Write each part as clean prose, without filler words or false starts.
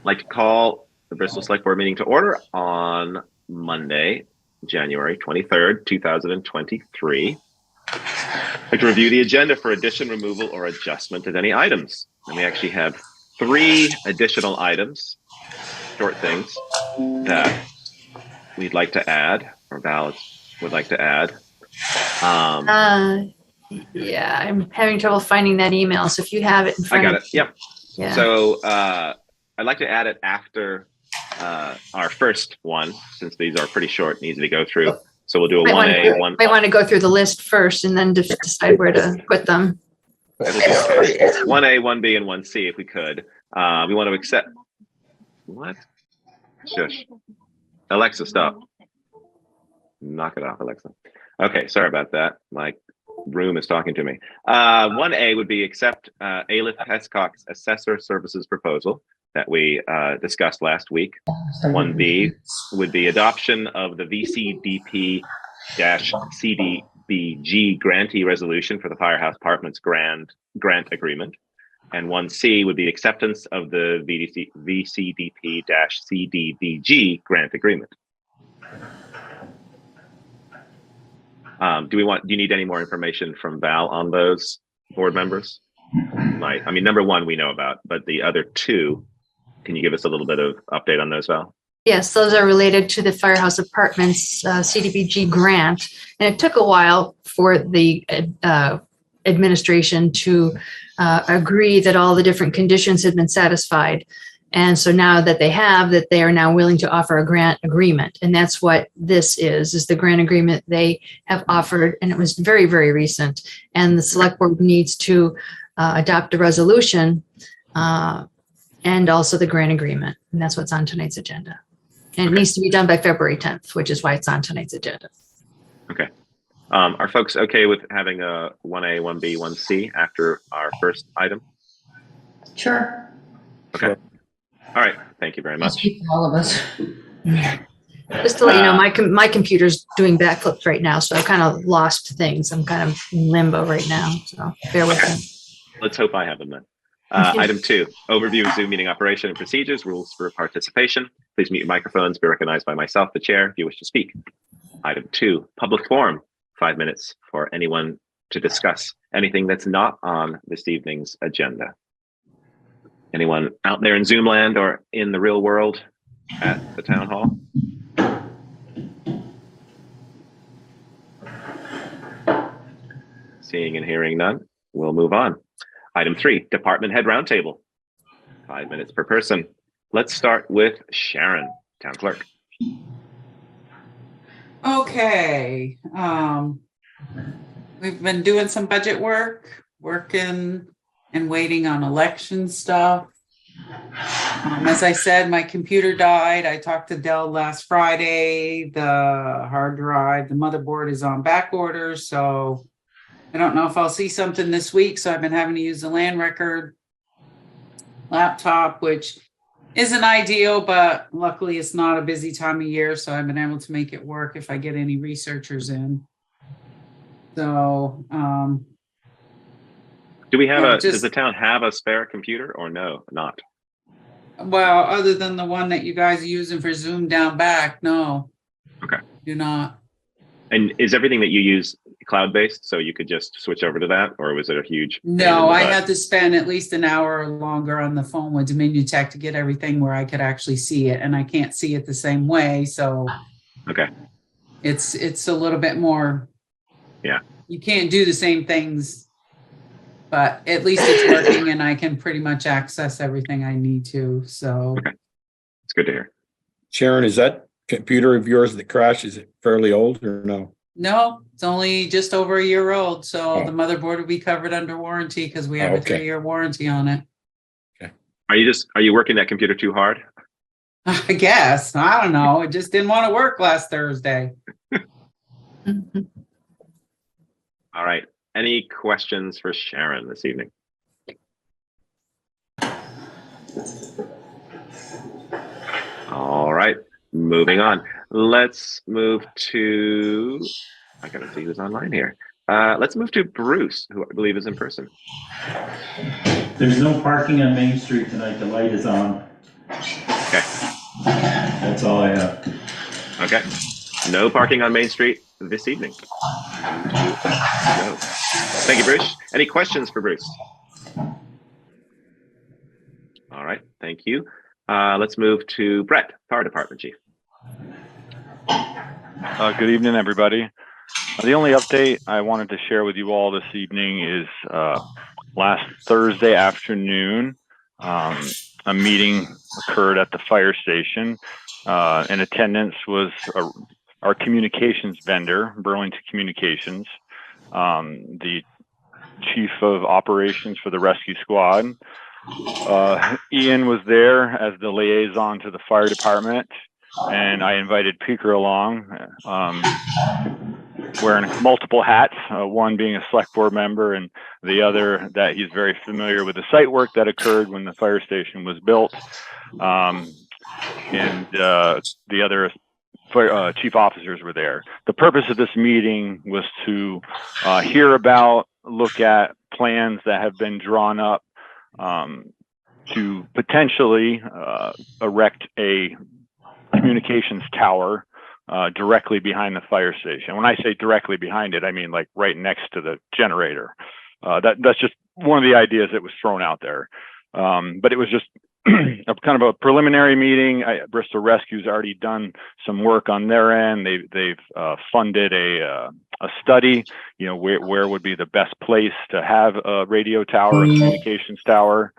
like to call the Bristol Select Board meeting to order on Monday, January 23rd, 2023. I'd like to review the agenda for addition, removal, or adjustment of any items. And we actually have 3 additional items, short things, that we'd like to add, or Val would like to add. Yeah, I'm having trouble finding that email. So if you have it in front I got it. Yep. Yeah. So I'd like to add it after our first one, since these are pretty short and easy to go through. So we'll do a 1A, one. Might want to go through the list first and then just decide where to put them. 1A, 1B, and 1C, if we could. We want to accept. What? Shush. Alexa, stop. Knock it off, Alexa. Okay, sorry about that. My room is talking to me. 1A would be accept Aleph Hescock's assessor services proposal that we discussed last week. 1B would be adoption of the VCDP-CDBG grantee resolution for the Firehouse Apartments grant agreement. And 1C would be acceptance of the VCDP-CDBG grant agreement. Do you need any more information from Val on those board members? I mean, number 1 we know about, but the other 2, can you give us a little bit of update on those, Val? Yes, those are related to the Firehouse Apartments CDBG grant. And it took a while for the administration to agree that all the different conditions had been satisfied. And so now that they have, that they are now willing to offer a grant agreement. And that's what this is the grant agreement they have offered. And it was very, very recent. And the select board needs to adopt a resolution and also the grant agreement. And that's what's on tonight's agenda. And it needs to be done by February 10th, which is why it's on tonight's agenda. Okay. Are folks okay with having a 1A, 1B, 1C after our first item? Sure. Okay. Sure. All right. Thank you very much. All of us. Just to let you know, my computer's doing backflips right now, so I've kind of lost things. I'm kind of in limbo right now, so bear with me. Let's hope I have them then. Item 2, overview of Zoom meeting operation and procedures, rules for participation. Please mute your microphones, be recognized by myself, the chair, if you wish to speak. Item 2, public forum, 5 minutes for anyone to discuss anything that's not on this evening's agenda. Anyone out there in Zoom land or in the real world at the town hall? Seeing and hearing none, we'll move on. Item 3, department head roundtable, 5 minutes per person. Let's start with Sharon, town clerk. Okay. We've been doing some budget work, working and waiting on election stuff. As I said, my computer died. I talked to Dell last Friday. The hard drive, the motherboard is on back order, so I don't know if I'll see something this week. So I've been having to use the land record laptop, which isn't ideal, but luckily it's not a busy time of year, so I've been able to make it work if I get any researchers in. So do we have does the town have a spare computer or no, not? Well, other than the one that you guys are using for Zoom down back, no. Okay. Do not. And is everything that you use cloud-based, so you could just switch over to that, or was it a huge? No, I had to spend at least an hour or longer on the phone with Dominion Tech to get everything where I could actually see it, and I can't see it the same way, so okay, it's a little bit more. Yeah, you can't do the same things, but at least it's working, and I can pretty much access everything I need to. So okay, it's good to hear. Sharon, is that computer of yours that crashed, is it fairly old or no? No, it's only just over a year old. So the motherboard will be covered under warranty because we have a 3-year warranty on it. Okay. Are you working that computer too hard? I guess. I don't know. It just didn't want to work last Thursday. All right. Any questions for Sharon this evening? All right. Moving on. Let's move to, I gotta see who's online here. Let's move to Bruce, who I believe is in person. There's no parking on Main Street tonight. The light is on. Okay. That's all I have. Okay. No parking on Main Street this evening. No. Thank you, Bruce. Any questions for Bruce? All right. Thank you. Let's move to Brett, Fire Department Chief. Good evening, everybody. The only update I wanted to share with you all this evening is last Thursday afternoon, a meeting occurred at the fire station. In attendance was our communications vendor, Burlington Communications, the chief of operations for the rescue squad. Ian was there as the liaison to the fire department, and I invited Peeker along, wearing multiple hats, one being a select board member and the other that he's very familiar with the site work that occurred when the fire station was built. And the other chief officers were there. The purpose of this meeting was to hear about, look at plans that have been drawn up to potentially erect a communications tower directly behind the fire station. When I say directly behind it, I mean like right next to the generator. That's just one of the ideas that was thrown out there. But it was just a kind of a preliminary meeting. Bristol Rescue's already done some work on their end. They've funded a study, where would be the best place to have a radio tower, a communications tower.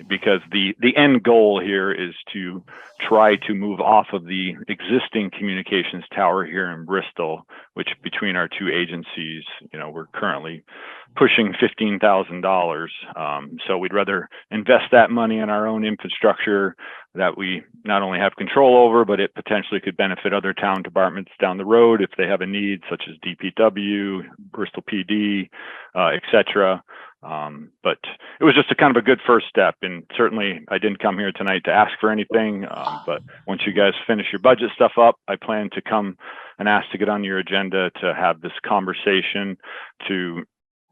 Because the end goal here is to try to move off of the existing communications tower here in Bristol, which between our two agencies, we're currently pushing $15,000. So we'd rather invest that money in our own infrastructure that we not only have control over, but it potentially could benefit other town departments down the road if they have a need, such as DPW, Bristol PD, et cetera. But it was just a kind of a good first step, and certainly I didn't come here tonight to ask for anything, but once you guys finish your budget stuff up, I plan to come and ask to get on your agenda to have this conversation, to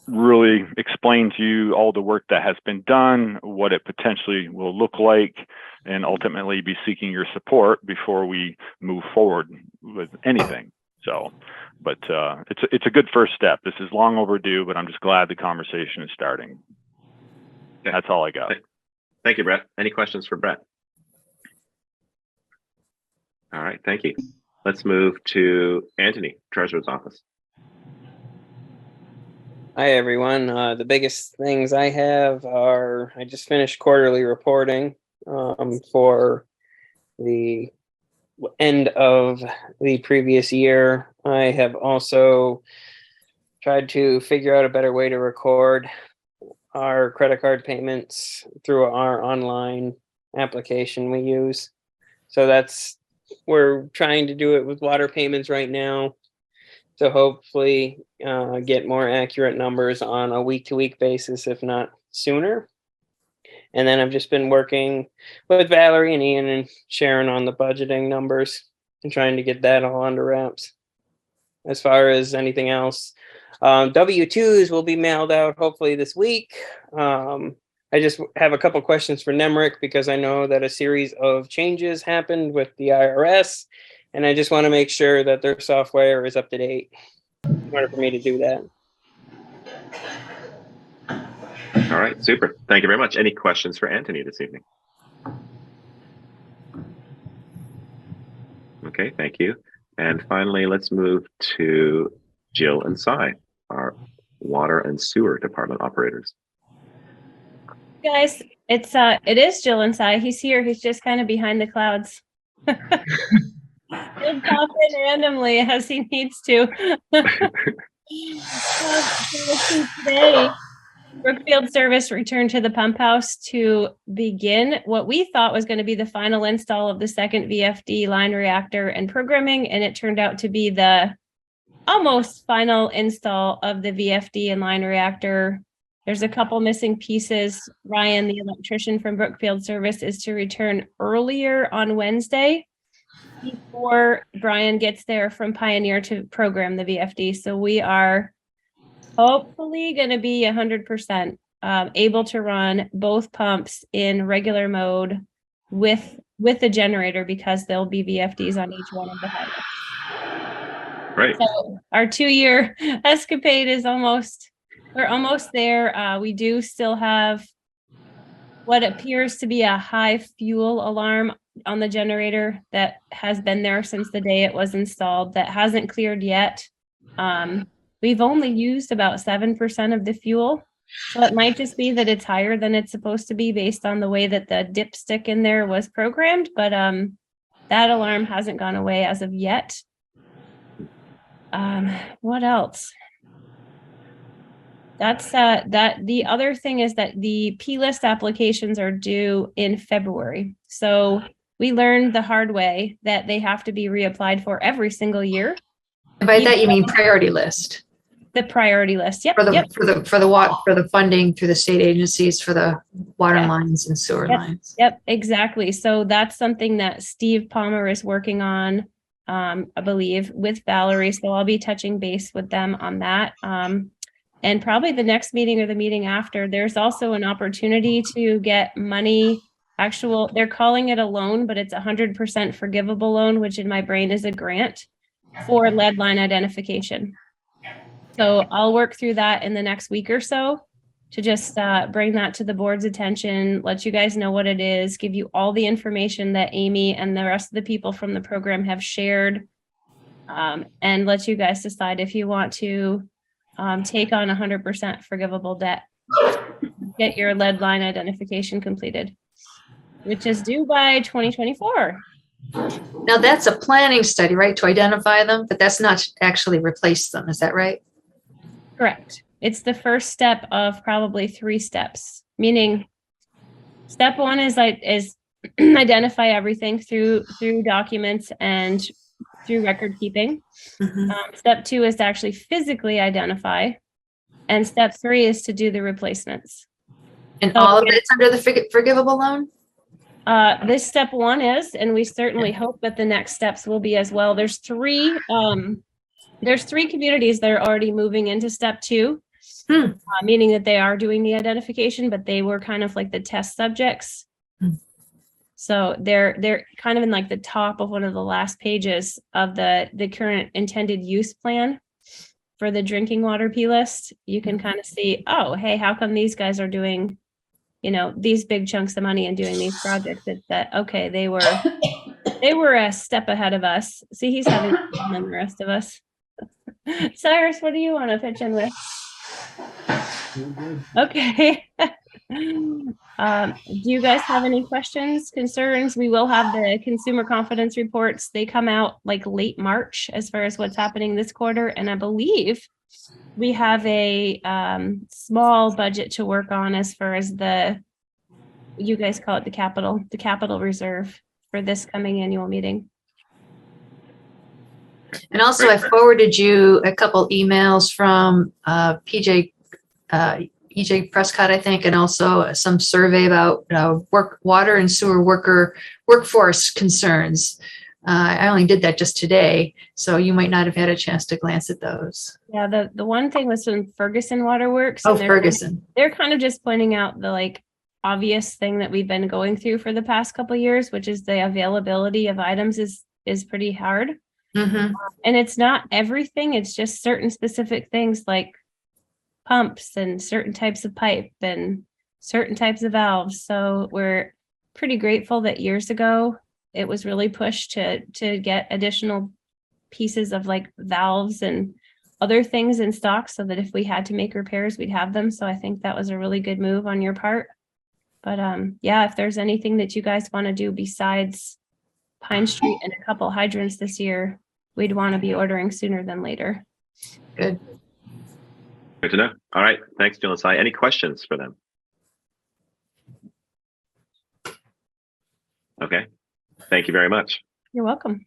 really explain to you all the work that has been done, what it potentially will look like, and ultimately be seeking your support before we move forward with anything. So, but it's a good first step. This is long overdue, but I'm just glad the conversation is starting. That's all I got. Thank you, Brett. Any questions for Brett? All right, thank you. Let's move to Anthony, Treasurer's Office. Hi, everyone. The biggest things I have are, I just finished quarterly reporting for the end of the previous year. I have also tried to figure out a better way to record our credit card payments through our online application we use. So we're trying to do it with water payments right now to hopefully get more accurate numbers on a week-to-week basis, if not sooner. And then I've just been working with Valerie and Ian and Sharon on the budgeting numbers and trying to get that all under wraps. As far as anything else, W-2s will be mailed out hopefully this week. I just have a couple questions for Nemrick because I know that a series of changes happened with the IRS, and I just want to make sure that their software is up to date in order for me to do that. All right, super. Thank you very much. Any questions for Anthony this evening? Okay, thank you. And finally, let's move to Jill and Cy, our water and sewer department operators. Guys, it is Jill and Cy. He's here. He's just kind of behind the clouds. He'll pop in randomly as he needs to. Today, Brookfield Service returned to the pump house to begin what we thought was going to be the final install of the second VFD line reactor and programming, and it turned out to be the almost final install of the VFD and line reactor. There's a couple missing pieces. Ryan, the electrician from Brookfield Service, is to return earlier on Wednesday before Brian gets there from Pioneer to program the VFD. So we are hopefully going to be 100% able to run both pumps in regular mode with the generator because there'll be VFDs on each one of the hydrants. Great. So our 2-year escapade is we're almost there. We do still have what appears to be a high fuel alarm on the generator that has been there since the day it was installed that hasn't cleared yet. We've only used about 7% of the fuel. So it might just be that it's higher than it's supposed to be based on the way that the dipstick in there was programmed. But that alarm hasn't gone away as of yet. What else? That's that the other thing is that the P-list applications are due in February. So we learned the hard way that they have to be reapplied for every single year. And by that, you mean priority list The priority list. Yep. for the, Yep. for the funding through the state agencies for the water Yeah. lines and sewer Yep. lines. Yep, exactly. So that's something that Steve Palmer is working on, I believe, with Valerie. So I'll be touching base with them on that. And probably the next meeting or the meeting after, there's also an opportunity to get money, they're calling it a loan, but it's 100% forgivable loan, which in my brain is a grant for lead line identification. So I'll work through that in the next week or so to just bring that to the board's attention, let you guys know what it is, give you all the information that Amy and the rest of the people from the program have shared, and let you guys decide if you want to take on 100% forgivable debt. Get your lead line identification completed, which is due by 2024. Now that's a planning study, right? To identify them, but that's not actually replace them. Is that right? Correct. It's the first step of probably 3 steps, meaning step 1 is identify everything through documents and through record keeping. Step 2 is to actually physically identify. And step 3 is to do the replacements. And So all of it's under the forgivable loan? This step 1 is, and we certainly hope that the next steps will be as well. There's 3 communities that are already moving into step 2, meaning that they are doing the identification, but they were kind of like the test subjects. So they're kind of in like the top of one of the last pages of the current intended use plan for the drinking water P list. You can kind of see, oh, hey, how come these guys are doing, these big chunks of money and doing these projects? It's that, okay, they were a step ahead of us. See, he's having fun than the rest of us. Cyrus, what do you want to pitch in with? Okay. Do you guys have any questions, concerns? We will have the consumer confidence reports. They come out like late March as far as what's happening this quarter. And I believe we have a small budget to work on as far as you guys call it the capital reserve for this coming annual meeting. And also I forwarded you a couple emails from EJ Prescott, I think, and also some survey about water and sewer workforce concerns. I only did that just today, so you might not have had a chance to glance at those. Yeah, the one thing was from Ferguson Waterworks. Oh, Ferguson. They're kind of just pointing out the obvious thing that we've been going through for the past couple of years, which is the availability of items is pretty hard. Mm-hmm. And it's not everything, it's just certain specific things like pumps and certain types of pipe and certain types of valves. So we're pretty grateful that years ago it was really pushed to get additional pieces of valves and other things in stock so that if we had to make repairs, we'd have them. So I think that was a really good move on your part. But yeah, if there's anything that you guys want to do besides Pine Street and a couple hydrants this year, we'd want to be ordering sooner than later. Good. Good to know. All right. Thanks, Jill and Cy. Any questions for them? Okay. Thank you very much. You're welcome.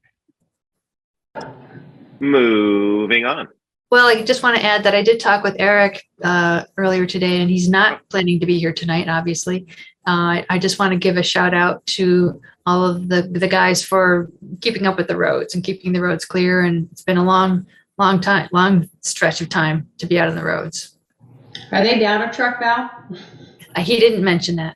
Moving on. Well, I just want to add that I did talk with Eric earlier today, and he's not planning to be here tonight, obviously. I just want to give a shout out to all of the guys for keeping up with the roads and keeping the roads clear. And it's been a long stretch of time to be out on the roads. Are they down a truck now? He didn't mention that.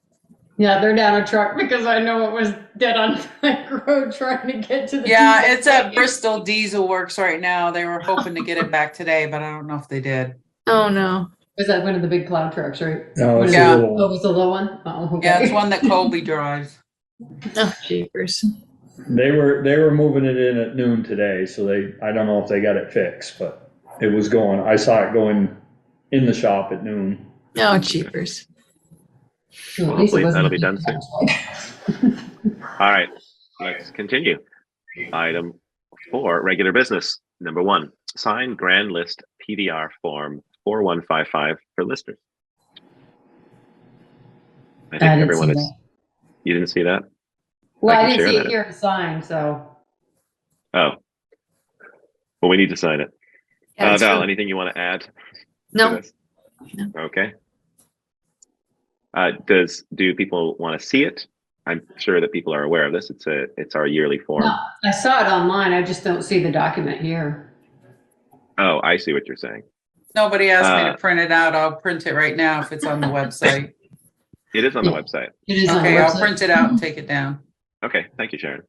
Yeah, they're down a truck because I know it was dead on the road trying to get to the. Yeah, diesel it's at station. Bristol Diesel Works right now. They were hoping to get it back today, but I don't know if they did. Oh, no. Was that one of the big plow trucks, right? No, it's Yeah. a Oh, little, it was the low one? Oh, okay. Yeah, it's one that Colby drives. Oh, jeepers. They were moving it in at noon today, so I don't know if they got it fixed, but it was going, I saw it going in the shop at noon. Oh, jeepers. Well, at least it Hopefully wasn't that'll be a done big soon. truck. All right, let's continue. Item 4, regular business. Number 1, sign grand list PDR form 4155 for listers. I think I didn't everyone see is. that. You didn't see that? Well, I I can didn't share see that. it here to sign, so. Oh. Well, we need to sign it. Yeah, it's Val, fine. anything you want to add? to No, this? No. Okay. Do people want to see it? I'm sure that people are aware of this. It's our yearly form. No, I saw it online. I just don't see the document here. Oh, I see what you're saying. Nobody asked me Uh, to print it out. I'll print it right now if it's on the website. It is on the Yeah. website. It is on the Okay, I'll website. print it out and take it down. Okay, thank you, Sharon.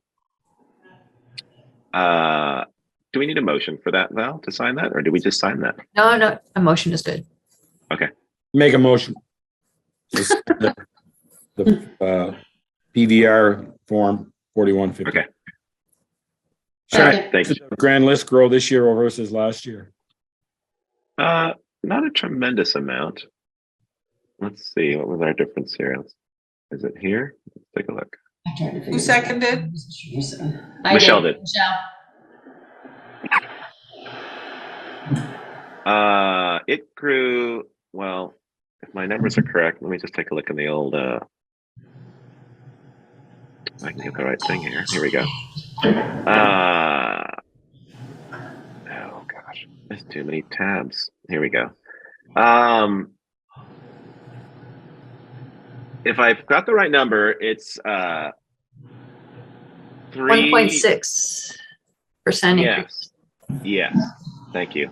Do we need a motion for that, Val, to sign that, or do we just sign that? no, a motion is good. make a motion. The PDR form 4150. Okay. Should All I- right, thanks. should the grand list grow this year versus last year? Not a tremendous amount. Let's see, what was our difference here? Is it here? Let's take a look. I tried to figure Who it seconded? out. I Michelle did. Michelle. It grew, well, if my numbers are correct, let me just take a look in the old, I can get the right thing here. Here we go. Oh gosh, there's too many tabs. Here we go. If I've got the right number, it's 1.6% increase. Yes. Thank you.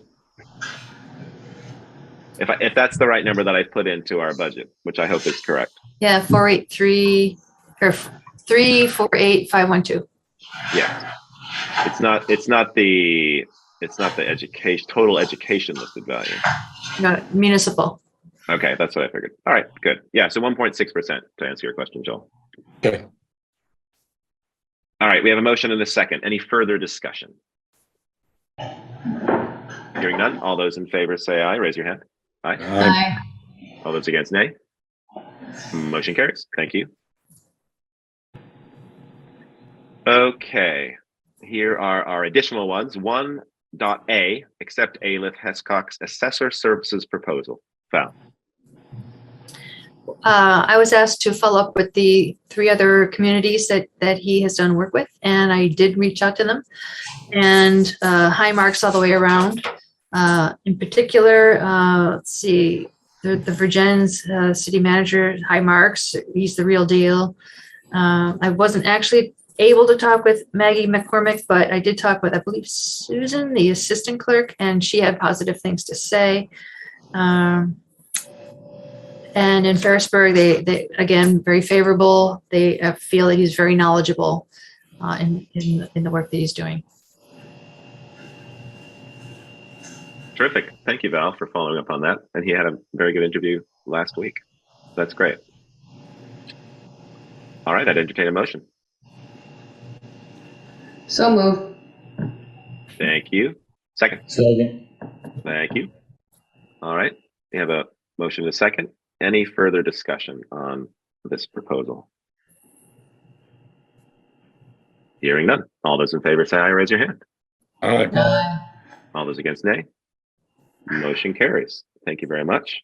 If that's the right number that I put into our budget, which I hope is correct. Yeah, 483 or 348512. Yeah. It's not the education total education listed value. No, municipal. Okay, that's what I figured. All right, good. Yeah, so 1.6% to answer your question, Joel. Okay. All right, we have a motion and a second. Any further discussion? Hearing none, all those in favor say aye. Raise your hand. Aye. Aye. All those against, nay. Motion carries. Thank you. Okay, here are our additional ones. 1.A, accept Aleph Hescock's assessor services proposal. Val. I was asked to follow up with the 3 other communities that he has done work with, and I did reach out to them. And high marks all the way around. In particular, let's see, the Virgin's city manager, high marks. He's the real deal. I wasn't actually able to talk with Maggie McCormick, but I did talk with, I believe, Susan, the assistant clerk, and she had positive things to say. And in Ferrisburg, they again, very favorable. They feel that he's very knowledgeable in the work that he's doing. Terrific. Thank you, Val, for following up on that. And he had a very good interview last week. That's great. All right, I'd entertain a motion. So moved. Thank you. Second. Second. Thank you. All right, we have a motion and a second. Any further discussion on this proposal? Hearing none. All those in favor say aye. Raise your hand. All right. Aye. All those against, nay. Motion carries. Thank you very much.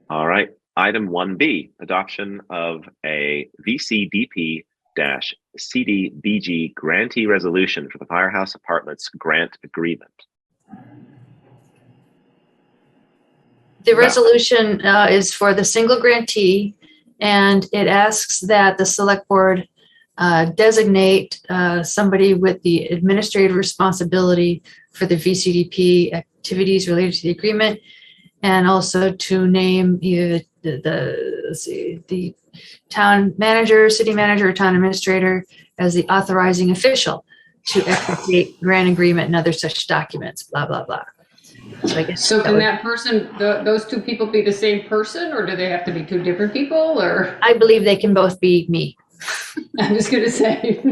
All right. Item 1B, adoption of a VCDP-CDBG grantee resolution for the Firehouse Apartments grant agreement. The resolution is for the single grantee, and it asks that the select board designate somebody with the administrative responsibility for the VCDP activities related to the agreement. and also to name either the town manager, city manager, or town administrator as the authorizing official to execute grant agreement and other such documents, blah, blah, blah. So I guess. So can that person, those two people be the same person, or do they have to be two different people, or? I believe they can both be me. I was gonna say.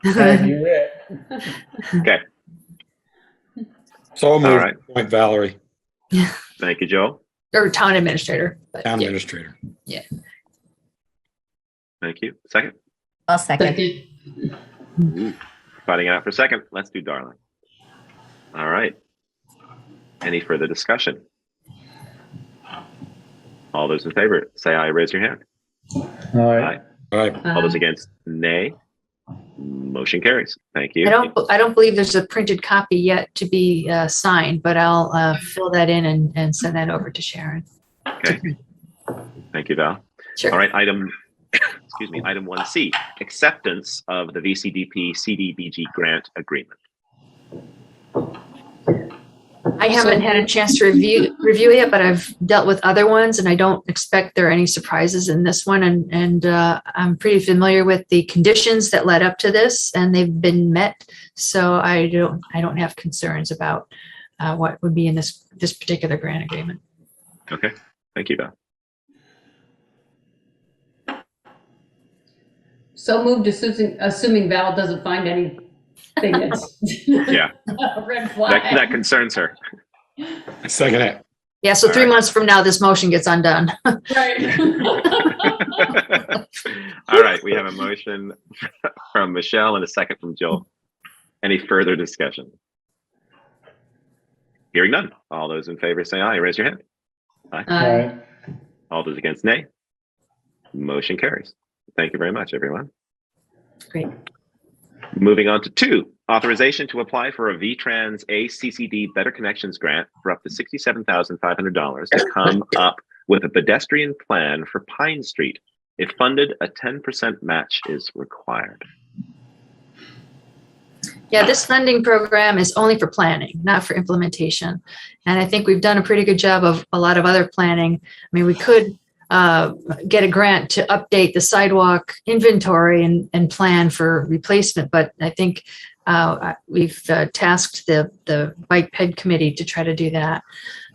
And you're it. Okay. So All moved, right. point Valerie, Thank you, Joel. Or town administrator. But town yeah. administrator. Thank you. Second. I'll second. Ooh, fighting it out for a second. Let's do Darling. All right. Any further discussion? All those in favor, say aye, raise your hand. All right. All right, All those against, nay. Motion carries. Thank you. I don't believe there's a printed copy yet to be signed, but I'll fill that in and send that over to Sharon. Okay. Thank you, Val. Sure. All right, item 1C, acceptance of the VCDP CDBG grant agreement. I haven't had a chance to review it yet, but I've dealt with other ones, and I don't expect there are any surprises in this one. And I'm pretty familiar with the conditions that led up to this, and they've been met. So I don't have concerns about what would be in this particular grant agreement. Okay, thank you, Val. So moved, assuming Val doesn't find anything that's Yeah, a red flag. that concerns her. second it. Yeah, so All 3 right. months from now, this motion gets undone. Right. All right, we have a motion from Michelle and a second from Joel. Any further discussion? Hearing none. All those in favor say aye. Raise your hand. All right. All those against, nay. Motion carries. Thank you very much, everyone. Great. Moving on to 2, authorization to apply for a VTrans ACCD Better Connections grant for up to $67,500 to come up with a pedestrian plan for Pine Street. If funded, a 10% match is required. Yeah, this funding program is only for planning, not for implementation. And I think we've done a pretty good job of a lot of other planning. I mean, we could get a grant to update the sidewalk inventory and plan for replacement, but I think we've tasked the bike ped committee to try to do that.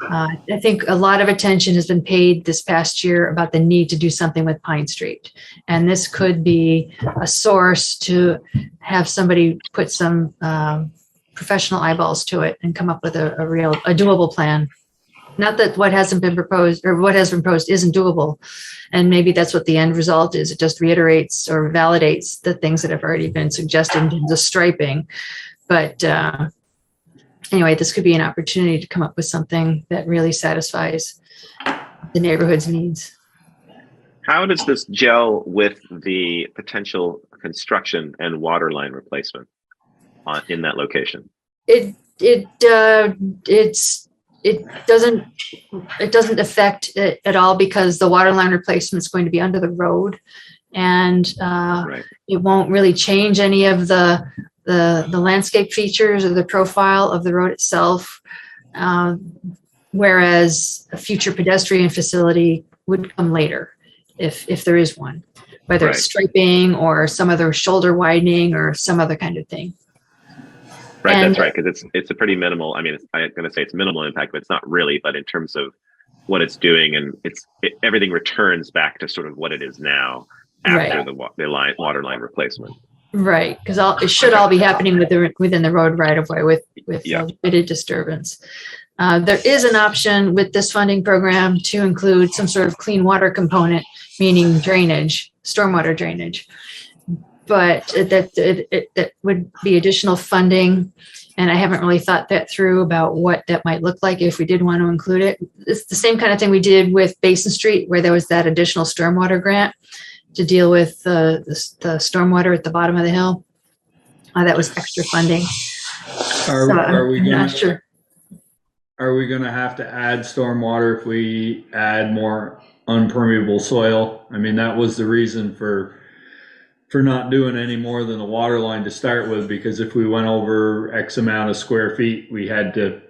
I think a lot of attention has been paid this past year about the need to do something with Pine Street. And this could be a source to have somebody put some professional eyeballs to it and come up with a doable plan. Not that what hasn't been proposed or what has been proposed isn't doable. And maybe that's what the end result is. It just reiterates or validates the things that have already been suggested in terms of striping. But anyway, this could be an opportunity to come up with something that really satisfies the neighborhood's needs. How does this gel with the potential construction and water line replacement in that location? It doesn't affect it at all because the water line replacement is going to be under the road, and Right. it won't really change any of the landscape features or the profile of the road itself. Whereas a future pedestrian facility would come later if there is one, whether Right. it's striping or some other shoulder widening or some other kind of thing. Right, And- that's right, because it's a pretty minimal. I mean, I'm going to say it's minimal impact, but it's not really. But in terms of what it's doing, and everything returns back to sort of what it is now after Right. the water line replacement. Right, because it should all be happening within the road right of way with Yeah. limited disturbance. There is an option with this funding program to include some sort of clean water component, meaning drainage, stormwater drainage. But that would be additional funding, and I haven't really thought that through about what that might look like if we did want to include it. It's the same kind of thing we did with Basin Street, where there was that additional stormwater grant to deal with the stormwater at the bottom of the hill. That was extra funding. So Are we I'm not gonna, sure. are we gonna have to add stormwater if we add more unpermeable soil? I mean, that was the reason for not doing any more than a water line to start with, because if we went over X amount of square feet, we had to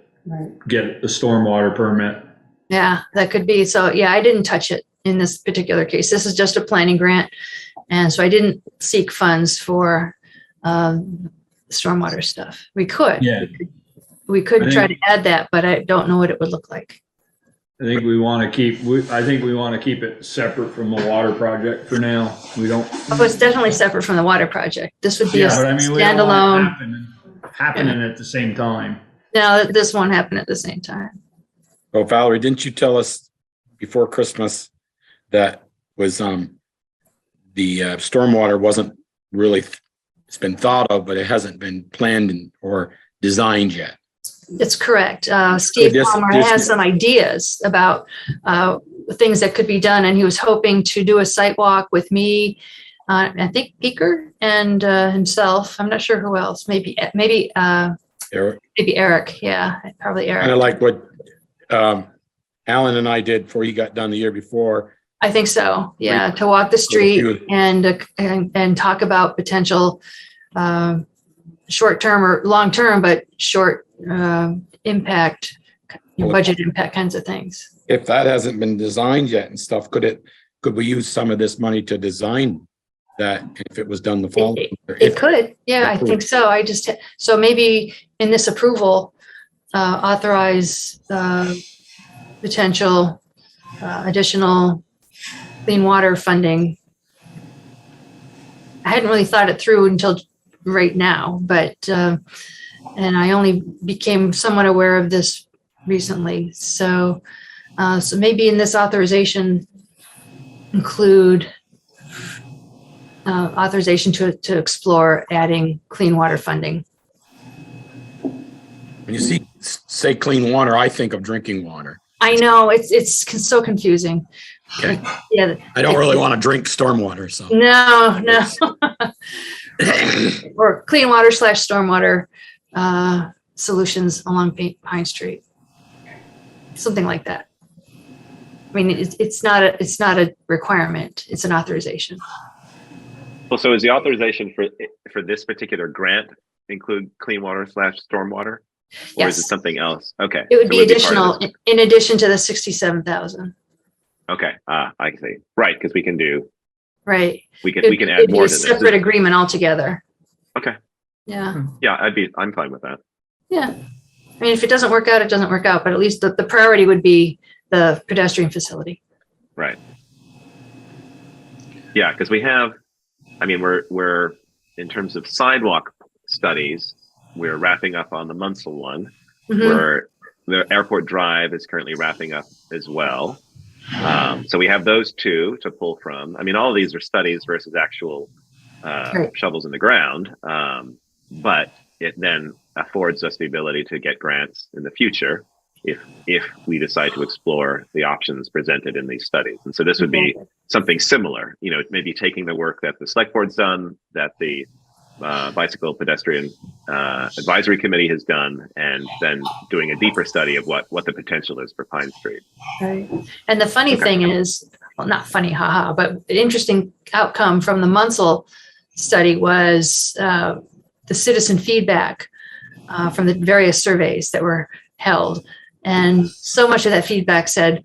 get the stormwater permit. Yeah, that could be. So yeah, I didn't touch it in this particular case. This is just a planning grant. And so I didn't seek funds for stormwater stuff. We could. Yeah. We could I try to think- add that, but I don't know what it would look like. I think we want to keep, I think we want to keep it separate from the water project for now. We don't. Oh, it's definitely separate from the water project. This would be a Yeah, but I mean, we don't want standalone. it happening at the same time. No, this won't happen at the same time. Oh, Valerie, didn't you tell us before Christmas that was, the stormwater wasn't really, it's been thought of, but it hasn't been planned or designed yet? It's correct. Steve This- Palmer this- has some ideas about things that could be done, and he was hoping to do a site walk with me, I think Beaker and himself. I'm not sure who else. Maybe Eric? Eric. Yeah, probably Kind Eric. of like what Alan and I did before he got done the year before. I think so. Yeah, to walk the street and talk about potential short-term or long-term, but short impact, budget impact kinds of things. If that hasn't been designed yet and stuff, could we use some of this money to design that if it was done the following? It could. Yeah, I think so. So maybe in this approval, authorize potential additional clean water funding. I hadn't really thought it through until right now, but and I only became somewhat aware of this recently. So maybe in this authorization include authorization to explore adding clean water funding. When you say clean water, I think of drinking water. I know it's so confusing. Okay. Yeah. I don't really want to drink stormwater, so. No. Or clean water / stormwater solutions along Pine Street. Something like that. I mean, it's not a requirement. It's an authorization. Well, so is the authorization for this particular grant include clean water / stormwater? Or is it Yes. something else? Okay. It would So be part of additional this. in addition to the 67,000. Okay. I see. Right, because we can Right. add It'd more be than a this. separate agreement altogether. Okay. Yeah. Yeah, I'm fine with that. Yeah. I mean, if it doesn't work out, it doesn't work out, but at least the priority would be the pedestrian facility. Right. Yeah, because we're in terms of sidewalk studies, we're wrapping up on the Munsell one, Mhm. where the Airport Drive is currently wrapping up as well. So we have those two to pull from. I mean, all of these are studies versus actual Right. shovels in the ground, but it then affords us the ability to get grants in the future if we decide to explore the options presented in these studies. And so this would be something similar, maybe taking the work that the select board's done, that the Bicycle Pedestrian Advisory Committee has done, and then doing a deeper study of what the potential is for Pine Street. Right. And the funny thing is, well, not funny, haha, but an interesting outcome from the Munsell study was the citizen feedback from the various surveys that were held. And so much of that feedback said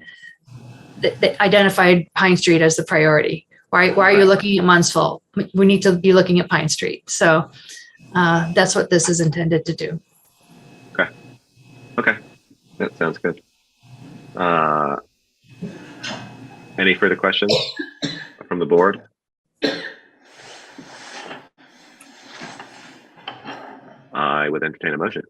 that they identified Pine Street as the priority. Why are you looking at Munsell? We need to be looking at Pine Street. So that's what this is intended to do. Okay, that sounds good. Any further questions from the board? I would entertain a motion.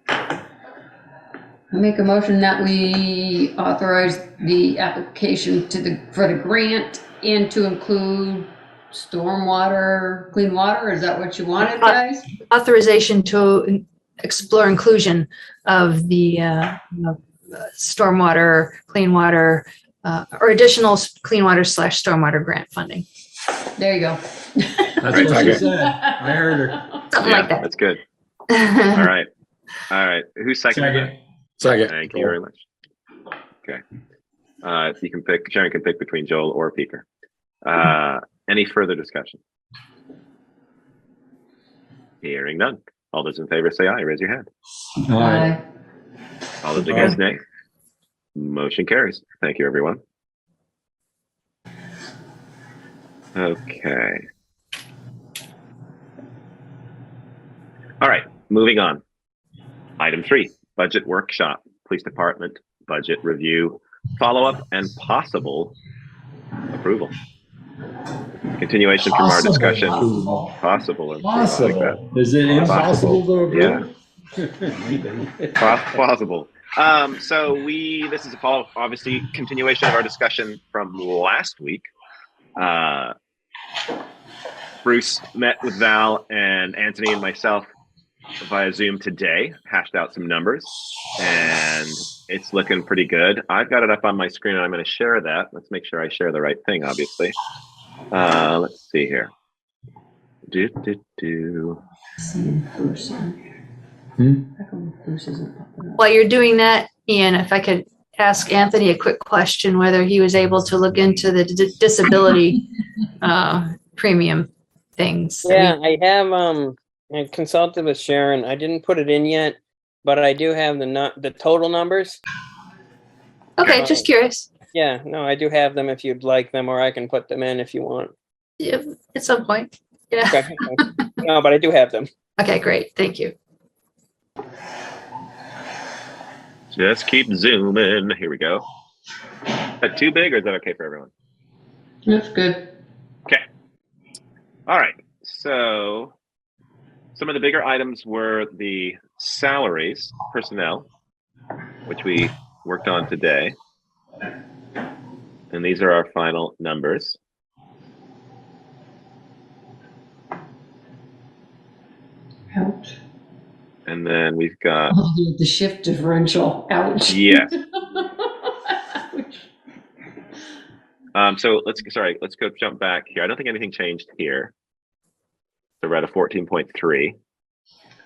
I make a motion that we authorize the application for the grant and to include stormwater, clean water. Is that what you wanted, guys? Authorization to explore inclusion of the stormwater, clean water, or additional clean water / stormwater grant funding. There you go. That's what she said. I heard her. Something like that. That's good. All right. Who's second? Second. Thank you very much. Okay. You can pick, Sharon can pick between Joel or Peter. Any further discussion? Hearing none. All those in favor say aye. Raise your hand. Aye. All those against, nay. Motion carries. Thank you, everyone. Okay. All right, moving on. Item 3, budget workshop, police department budget review, follow-up, and possible approval. Continuation from our discussion. Possible. Possible. Is it impossible to approve? Possible. So this is a follow, obviously, continuation of our discussion from last week. Bruce met with Val and Anthony and myself via Zoom today, hashed out some numbers, and it's looking pretty good. I've got it up on my screen and I'm going to share that. Let's make sure I share the right thing, obviously. Let's see here. While you're doing that, Ian, if I could ask Anthony a quick question, whether he was able to look into the disability premium things. Yeah, I have I consulted with Sharon. I didn't put it in yet, but I do have the total numbers. Okay, just curious. Yeah, no, I do have them if you'd like them, or I can put them in if you want. Yeah, at some point. Yeah. Okay. No, but I do have them. Okay, great. Thank you. Just keep zooming. Here we go. Is that too big or is that okay for everyone? That's good. Okay. All right. So some of the bigger items were the salaries, personnel, which we worked on today. And these are our final numbers. Ouch. And then we've got The shift differential. Ouch. yes. Ouch. So let's go jump back here. I don't think anything changed here. So we're at a 14.3.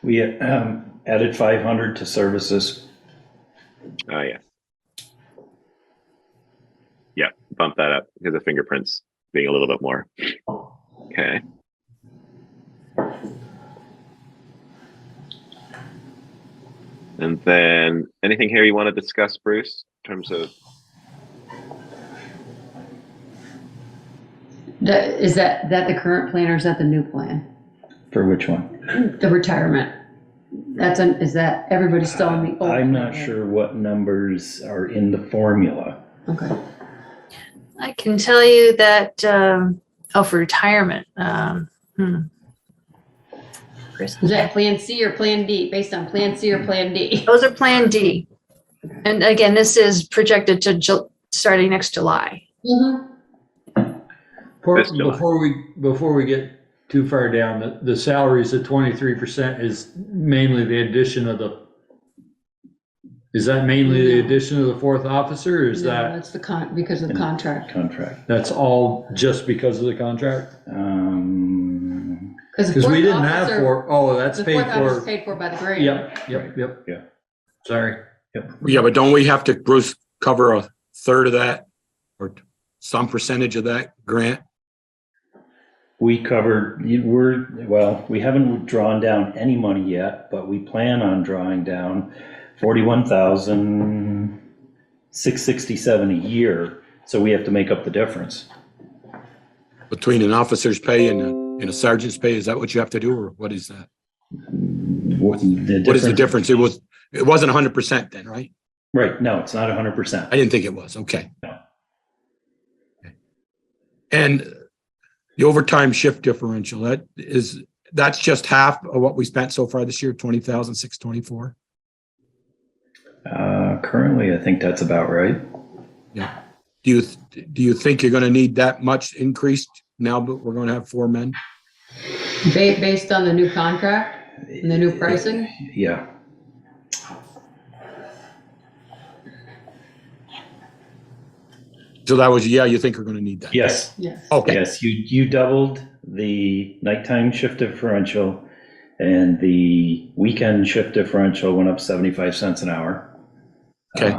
We added 500 to services. Oh yeah. Yeah, bump that up because of fingerprints being a little bit more. Okay. And then anything here you want to discuss, Bruce, in terms of? Is that the current plan or is that the new plan? For which one? The retirement. Is that everybody still on the old? I'm not plan? sure what numbers are in the formula. Okay. I can tell you that, for retirement. Is that plan C or plan D? Based on plan C or plan D? Those are Plan D. And again, this is projected to starting next July. Mm-hmm. Before we get too far down, the salaries at 23% is mainly the addition of the. Is that mainly the addition of the fourth officer, or is No, that that's because of the contract? Contract. that's all just because of the contract? Because Because we didn't have that's the paid fourth officer is for. paid for by the grant. Yep. Yeah. Sorry. Yeah, but don't we have to, Bruce, cover a third of that or some percentage of that grant? We covered, we haven't drawn down any money yet, but we plan on drawing down 41,667 a year. So we have to make up the difference. Between an officer's pay and a sergeant's pay, is that what you have to do, or what is that? What is the difference? It wasn't 100% then, right? Right, no, it's not 100%. I didn't think it was. Okay. No. Okay. And the overtime shift differential, that's just half of what we spent so far this year, 20,624. Currently, I think that's about right. Yeah. Do you think you're going to need that much increased now that we're going to have 4 men? Based on the new contract and the new pricing? Yeah. So that was, you think we're going to need that? Yes. Yes. Okay. Yes, you doubled the nighttime shift differential, and the weekend shift differential went up 75 cents an hour. Okay.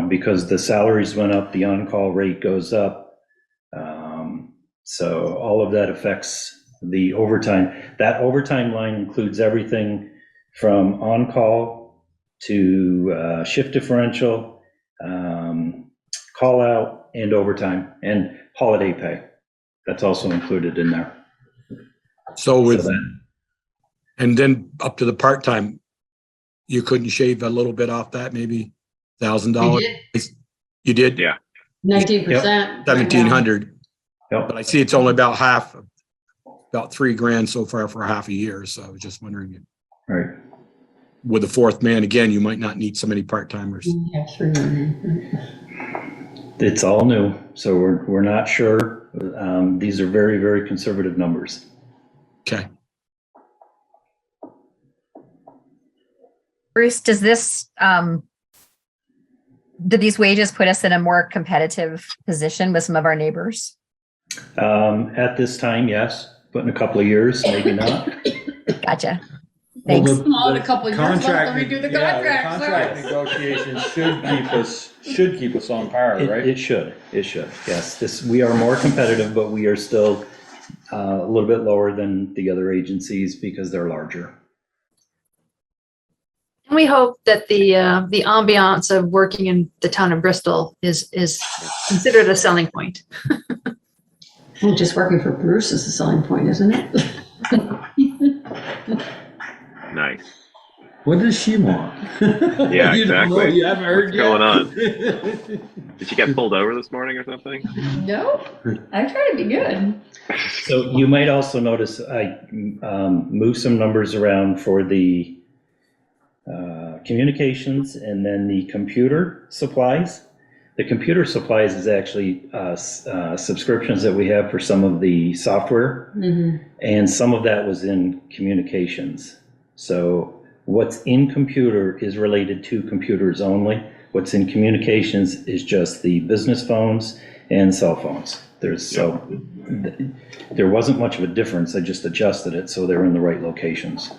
Because the salaries went up, the on-call rate goes up. So all of that affects the overtime. That overtime line includes everything from on-call to shift differential, call-out, and overtime, and holiday pay. That's also included in there. So with, So that- and then up to the part-time, you couldn't shave a little bit off that, maybe $1,000? You did? Yeah. 19%. 1,700. Yep. But I see it's only about half, about $3,000 so far for half a year. So I was just wondering, Right. with the fourth man, again, you might not need so many part-timers. Yeah, 3. It's all new, so we're not sure. These are very, very conservative numbers. Okay. Bruce, does this, do these wages put us in a more competitive position with some of our neighbors? At this time, yes, but in a couple of years, maybe not. Gotcha. Well, Thanks. Well, in a couple of years, let contract, them redo the yeah, contract, the contract so. negotiations should keep us on par, right? It should, yes. We are more competitive, but we are still a little bit lower than the other agencies because they're larger. And we hope that the ambiance of working in the town of Bristol is considered a selling point. Well, just working for Bruce is a selling point, isn't it? Nice. What does she want? Yeah, You don't know, exactly. you haven't heard What's yet? going on? Did she get pulled over this morning or something? No, I try to be good. So you might also notice I moved some numbers around for the communications and then the computer supplies. The computer supplies is actually subscriptions that we have for some of the software, and some of that was in communications. So what's in computer is related to computers only. What's in communications is just the business phones and cell phones. There wasn't much of a difference. I just adjusted it so they're in the right locations.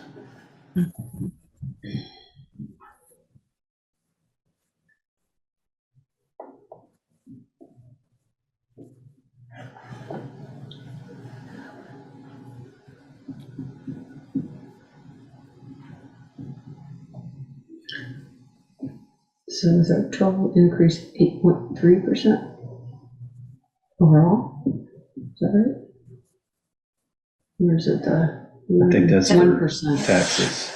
So is our total increase 8.3% overall? Is that right? Or is it the? I think that's for 1%. taxes.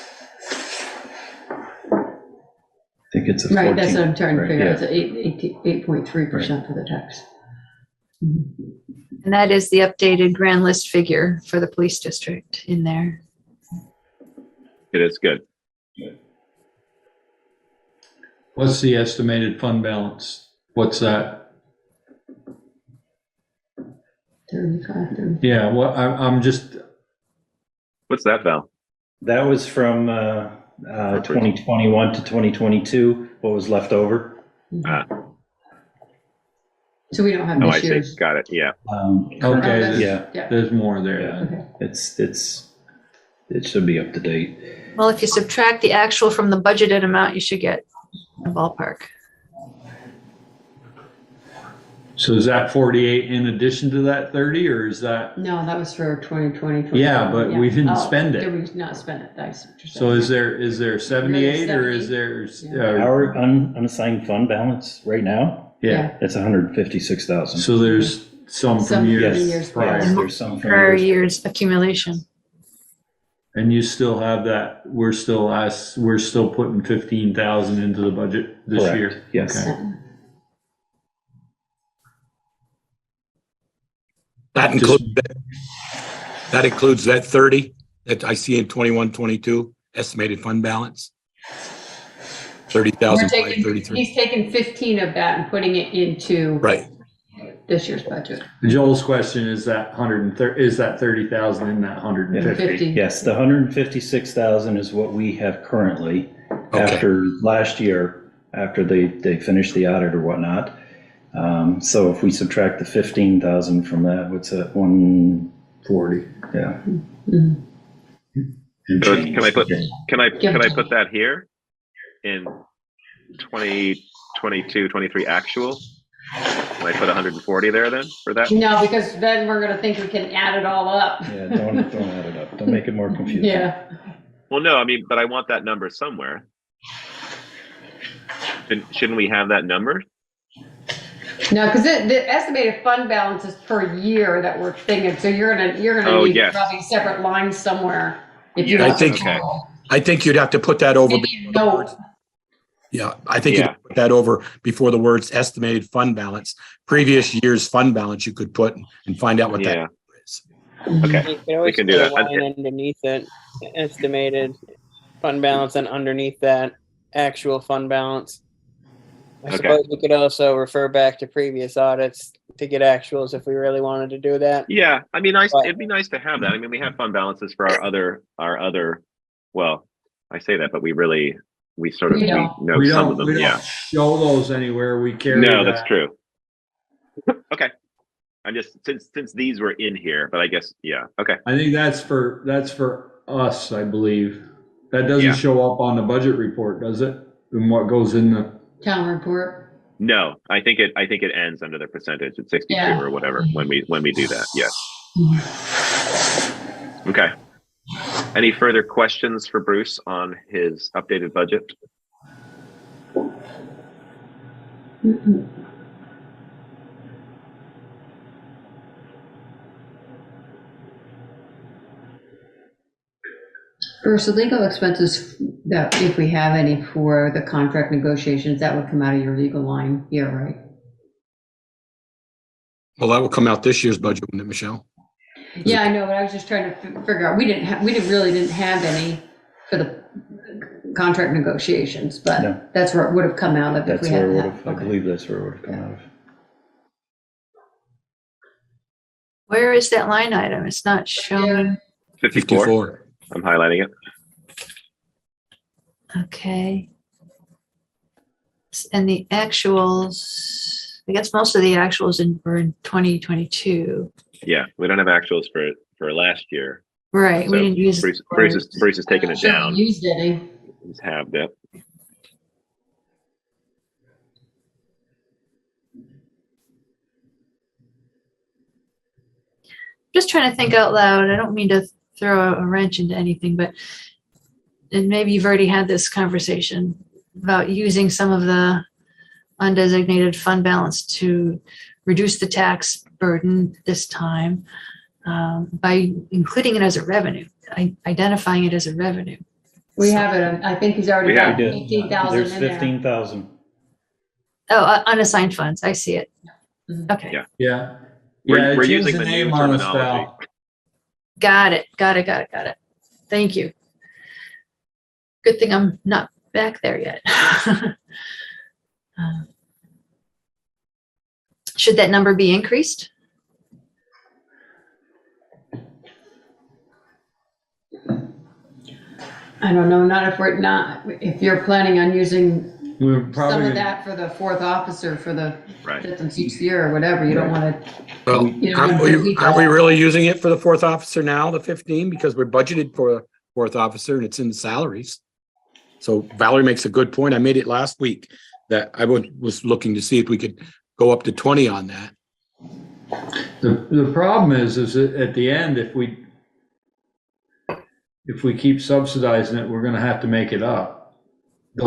I think it's a 14. Right, that's what I'm trying to figure out. Right, It's 8.3% for the tax. And that is the updated grand list figure for the police district in there. It is good. What's the estimated fund balance? What's that? 35, 30. Yeah, well, I'm just, What's that, Val? That was from 2021 to 2022, what was left over. So we don't have Oh, I this see. year's. Got it. Yeah. okay, Yeah, Yeah. there's more there. Yeah. then. Okay. it should be up to date. Well, if you subtract the actual from the budgeted amount, you should get a ballpark. So is that 48 in addition to that 30, or is that, No, that was for 2020. Yeah, but we didn't spend it. Did we not spend it? I see what you're so saying. is there 78 or is there? Our unassigned fund balance right now, Yeah, it's 156,000. so there's some Some from Yes, years years prior. yes, there's some from Prior years. year's accumulation. And you still have that, we're still putting 15,000 into the budget this Correct, year? yes. Okay. That includes that 30 that I see in 21, 22 estimated fund balance. 30,533. He's taking 15 of that and putting it into Right. this year's budget. Joel's question is that 30,000 in that 150? 50. Yes, the 156,000 is what we have currently Okay. after last year, after they finished the audit or whatnot. So if we subtract the 15,000 from that, what's that, 140? Yeah. Mhm. And So change. can I put Yeah. that here in 2022, 23 actual? Can I put 140 there then for that? No, because then we're gonna think we can add it all up. Yeah, don't add it up. Don't make it more confusing. Yeah. Well, no, I mean, but I want that number somewhere. Shouldn't we have that number? No, because the estimated fund balance is per year that we're thinking, so you're gonna Oh, need yes. probably a separate line somewhere. If you Yeah, want I think- the total. I think you'd have to put that over. Maybe no. Yeah, I think you'd Yeah. put that over before the words estimated fund balance. Previous year's fund balance you could put and find out what Yeah. that is. Okay. You can always can put do a that. line underneath it, estimated fund balance, and underneath that, actual fund balance. I Okay. suppose we could also refer back to previous audits to get actuals if we really wanted to do that. Yeah, I mean, But- it'd be nice to have that. I mean, we have fund balances for our other. Well, I say that, but we sort of We don't. know We some of don't, them. we Yeah. don't show those anywhere. We carry No, that. that's true. Okay. I'm just since these were in here, but I guess yeah. Okay. I think that's for us, I believe. That doesn't Yeah. show up on the budget report, does it? And what goes in the, Town report. No, I think it ends under the percentage at 62 Yeah. or whatever when we do that. Yes. Okay. Any further questions for Bruce on his updated budget? First, the legal expenses that if we have any for the contract negotiations, that would come out of your legal line here, right? Well, that will come out this year's budget, wouldn't it, Michelle? Yeah, I know, but I was just trying to figure out, we really didn't have any for the contract negotiations, but No. that's where it would have come out of if That's we where it had would that. have, I Okay. believe that's where it would have come out of. Where is that line item? It's not showing. 54. I'm highlighting it. Okay. And the actuals, I guess most of the actuals were in 2022. Yeah, we don't have actuals for last year. Right, we So didn't use. Bruce is taking it Sure, down. used any. He's halved it. Just trying to think out loud. I don't mean to throw a wrench into anything, but and maybe you've already had this conversation about using some of the undesignated fund balance to reduce the tax burden this time by including it as a revenue, identifying it as a revenue. We have it, I think he's already We got have. 15,000 There's in there. 15,000. Oh, unassigned funds. I see it. Mhm. Okay. Yeah. yeah. We're Yeah, it's using a the new name on a terminology. spell. Got it. Thank you. Good thing I'm not back there yet. Should that number be increased? I don't know, if you're planning on using We're some probably, of that for the fourth officer for the Right. distance each year or whatever, you don't want to. Well, You know, aren't we- we really using it for the fourth officer now, the 15? Because we're budgeted for a fourth officer and it's in the salaries. So Valerie makes a good point. I made it last week that I was looking to see if we could go up to 20 on that. the problem is that at the end, if we keep subsidizing it, we're gonna have to make it up. The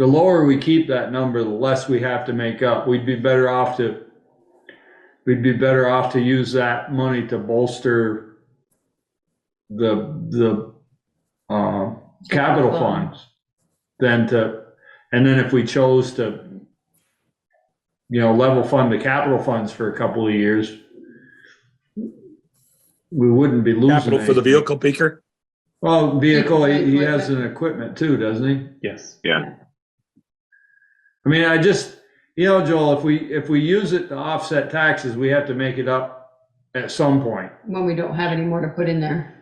lower we keep that number, the less we have to make up. We'd be better off to use that money to bolster the capital funds and then if we chose to, level fund the capital funds for a couple of years, we wouldn't be losing Capital for the anything. vehicle, Beaker? Well, vehicle, he has an equipment too, doesn't he? Yes. Yeah. I mean, Joel, if we use it to offset taxes, we have to make it up at some point. When we don't have any more to put in there.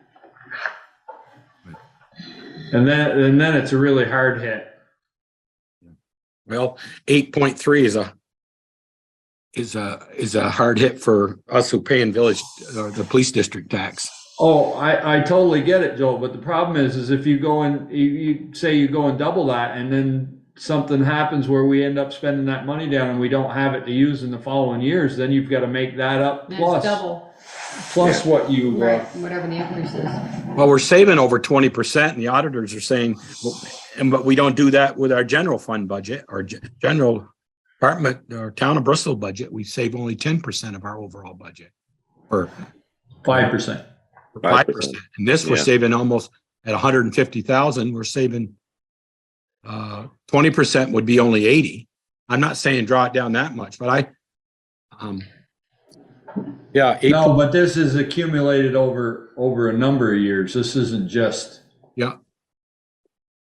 And then it's a really hard hit. Well, 8.3 is a hard hit for us who pay in village, the police district tax. Oh, I totally get it, Joel, but the problem is if you go and you say you go and double that and then something happens where we end up spending that money down and we don't have it to use in the following years, then you've got to make that up That's plus double, what you right, whatever the increase is. Well, we're saving over 20%, and the auditors are saying, but we don't do that with our general fund budget or general department or town of Bristol budget. We save only 10% of our overall budget, or 5%. 5%. And this, we're Yeah. saving almost at 150,000. We're saving 20% would be only 80. I'm not saying draw it down that much, but yeah, No, but this is accumulated over a number of years. This isn't just. yeah.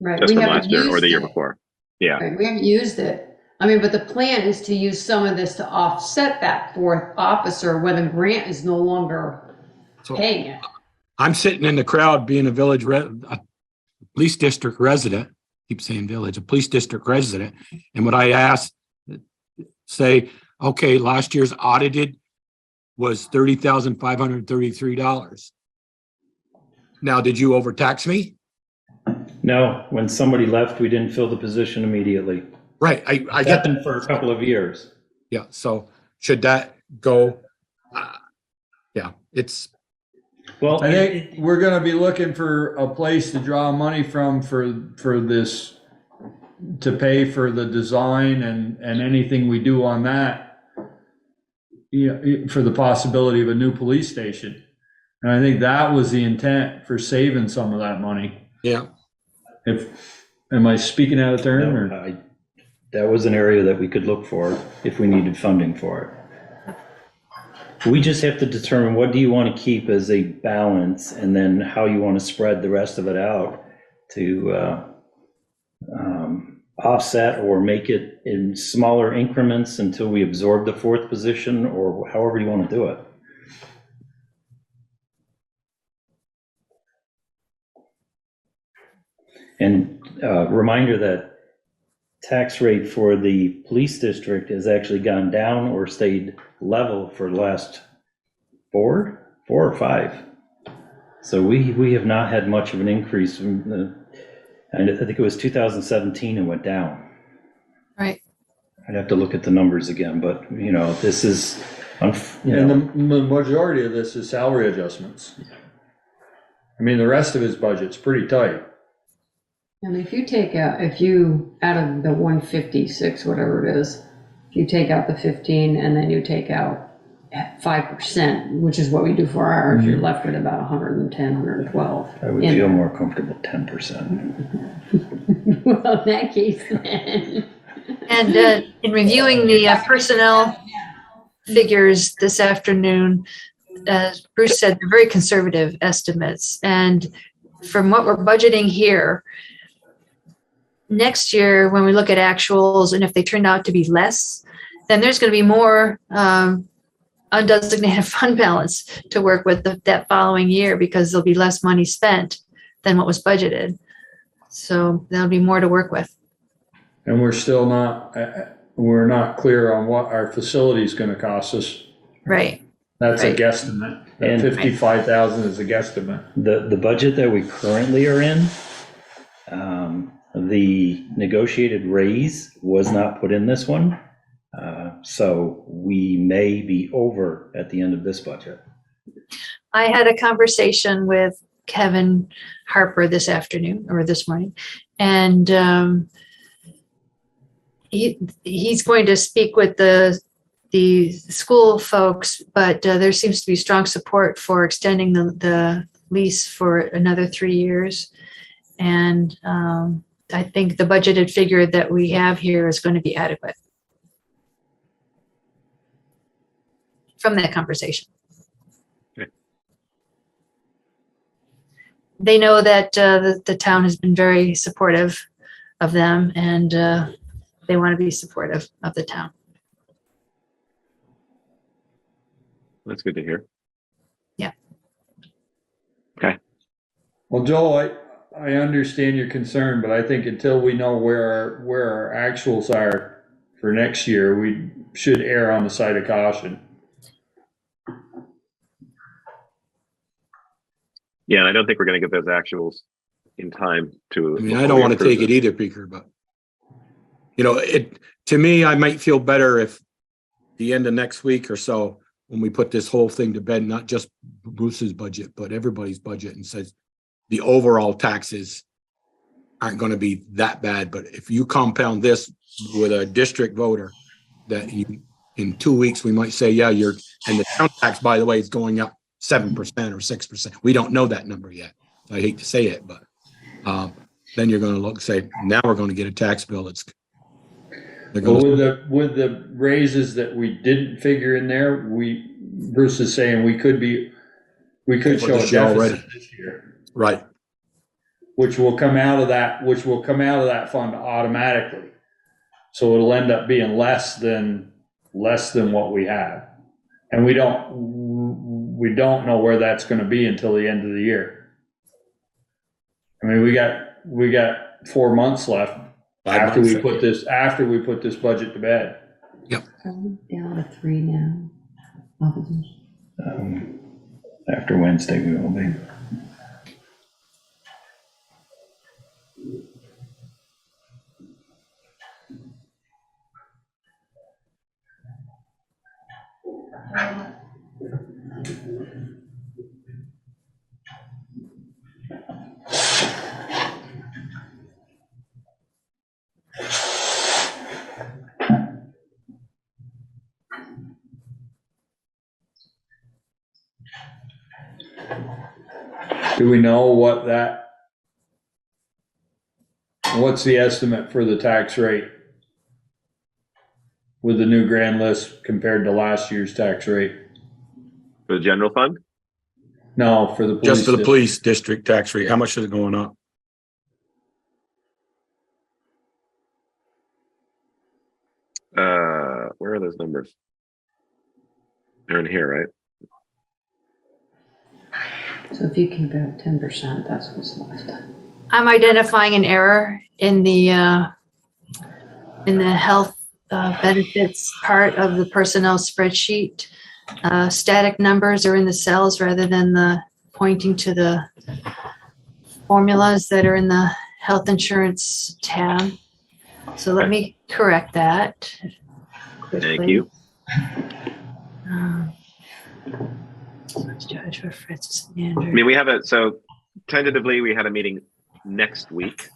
Right. Just we from haven't last year or used the year it. before. Yeah. Right, we haven't used it. I mean, but the plan is to use some of this to offset that fourth officer when the grant is no longer So paying it. I'm sitting in the crowd being a a police district resident, keep saying village, a police district resident. And what I asked, say, okay, last year's audited was $30,533. Now, did you overtax me? No, when somebody left, we didn't fill the position immediately. Right, I get that. Happened for a couple of years. Yeah, so should that go? Yeah, it's, Well, I think we're gonna be looking for a place to draw money from for this, to pay for the design and anything we do on that. Yeah, for the possibility of a new police station. And I think that was the intent for saving some of that money. yeah. Am I speaking out of turn or? no, that was an area that we could look for if we needed funding for it. We just have to determine what do you want to keep as a balance, and then how you want to spread the rest of it out to offset or make it in smaller increments until we absorb the fourth position, or however you want to do it. And reminder that tax rate for the police district has actually gone down or stayed level for the last four or five. So we have not had much of an increase from and I think it was 2017 and went down. Right. I'd have to look at the numbers again, but this is, And the majority of this is salary adjustments. I mean, the rest of his budget's pretty tight. I mean, if you, out of the 156, whatever it is, if you take out the 15 and then you take out 5%, which is what we do for ours, you're left with about 110, 112. I would feel more comfortable 10%. Well, in that case, then. And in reviewing the personnel figures this afternoon, as Bruce said, they're very conservative estimates. And from what we're budgeting here, next year, when we look at actuals, and if they turn out to be less, then there's going to be more undesignated fund balance to work with that following year, because there'll be less money spent than what was budgeted. So there'll be more to work with. And we're still not clear on what our facility is gonna cost us. Right. That's a Right. guesstimate. That And- 55,000 is a guesstimate. The budget that we currently are in, the negotiated raise was not put in this one. So we may be over at the end of this budget. I had a conversation with Kevin Harper this afternoon or this morning, and he's going to speak with the school folks, but there seems to be strong support for extending the lease for another 3 years. And I think the budgeted figure that we have here is going to be adequate from that conversation. Okay. They know that the town has been very supportive of them, and they want to be supportive of the town. That's good to hear. Yeah. Okay. Well, Joel, I understand your concern, but I think until we know where our actuals are for next year, we should err on the side of caution. Yeah, and I don't think we're going to get those actuals in time to. I mean, I don't want to take it either, Peter, but you know, to me, I might feel better if the end of next week or so, when we put this whole thing to bed, not just Bruce's budget, but everybody's budget, and says the overall taxes aren't going to be that bad. But if you compound this with a district voter, that in 2 weeks, we might say, yeah, and the town tax, by the way, is going up 7% or 6%. We don't know that number yet. I hate to say it, but then you're going to say, now we're going to get a tax bill. Well, with the raises that we didn't figure in there, Bruce is saying we could show a deficit this year. Right. Which will come out of that fund automatically. So it'll end up being less than what we have. And we don't know where that's gonna be until the end of the year. I mean, we got 4 months left after we put this budget to bed. Yep. Down to 3 now. After Wednesday, we will be. Do we know what's the estimate for the tax rate with the new grand list compared to last year's tax rate? For the general fund? No, for the police. Just for the police district tax rate. How much is it going up? Where are those numbers? They're in here, right? So if you keep out 10%, that's what's left. I'm identifying an error in the health benefits part of the personnel spreadsheet. Static numbers are in the cells rather than pointing to the formulas that are in the health insurance tab. So let me correct that quickly. Thank you. Judge for Francis I Andrew. mean, so tentatively we had a meeting next week.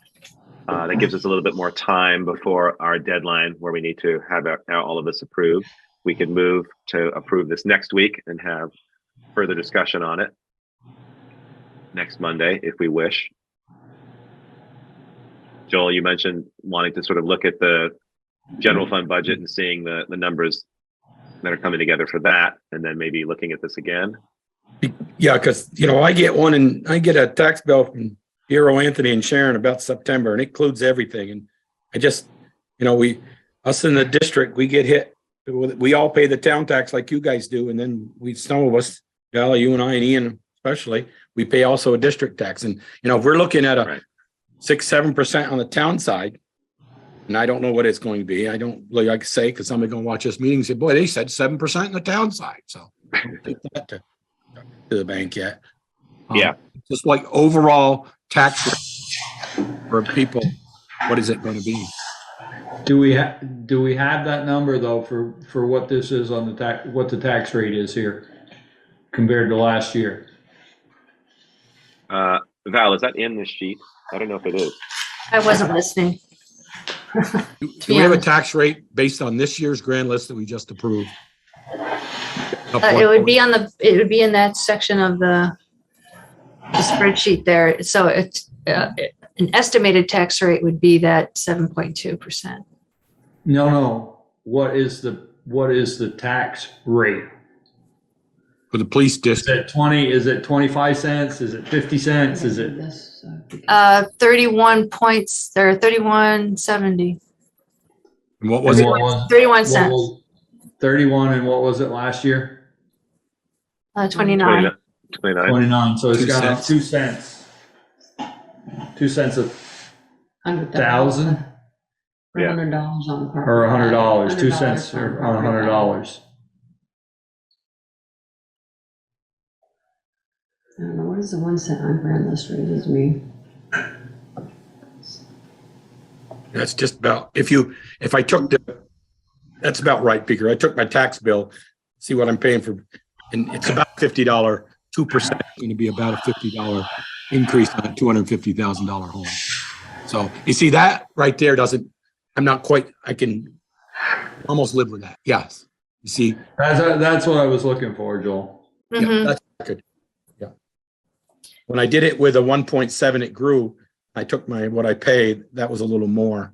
That gives us a little bit more time before our deadline where we need to have all of this approved. We could move to approve this next week and have further discussion on it next Monday if we wish. Joel, you mentioned wanting to sort of look at the general fund budget and seeing the numbers that are coming together for that, and then maybe looking at this again. Yeah, because I get a tax bill from Hero Anthony and Sharon about September, and it includes everything. And I just, us in the district, we get hit. We all pay the town tax like you guys do, and then some of us, Val, you and I and Ian especially, we pay also a district tax. And if we're looking at a 6-7% on the town side, and I don't know what it's going to be. I don't like to say because somebody going to watch this meeting and say, "Boy, they said 7% on the town side." So I don't take that to the bank yet. Yeah, just like overall tax for people, what is it going to be? Do we have that number though for what this is on what the tax rate is here compared to last year? Val, is that in this sheet? I don't know if it is. I wasn't listening. Do we have a tax rate based on this year's grand list that we just approved? It would be in that section of the spreadsheet there. So it's an estimated tax rate would be that 7.2%. No. What is the tax rate? For the police district? Is it 25 cents? Is it 50 cents? Is it 31 points there, 31.70. And what was it? 31 cents. 31, and what was it last year? 29. 29. So it's gone up 2 cents. 2 cents a 1,000? Yeah. $100 on the car. Or $100. 2 cents on $100. I don't know, what is the 1 cent on grand list raises me? That's just about, if I took that's about right, Peter. I took my tax bill, see what I'm paying for, and it's about $50, 2% going to be about a $50 increase on a $250,000 home. So you see that right there I can almost live with that. Yes. You see? That's what I was looking for, Joel. Yeah, Mhm. that's good. Yeah. When I did it with a 1.7, it grew. I took what I paid. That was a little more.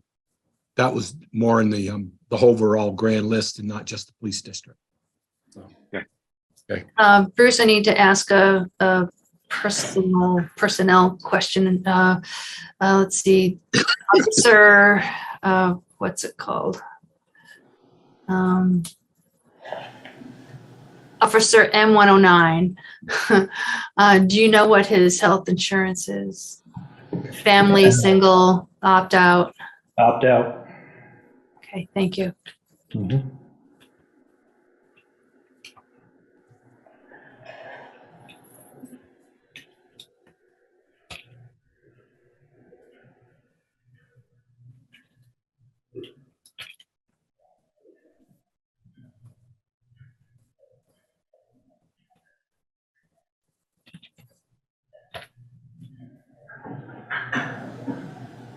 That was more in the overall grand list and not just the police district. So, okay. Bruce, I need to ask a personnel question. Let's see, officer, what's it called? Officer M109. Do you know what his health insurance is? Family, single, opt out? Opt out. Okay, thank you. Mhm.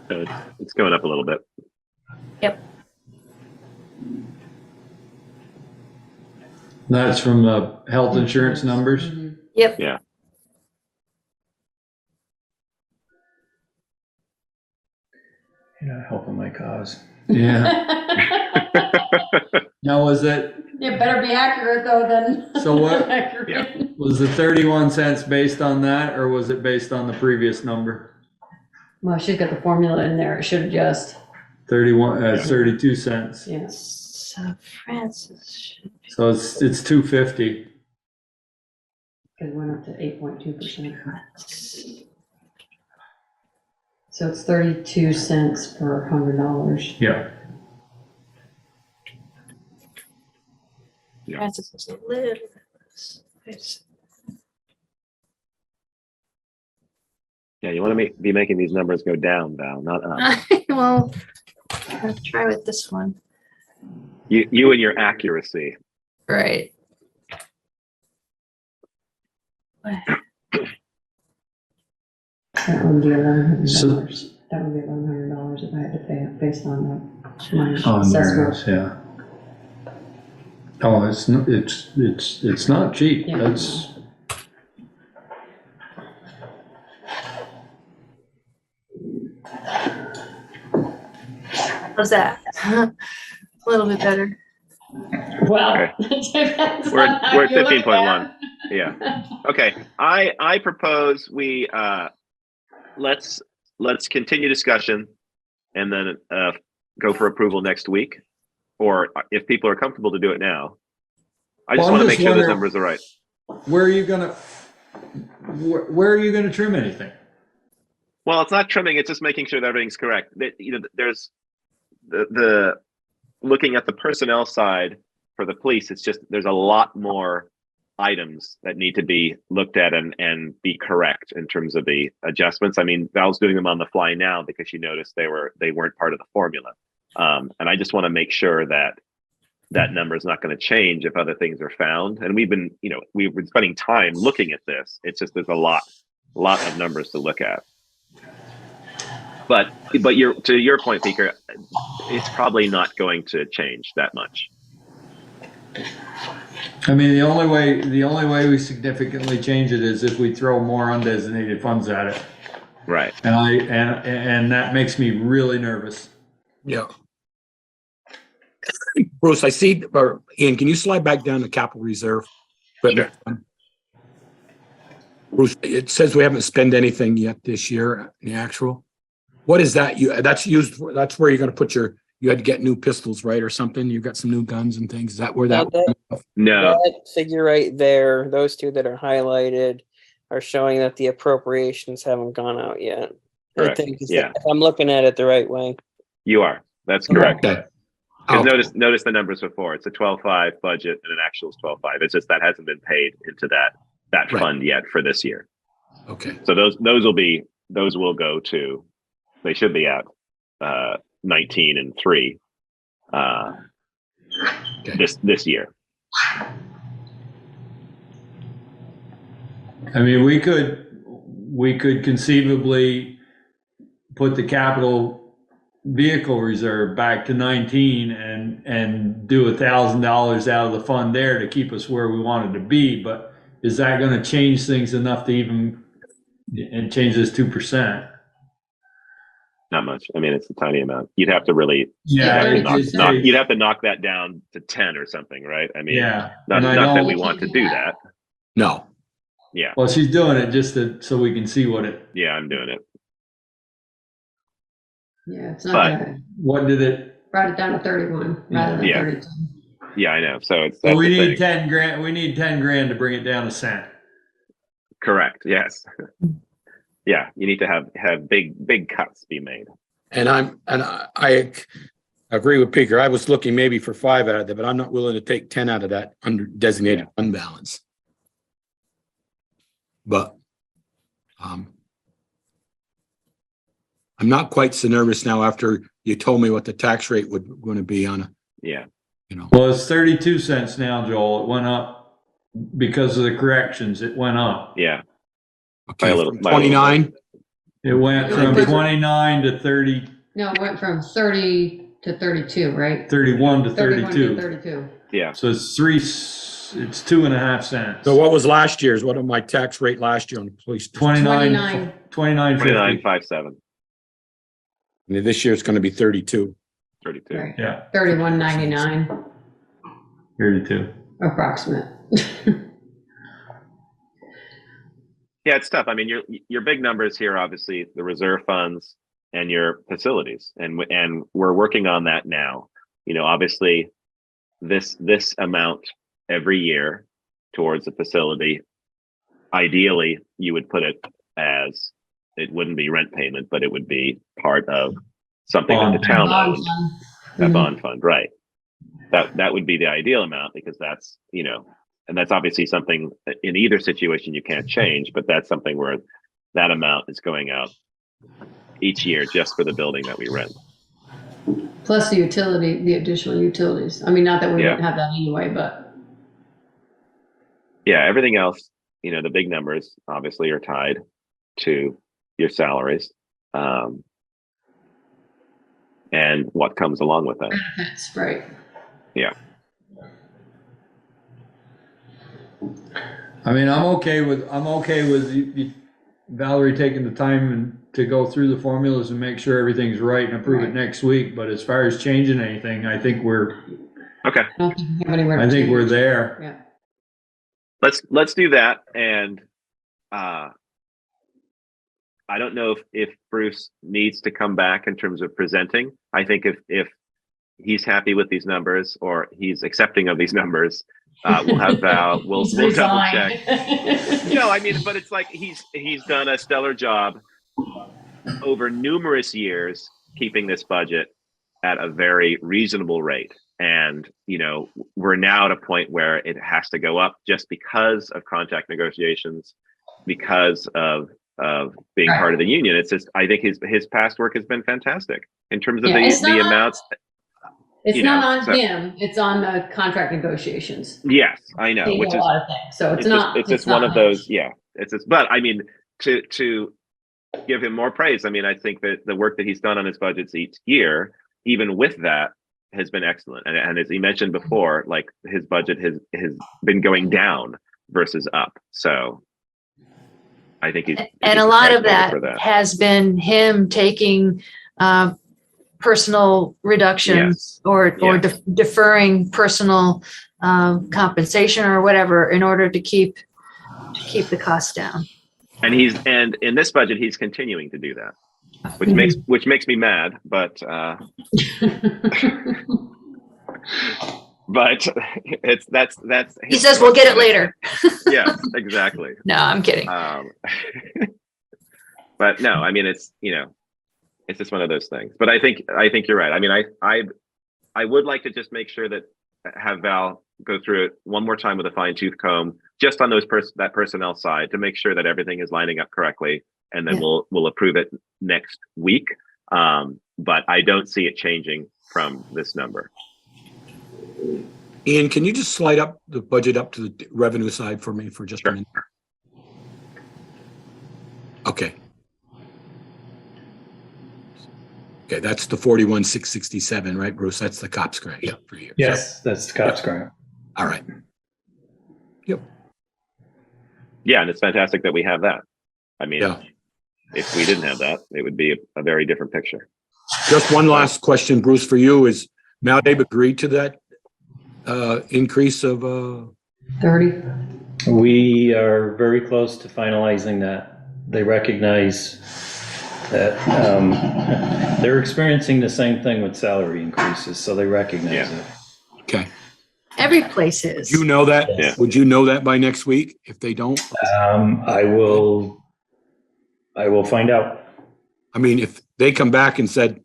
So it's going up a little bit. Yep. That's from the health insurance numbers. Yep. Yeah. You're not helping my cause. Yeah. Now, was it, It better be accurate though, then. So what- Accurate. was the 31 cents based on that, or was it based on the previous number? Well, she's got the formula in there. It should adjust. 32 cents. Yes. Francis. So it's 250. It went up to 8.2%. So it's 32 cents per $100. Yeah. Francis is a little. Yeah, you want to be making these numbers go down, Val, not up. Well, let's try with this one. You and your accuracy. Right. That would be $1,100. So- That would be $1,100 if I had to pay it based on the my On there, assessment. yeah. Oh, it's not cheap. Yeah. That's, How's that? A little bit better. Well. We're at 15.1. Yeah. Okay. I propose we let's continue discussion and then go for approval next week, or if people are comfortable to do it now. I just Well, I'm want to just make sure the wondering- numbers are right. where are you gonna trim anything? Well, it's not trimming; it's just making sure that everything's correct. There's the looking at the personnel side for the police. It's just there's a lot more items that need to be looked at and be correct in terms of the adjustments. I mean, Val's doing them on the fly now because she noticed they weren't part of the formula, and I just want to make sure that that number is not going to change if other things are found. And we've been spending time looking at this. It's just there's a lot of numbers to look at. But to your point, Peter, it's probably not going to change that much. I mean, the only way we significantly change it is if we throw more undesignated funds at it. Right. And that makes me really nervous. Yeah. Bruce, I see, or Ian, can you slide back down to capital reserve? Sure. Bruce, it says we haven't spent anything yet this year in the actual. What is that? That's where you're going to put you had to get new pistols, right? Or something. You got some new guns and things. Is that where that? No. That figure right there, those two that are highlighted are showing that the appropriations haven't gone out yet. Correct. I think Yeah. if I'm looking at it the right way. You are. That's correct. Okay. Because notice the numbers before. It's a 12.5 budget and an actual is 12.5. It's just that hasn't been paid into that Right. fund yet for this year. Okay. So those will go to. They should be out 19 and 3 this year. I mean, we could conceivably put the capital vehicle reserve back to 19 and do $1,000 out of the fund there to keep us where we wanted to be. But is that going to change things enough to even and change this 2%? Not much. I mean, it's a tiny amount. You'd have to really, you'd have to knock that down to 10 or something, right? I mean, not that we want to do that. No. Yeah. Well, she's doing it just so we can see what it. Yeah, I'm doing it. Yeah, it's not bad. What did it? Brought it down to 31 rather than 32. Yeah, I know. So it's. So we need 10 grand. We need 10 grand to bring it down to cent. Correct. Yes. Yeah, you need to have big cuts be made. And I agree with Peter. I was looking maybe for 5 out of there, but I'm not willing to take 10 out of that under designated fund balance. But I'm not quite so nervous now after you told me what the tax rate would going to be on a. Yeah. You know. Well, it's 32 cents now, Joel. It went up because of the corrections. It went up. Yeah. Okay. 29. It went from 29 to 30. No, it went from 30 to 32, right? 31 to 31 32. to 32. Yeah. So it's 2.5 cents. So what was last year's? What was my tax rate last year on the police? 29.57. And this year it's going to be 32. 32. Right. Yeah. 31.99 32. approximate. Yeah, it's tough. I mean, your big numbers here, obviously, the reserve funds and your facilities, and we're working on that now. You know, obviously, this amount every year towards the facility. Ideally, you would put it as it wouldn't be rent payment, but it would be part of something that the town owns. That bond fund, right? That would be the ideal amount, because that's, you know. And that's obviously something in either situation you can't change, but that's something where that amount is going out each year just for the building that we rent. Plus the additional utilities. I mean, not that we wouldn't have that anyway, but. Yeah, everything else, you know, the big numbers obviously are tied to your salaries and what comes along with that. Benefits, right. Yeah. I mean, I'm okay with you, Valerie taking the time to go through the formulas and make sure everything's right and approve it next week. But as far as changing anything, I think we're okay. I think we're there. Yeah. Let's do that. And I don't know if Bruce needs to come back in terms of presenting. I think if he's happy with these numbers, or he's accepting of these numbers, we'll have Val. We'll double check. No, I mean, but it's like he's done a stellar job over numerous years keeping this budget at a very reasonable rate. And, you know, we're now at a point where it has to go up just because of contract negotiations, because of being part of the union. It's just, I think his past work has been fantastic in terms of the amounts. It's not on him. It's on the contract negotiations. Yes, I know. Which is a lot of things. So it's not. It's just one of those. Yeah, it's just. But I mean, to give him more praise. I mean, I think that the work that he's done on his budgets each year, even with that, has been excellent. And as he mentioned before, like his budget has been going down versus up. So I think he's and a lot of that has been him taking personal reductions or deferring personal compensation or whatever in order to keep the costs down. And in this budget he's continuing to do that, which makes me mad, but but that's he says we'll get it later. Yeah, exactly. No, I'm kidding. But no, I mean, it's, you know, it's just one of those things. But I think you're right. I mean, I would like to just make sure that have Val go through it one more time with a fine tooth comb, just on that personnel side, to make sure that everything is lining up correctly, and then we'll approve it next week. but I don't see it changing from this number. Ian, can you just slide up the budget up to the revenue side for me for just a minute? Okay. Okay, that's the 41,667, right, Bruce? That's the COPS grant, yeah, for you. Yes, that's the COPS grant. All right. Yep. Yeah, and it's fantastic that we have that. I mean, Yeah. if we didn't have that, it would be a very different picture. Just one last question, Bruce, for you is Maldabe agreed to that increase of 30. We are very close to finalizing that. They recognize that they're experiencing the same thing with salary increases, so they recognize it. okay. Every place is. You know that? Yeah. Would you know that by next week if they don't? I will find out. I mean, if they come back and said,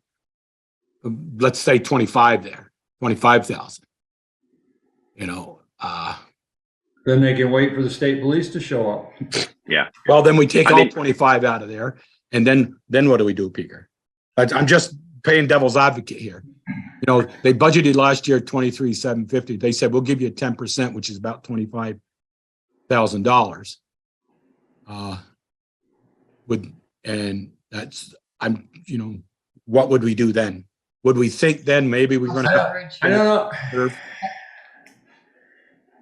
let's say 25 there, 25,000, you know, Then they can wait for the state police to show up. Yeah. well, then we take I all mean- 25 out of there. And then what do we do, Peter? I'm just playing devil's advocate here. You know, they budgeted last year 23,750. They said, we'll give you 10%, which is about $25,000. And that's, what would we do then? Would we think then maybe we're going to have? I don't know.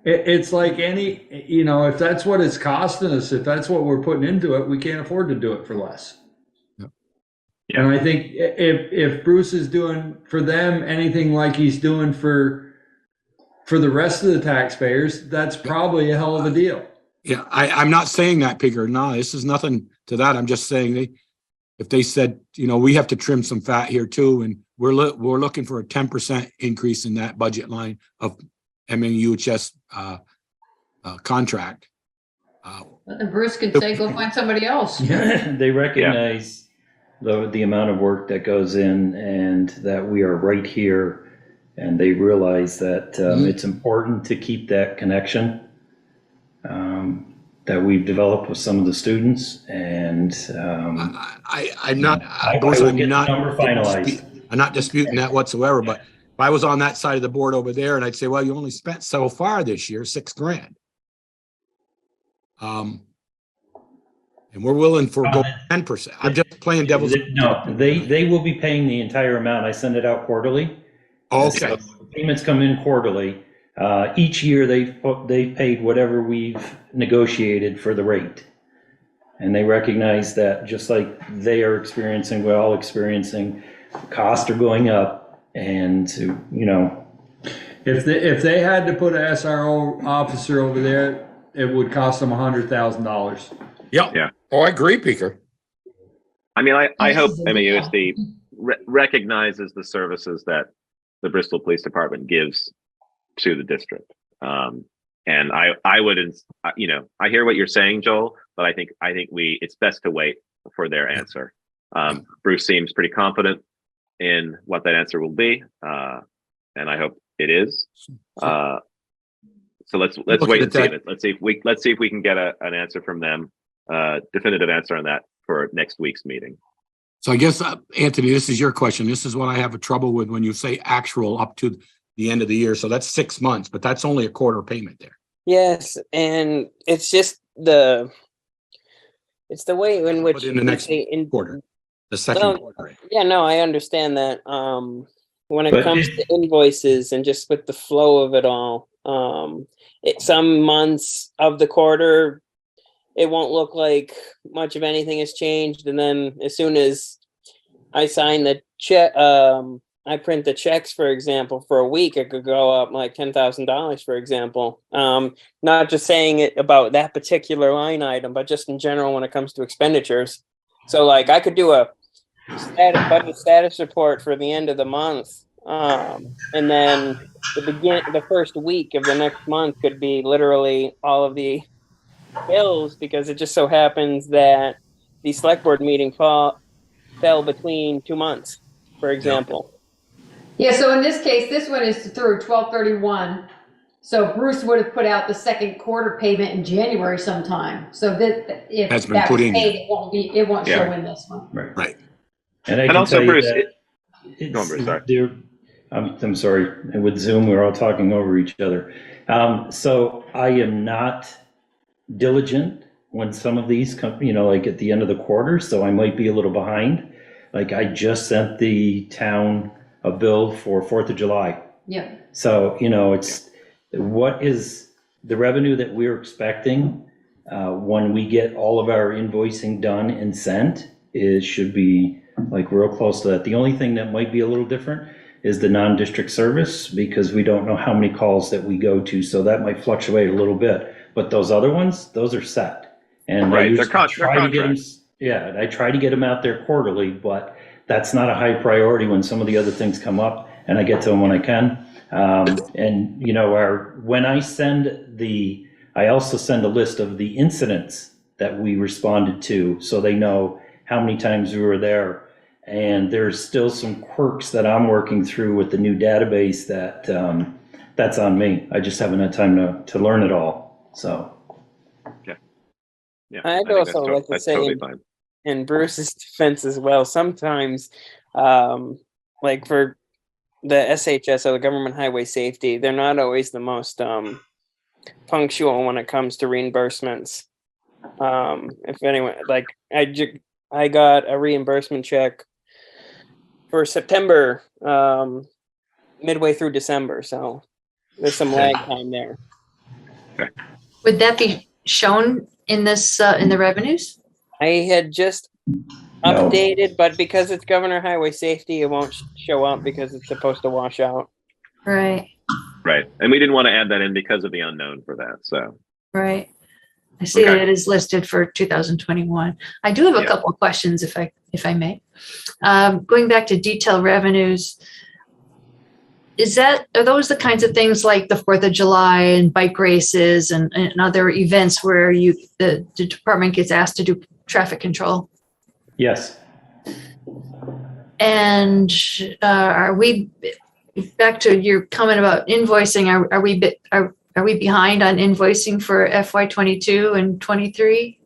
It's like any, if that's what it's costing us, if that's what we're putting into it, we can't afford to do it for less. Yeah. And I think if Bruce is doing for them anything like he's doing for the rest of the taxpayers, that's probably a hell of a deal. Yeah, I'm not saying that, Peter. No, this is nothing to that. I'm just saying if they said, we have to trim some fat here too, and we're looking for a 10% increase in that budget line of MNUHS contract. But then Bruce could say, go find somebody else. They recognize the amount of work that goes in and that we are right here. And they realize that it's important to keep that connection that we've developed with some of the students. And I'm not disputing that whatsoever, but if I was on that side of the board over there and I'd say, well, you only spent so far this year, $6,000. And we're willing for 10%. I'm just playing devil's. No, they will be paying the entire amount. I send it out quarterly. Okay. So payments come in quarterly. Each year they've paid whatever we've negotiated for the rate. And they recognize that just like they are experiencing, we're all experiencing, costs are going up. And, If they had to put an SRO officer over there, it would cost them $100,000. Yep. Yeah. Oh, I agree, Peter. I mean, I hope MAUSD recognizes the services that the Bristol Police Department gives to the district. And I wouldn't, I hear what you're saying, Joel, but I think it's best to wait for their answer. Bruce seems pretty confident in what that answer will be, and I hope it is. So let's wait and see it. Let's see if we can get an answer from them, definitive answer on that for next week's meeting. So I guess, Anthony, this is your question. This is what I have a trouble with when you say actual up to the end of the year. So that's 6 months, but that's only a quarter payment there. Yes, and it's just the way in which But in the next quarter, the second quarter. Yeah, no, I understand that. When it comes to invoices and just with the flow of it all, some months of the quarter, it won't look like much of anything has changed. And then as soon as I sign the check, I print the checks, for example, for a week, it could go up like $10,000, for example. Not just saying it about that particular line item, but just in general when it comes to expenditures. So like I could do a budget status report for the end of the month. And then the first week of the next month could be literally all of the bills, because it just so happens that the select board meeting fell between 2 months, for example. Yeah, so in this case, this one is through 12/31. So Bruce would have put out the second quarter payment in January sometime. So that if Has been that put was in. paid, it won't show in this one. right. Right. And I And can also, tell you Bruce, that Go on, Bruce, sorry. I'm sorry. And with Zoom, we're all talking over each other. So I am not diligent when some of these come, like at the end of the quarter, so I might be a little behind. Like I just sent the town a bill for 4th of July. Yeah. So, it's what is the revenue that we're expecting when we get all of our invoicing done and sent should be like real close to that. The only thing that might be a little different is the non-district service, because we don't know how many calls that we go to. So that might fluctuate a little bit, but those other ones, those are set. And Right, I they're try to get them, contracts. yeah, I try to get them out there quarterly, but that's not a high priority when some of the other things come up, and I get to them when I can. And when I I also send a list of the incidents that we responded to, so they know how many times we were there. And there's still some quirks that I'm working through with the new database that's on me. I just haven't had time to learn it all, so. Yeah, I'd I think also like to that's say totally fine. in Bruce's defense as well, sometimes, like for the SHS or the Government Highway Safety, they're not always the most punctual when it comes to reimbursements. If anyone, like I got a reimbursement check for September, midway through December, so there's some lag time there. Would that be shown in this, in the revenues? I had just updated, but because it's Governor Highway Safety, it won't show up because it's supposed to wash out. Right, Right. And we didn't want to add that in because of the unknown for that. So, right. I see Okay. that it is listed for 2021. I do have a Yeah. couple of questions if I may. Going back to detail revenues, are those the kinds of things like the 4th of July and bike races and other events where the department gets asked to do traffic control? Yes. And are we, back to your comment about invoicing, are we behind on invoicing for FY22 and 23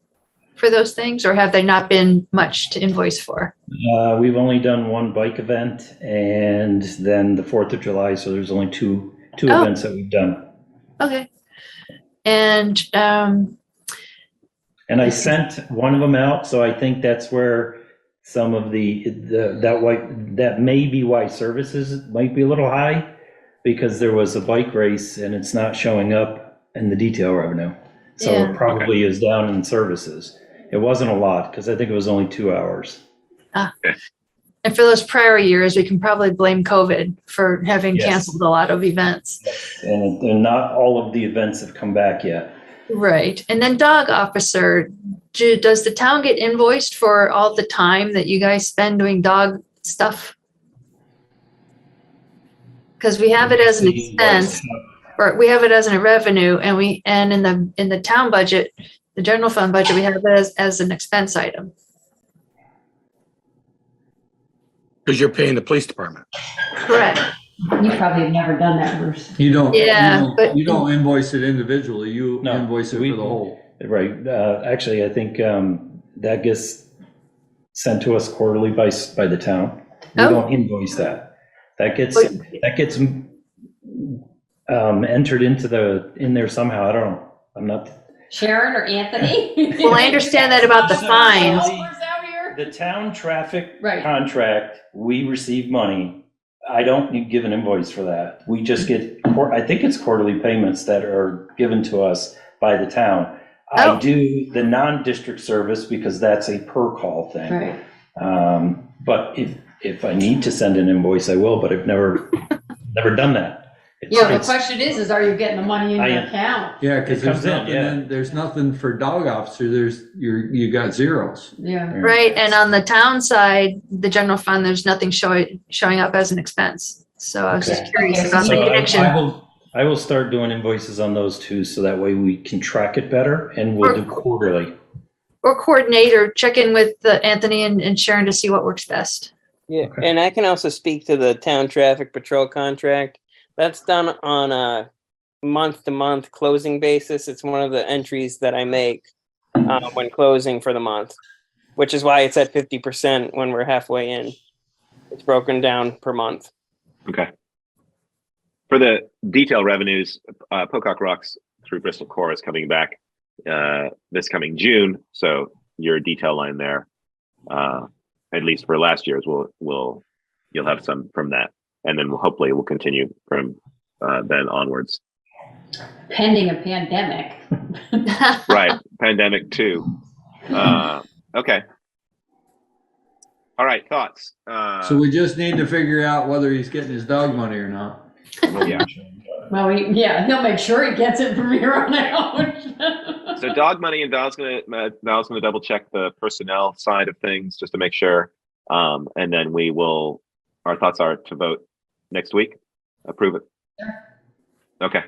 for those things, or have they not been much to invoice for? We've only done one bike event and then the 4th of July, so there's only two events that we've done. Okay. And I sent one of them out, so I think that's where some of that may be why services might be a little high, because there was a bike race and it's not showing up in the detail revenue. So Yeah. it probably is down in services. It wasn't a lot, because I think it was only 2 hours. and for those prior years, we can probably blame COVID for having Yes. canceled a lot of events. And not all of the events have come back yet. Right. And then dog officer, does the town get invoiced for all the time that you guys spend doing dog stuff? Because we have it as an expense, or we have it as a revenue, and in the town budget, the general fund budget, we have it as an expense item. Because you're paying the police department. Correct. You probably have never done that, Bruce. You don't, Yeah, but- you don't invoice it individually, you No, invoice it for the whole. Right, actually, I think that gets sent to us quarterly by the town. We Oh. don't invoice that. That gets entered in there somehow, I don't know, I'm not. Sharon or Anthony? Well, I understand that about the fines. The town traffic Right. contract, we receive money. I don't give an invoice for that. We just get, I think it's quarterly payments that are given to us by the town. Oh. I do the non-district service because that's a per call thing. Right. But if I need to send an invoice, I will, but I've never done that. Yeah, the question is are you getting the money in your account? Yeah, because It comes in, there's nothing for dog officer, you got zeros. Yeah. Right. And on the town side, the general fund, there's nothing showing up as an expense. So I was just Okay. curious Okay, about the So connection. I will start doing invoices on those two, so that way we can track it better, and we'll do quarterly. Or coordinate or check in with Anthony and Sharon to see what works best. Yeah, Okay. and I can also speak to the town traffic patrol contract. That's done on a month-to-month closing basis. It's one of the entries that I make when closing for the month, which is why it's at 50% when we're halfway in. It's broken down per month. Okay. For the detail revenues, Pocock Rocks through Bristol Core is coming back this coming June. So your detail line there, at least for last year's, you'll have some from that, and then hopefully we'll continue from then onwards. Pending a pandemic. Right, pandemic too. Okay. All right, thoughts. So we just need to figure out whether he's getting his dog money or not. Well, yeah. Well, he'll make sure he gets it from here on out. So dog money, and Val's gonna double check the personnel side of things just to make sure, and then our thoughts are to vote next week, approve it. Sure. Okay.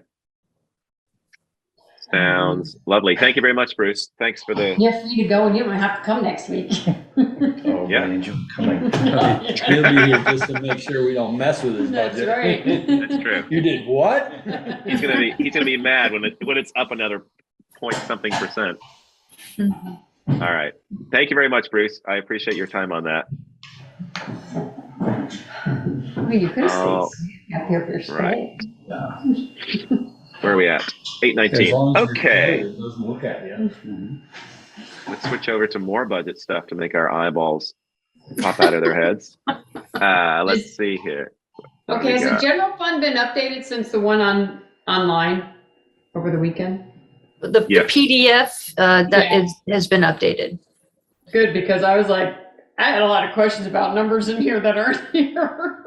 Sounds lovely. Thank you very much, Bruce. Thanks for the. You're free to go, and you don't have to come next week. Oh, Yeah. I enjoy coming. He'll be here just to make sure we don't mess with his That's budget. right. That's true. You did what? He's gonna be mad when it's up another point something percent. All right. Thank you very much, Bruce. I appreciate your time on that. Well, you could have Oh, stayed up here for your right. stay. Where are we at? As 8:19. long as you're Okay. quiet, it doesn't look at you. Let's switch over to more budget stuff to make our eyeballs pop out of their heads. Let's see here. What do Okay, we has the got? general fund been updated since the one online over the weekend? The Yeah. PDF has been updated. Good, because I was like, I had a lot of questions about numbers in here that aren't here.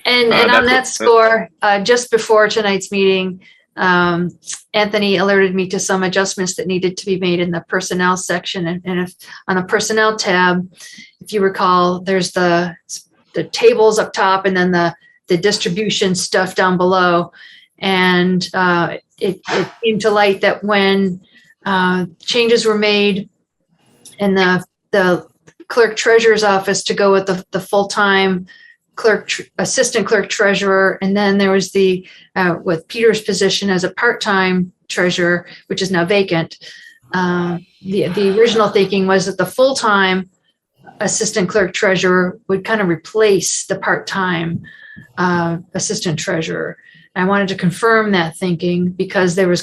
And that's on that what- score, just before tonight's meeting, Anthony alerted me to some adjustments that needed to be made in the personnel section. And if on the personnel tab, if you recall, there's the tables up top and then the distribution stuff down below. And it came to light that when changes were made in the clerk treasurer's office to go with the full-time assistant clerk treasurer, and then there was with Peter's position as a part-time treasurer, which is now vacant. The original thinking was that the full-time assistant clerk treasurer would kind of replace the part-time assistant treasurer. I wanted to confirm that thinking because it was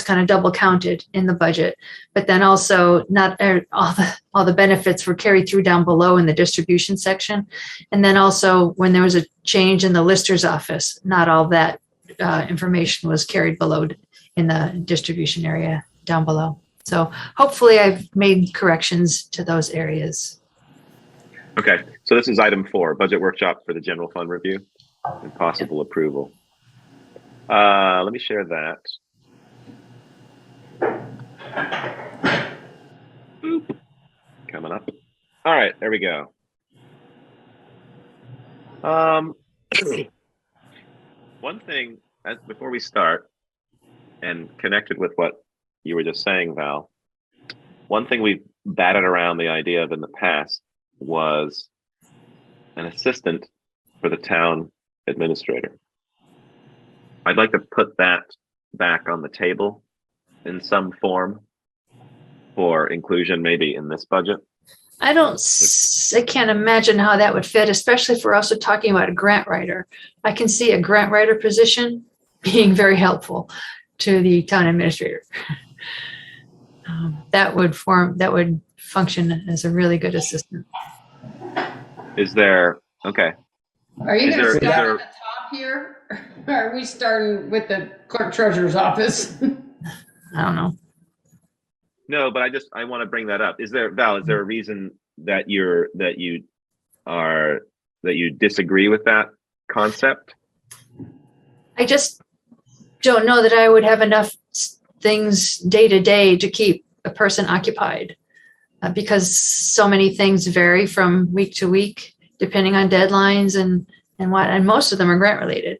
kind of double counted in the budget, but then also not all the benefits were carried through down below in the distribution section. And then also when there was a change in the lister's office, not all that information was carried below in the distribution area down below. So hopefully I've made corrections to those areas. Okay, so this is item 4, budget workshop for the general fund review and possible approval. Let me share that. Boop. Coming up. All right, there we go. One thing before we start, and connected with what you were just saying, Val, one thing we've batted around the idea of in the past was an assistant for the town administrator. I'd like to put that back on the table in some form for inclusion, maybe in this budget. I can't imagine how that would fit, especially if we're also talking about a grant writer. I can see a grant writer position being very helpful to the town administrator. That would function as a really good assistant. Is there, okay. Are you Is going to there- start at the top here? Or are we starting with the clerk treasurer's office? I don't know. No, but I want to bring that up. Val, is there a reason that you disagree with that concept? I just don't know that I would have enough things day to day to keep a person occupied because so many things vary from week to week, depending on deadlines and most of them are grant related.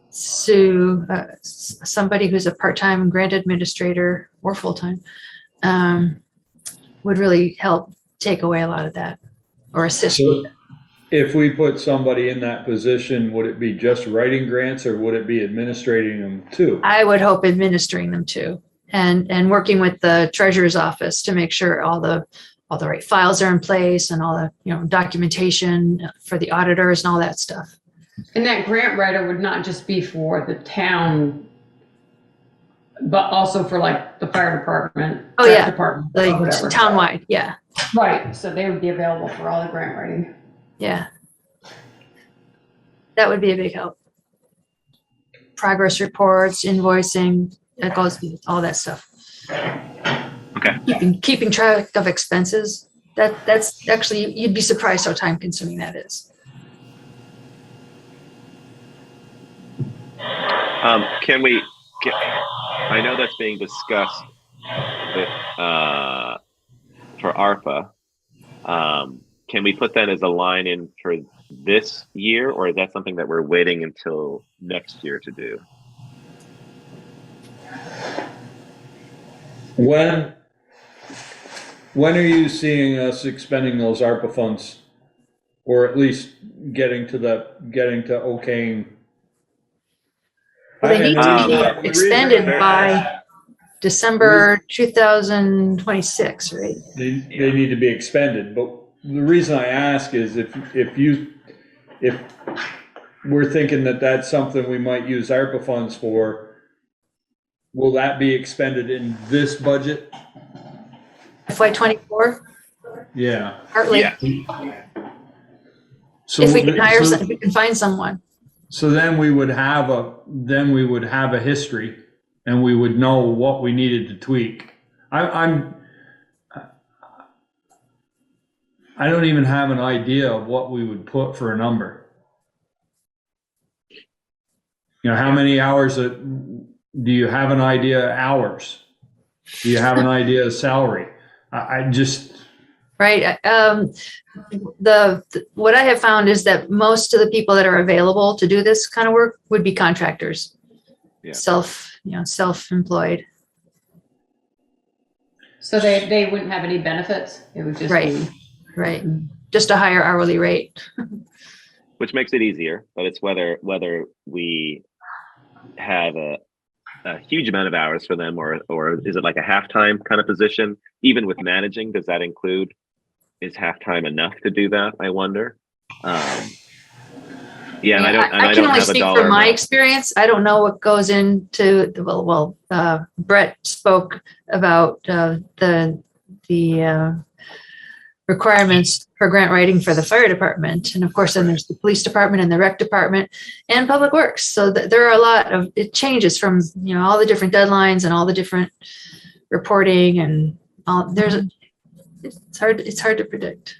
So somebody who's a part-time grant administrator or full-time would really help take away a lot of that or assist. So if we put somebody in that position, would it be just writing grants or would it be administrating them too? I would hope administering them too, and working with the treasurer's office to make sure all the all the right files are in place and all the, documentation for the auditors and all that stuff. And that grant writer would not just be for the town, but also for like the fire department. Oh, rec yeah. Department, Like whatever. townwide. Yeah. Right, so they would be available for all the grant writing. Yeah. That would be a big help. Progress reports, invoicing, that goes with all that stuff. Okay. Keeping track of expenses. That's actually, you'd be surprised how time consuming that is. I know that's being discussed with, for ARPA. Can we put that as a line in for this year, or is that something that we're waiting until next year to do? When are you seeing us expending those ARPA funds? Or at least getting to okaying? They need to Um, be expended by December 2026, right? They need to be expended, but the reason I ask is if we're thinking that that's something we might use ARPA funds for, will that be expended in this budget? FY24, Yeah. partly, Yeah. So if we can hire, so- if we can find someone. So then we would have a history, and we would know what we needed to tweak. I don't even have an idea of what we would put for a number. How many hours do you have an idea hours? Do you have an idea of salary? I just, Right. What I have found is that most of the people that are available to do this kind of work would be contractors. Yeah. Self-employed. So they wouldn't have any benefits? It would just Right. be. Right. Just a higher hourly rate. Which makes it easier, but it's whether we have a huge amount of hours for them, or is it like a halftime kind of position? Even with managing, does that include, is halftime enough to do that? I wonder. Yeah, and I can only speak from my experience. I don't know what goes into Brett spoke about the requirements for grant writing for the fire department. And of course, then there's the police department and the rec department and public works. So there are a lot of, it changes from, all the different deadlines and all the different reporting and all, it's hard to predict.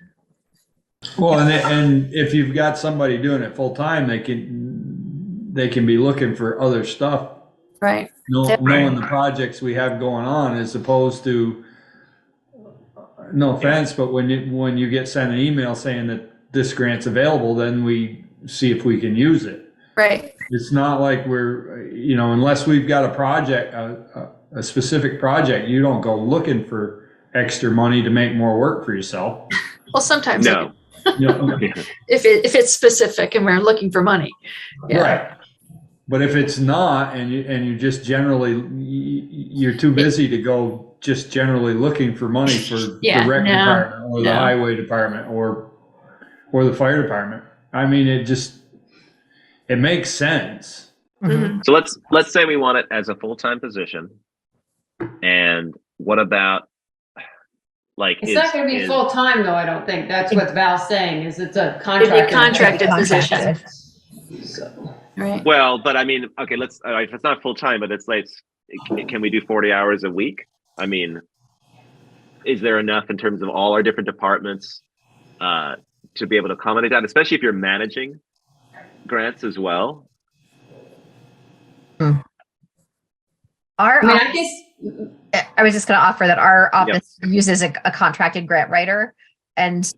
well, and if you've got somebody doing it full time, they can be looking for other stuff. Right. Knowing the projects we have going on, as opposed to, no offense, but when you get sent an email saying that this grant's available, then we see if we can use it. Right. It's not like we're, unless we've got a project, a specific project, you don't go looking for extra money to make more work for yourself. Well, sometimes No. if it's specific and we're looking for money. Yeah. Right. But if it's not, and you just generally, you're too busy to go just generally looking for money for the rec department or the highway department or the fire department. I mean, it makes sense. Mhm. So let's say we want it as a full-time position. And what about It's not going to be full time though. I don't think that's what Val's saying. Is it's a It'd be contracted contracted position. So. Right. Well, but I mean, okay, if it's not full-time, but it's like, can we do 40 hours a week? I mean, is there enough in terms of all our different departments to be able to accommodate that, especially if you're managing grants as well? Our, I guess I was just going to offer that our office uses a contracted grant writer, and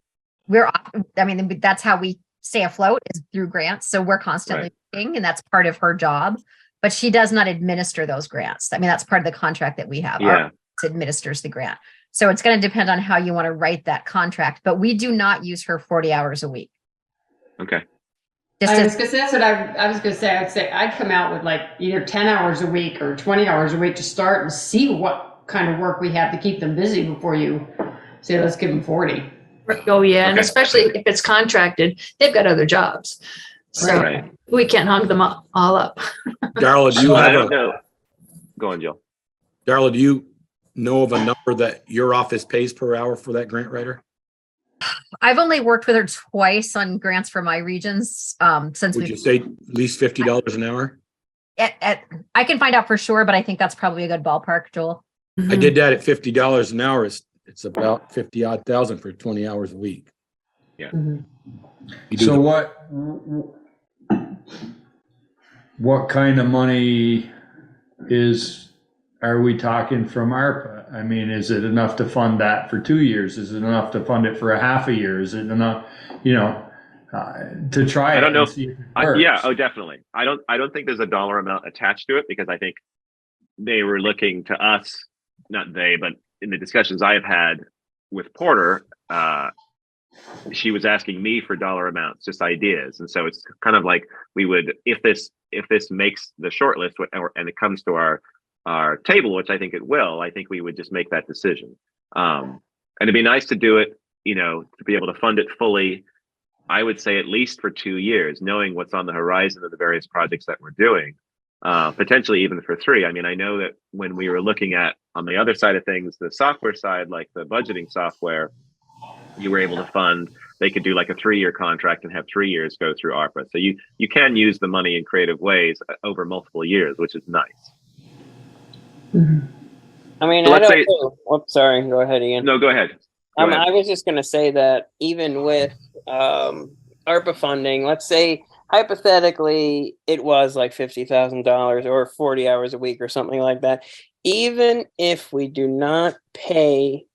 that's how we stay afloat, is through grants. So we're constantly working, and that's part of her job, but she does not administer those grants. I mean, that's part of the contract that we have. Our office administers the grant. So it's going to depend on how you want to write that contract, but we do not use her 40 hours a week. Okay. I was gonna say, that's what I was gonna say. I'd say I'd come out with like either 10 hours a week or 20 hours a week to start and see what kind of work we have to keep them busy before you say, let's give them 40. Oh, yeah, and Okay. especially if it's contracted, they've got other jobs. So Right. we can't hug them all up. Darla, do you I have don't a, know. Go on, Jill. Darla, do you know of a number that your office pays per hour for that grant writer? I've only worked with her twice on grants for my regions, since Would you say at least $50 an hour? I can find out for sure, but I think that's probably a good ballpark, Joel. I did that at $50 an hour. It's about 50 odd thousand for 20 hours a week. Mhm. You do So the- what kind of money are we talking from ARPA? I mean, is it enough to fund that for 2 years? Is it enough to fund it for a half a year? Is it enough, to try I it don't know and see if it works? Yeah, oh, definitely. I don't think there's a dollar amount attached to it, because I think they were looking to us, not they, but in the discussions I have had with Porter, she was asking me for dollar amounts, just ideas. And so it's kind of like we would, if this makes the shortlist and it comes to our table, which I think it will, I think we would just make that decision. And it'd be nice to do it, to be able to fund it fully. I would say at least for 2 years, knowing what's on the horizon of the various projects that we're doing, potentially even for 3. I mean, I know that when we were looking at, on the other side of things, the software side, like the budgeting software, you were able to fund, they could do like a 3-year contract and have 3 years go through ARPA. So you can use the money in creative ways over multiple years, which is nice. I mean, So I let's don't say- know. Whoops, sorry. Go ahead, Ian. No, go ahead. Go ahead. I was just going to say that even with ARPA funding, let's say hypothetically it was like $50,000 or 40 hours a week or something like that. Even if we do not pay,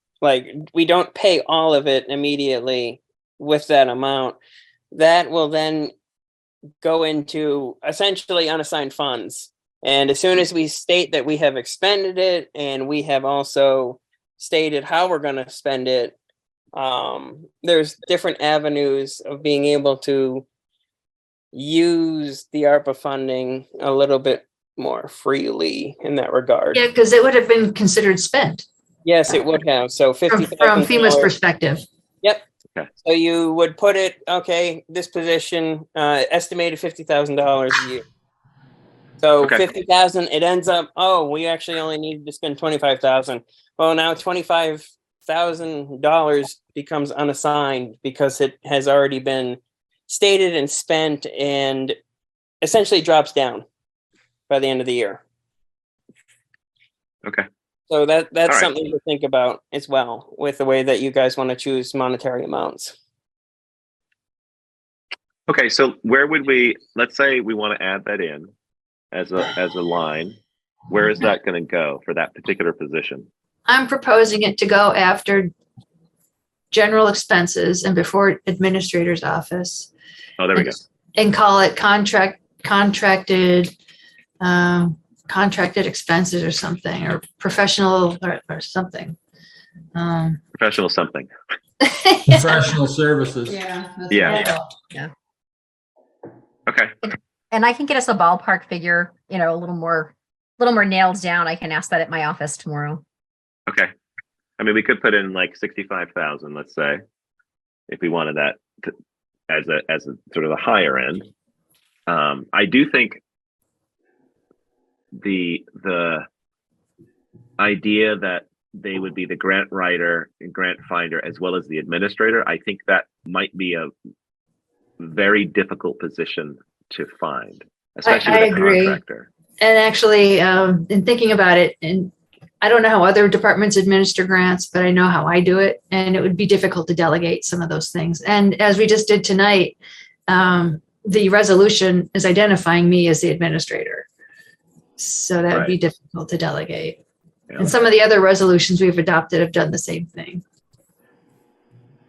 we don't pay all of it immediately with that amount, that will then go into essentially unassigned funds. And as soon as we state that we have expended it and we have also stated how we're going to spend it, there's different avenues of being able to use the ARPA funding a little bit more freely in that regard. Yeah, because it would have been considered spent Yes, it would have. So from $50,000. FEMA's perspective. Yep. Okay. So you would put it, okay, this position, estimated $50,000 a year. So Okay. 50,000, it ends up, we actually only needed to spend 25,000. Well, now $25,000 becomes unassigned because it has already been stated and spent and essentially drops down by the end of the year. Okay. So that's right. something to think about as well with the way that you guys want to choose monetary amounts. Okay. So where would let's say we want to add that in as a line. Where is that going to go for that particular position? I'm proposing it to go after general expenses and before administrator's office. Oh, there we go. And call it contracted expenses or something, or professional or something. Professional something. Professional services. Yeah. That's Yeah. what I thought. Okay. And I can get us a ballpark figure, a little more nailed down. I can ask that at my office tomorrow. Okay. I mean, we could put in like 65,000, let's say, if we wanted that as a sort of the higher end. I do think the idea that they would be the grant writer and grant finder as well as the administrator, I think that might be a very difficult position to find, especially I with a agree. contractor. And actually, in thinking about it, and I don't know how other departments administer grants, but I know how I do it, and it would be difficult to delegate some of those things. And as we just did tonight, the resolution is identifying me as the administrator. So that would be Right. difficult to delegate. Yeah. And some of the other resolutions we've adopted have done the same thing.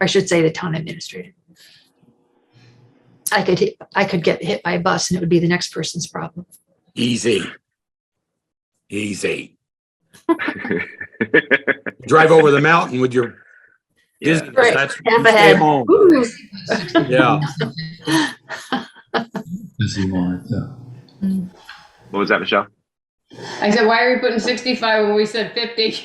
I should say the town administrator. I could get hit by a bus and it would be the next person's problem. Easy. Drive over the mountain with your Yeah. business. Right. That's Half stay ahead. home. Woo. Yeah. What was that, Michelle? I said, why are we putting 65 when we said 50?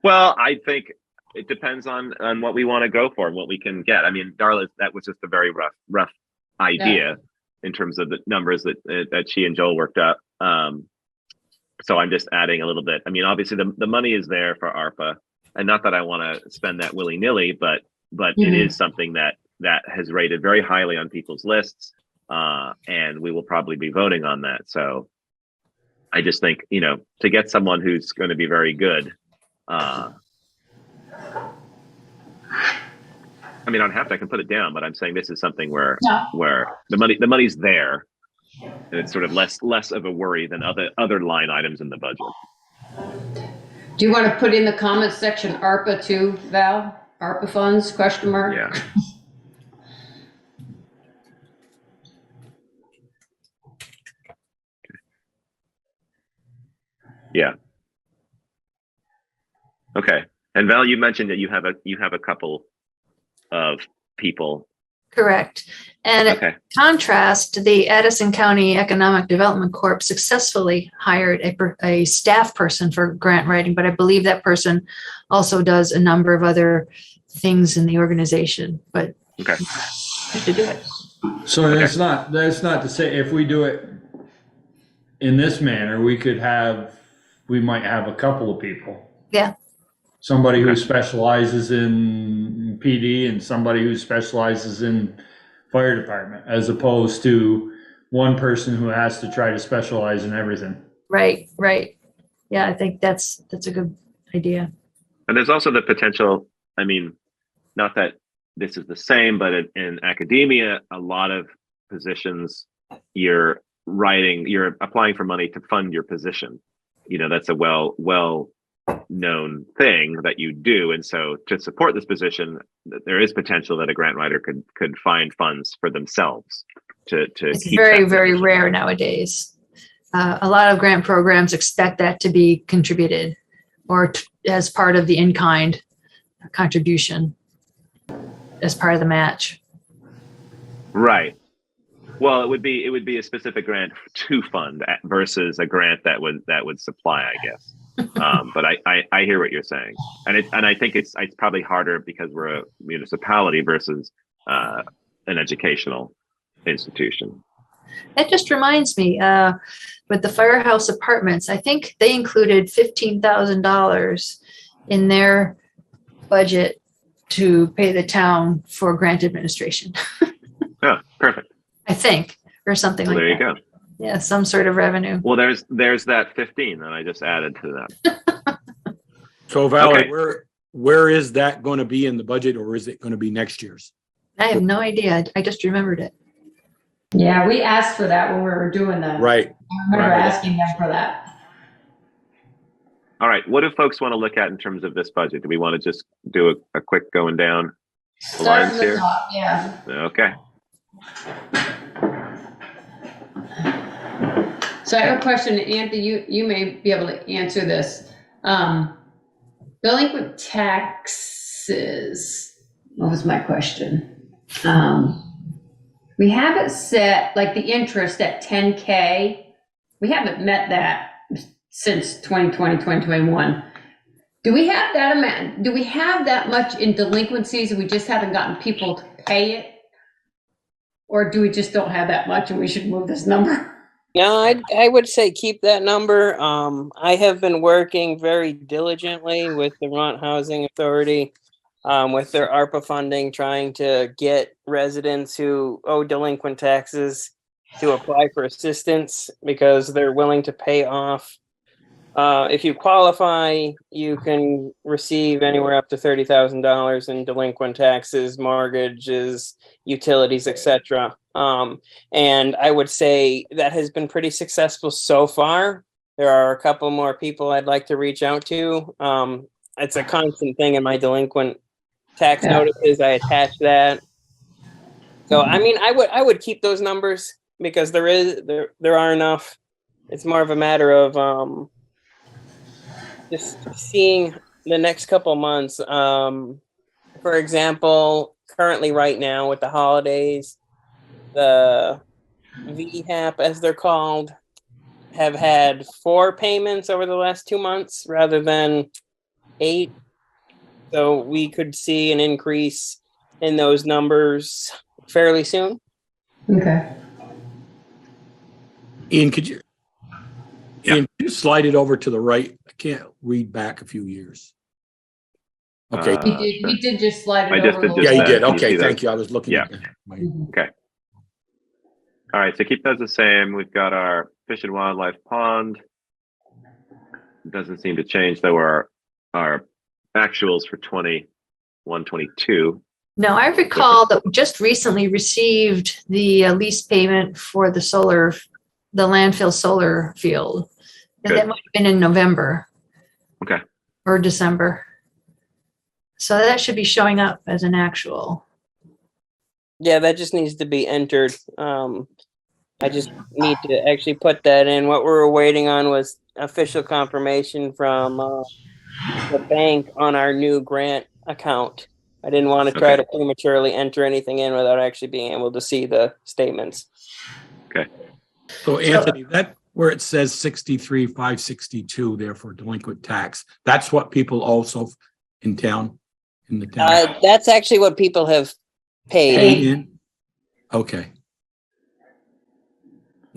Well, I think it depends on what we want to go for and what we can get. I mean, Darla, that was just a very rough idea in terms of the numbers that she and Joel worked up. So I'm just adding a little bit. I mean, obviously the money is there for ARPA, and not that I want to spend that willy-nilly, but it is something that has rated very highly on people's lists, and we will probably be voting on that. So I just think, to get someone who's going to be very good, I mean, I can put it down, but I'm saying this is something where the money's there, and it's sort of less of a worry than other line items in the budget. Do you want to put in the comments section ARPA too, Val? ARPA funds, question mark? Yeah. Yeah. Okay. And Val, you mentioned that you have a couple of people. Correct. And in contrast, the Addison County Economic Development Corp successfully hired a staff person for grant writing, but I believe that person also does a number of other things in the organization. But okay, to do it. So that's not to say if we do it in this manner, we might have a couple of people. Yeah. Somebody who specializes in PD and somebody who specializes in fire department, as opposed to one person who has to try to specialize in everything. Right. Yeah, I think that's a good idea. And there's also the potential, I mean, not that this is the same, but in academia, a lot of positions you're applying for money to fund your position. That's a well known thing that you do, and so to support this position, there is potential that a grant writer could find funds for themselves to It's keep very rare nowadays. A lot of grant programs expect that to be contributed or as part of the in-kind contribution as part of the match. Right. Well, it would be a specific grant to fund versus a grant that would supply, I guess. But I hear what you're saying, and I think it's probably harder because we're a municipality versus an educational institution. That just reminds me, with the Firehouse Apartments, I think they included $15,000 in their budget to pay the town for grant administration. Oh, perfect. I think, or something like that. There you go. Yeah, some sort of revenue. Well, there's that 15 that I just added to that. So Valerie, where is that going to be in the budget, or is it going to be next year's? I have no idea. I just remembered it. Yeah, we asked for that when we were doing that. Right. I remember asking them for that. All right. What do folks want to look at in terms of this budget? Do we want to just do a quick going down the lines Start from the here? top, yeah. Okay. So I have a question, Anthony, you may be able to answer this. Delinquent taxes, what was my question? We have it set, like the interest at 10K. We haven't met that since 2020, 2021. Do we have that amount? Do we have that much in delinquencies and we just haven't gotten people to pay it? Or do we just don't have that much and we should move this number? No, I would say keep that number. I have been working very diligently with the Vermont Housing Authority with their ARPA funding, trying to get residents who owe delinquent taxes to apply for assistance because they're willing to pay off. If you qualify, you can receive anywhere up to $30,000 in delinquent taxes, mortgages, utilities, etc. And I would say that has been pretty successful so far. There are a couple more people I'd like to reach out to. It's a constant thing in my delinquent tax notices. I attach that. So, I mean, I would keep those numbers because there are enough. It's more of a matter of just seeing the next couple months. For example, currently right now with the holidays, the VHAP, as they're called, have had 4 payments over the last 2 months rather than 8. So we could see an increase in those numbers fairly soon. Okay. Ian, could you slide it over to the right? I can't read back a few years. Okay. He did just slide I it just over. a did little Yeah, you that. bit. did. Can you Okay, see that? thank you. I was looking. Yeah. At my, Mhm. All right, so keep those the same. We've got our Fish and Wildlife Pond. Doesn't seem to change, though, our actuals for 21, 22. No, I recall that we just recently received the lease payment for the landfill solar field. And Good. that might have been in November. Okay. Or December. So that should be showing up as an actual. Yeah, that just needs to be entered. I just need to actually put that in. What we were waiting on was official confirmation from the bank on our new grant account. I didn't want to try to prematurely enter anything in without actually being able to see the statements. Okay. So Anthony, that where it says 63,562 there for delinquent tax, that's what people also in the town. That's actually what people have paid. In? Okay.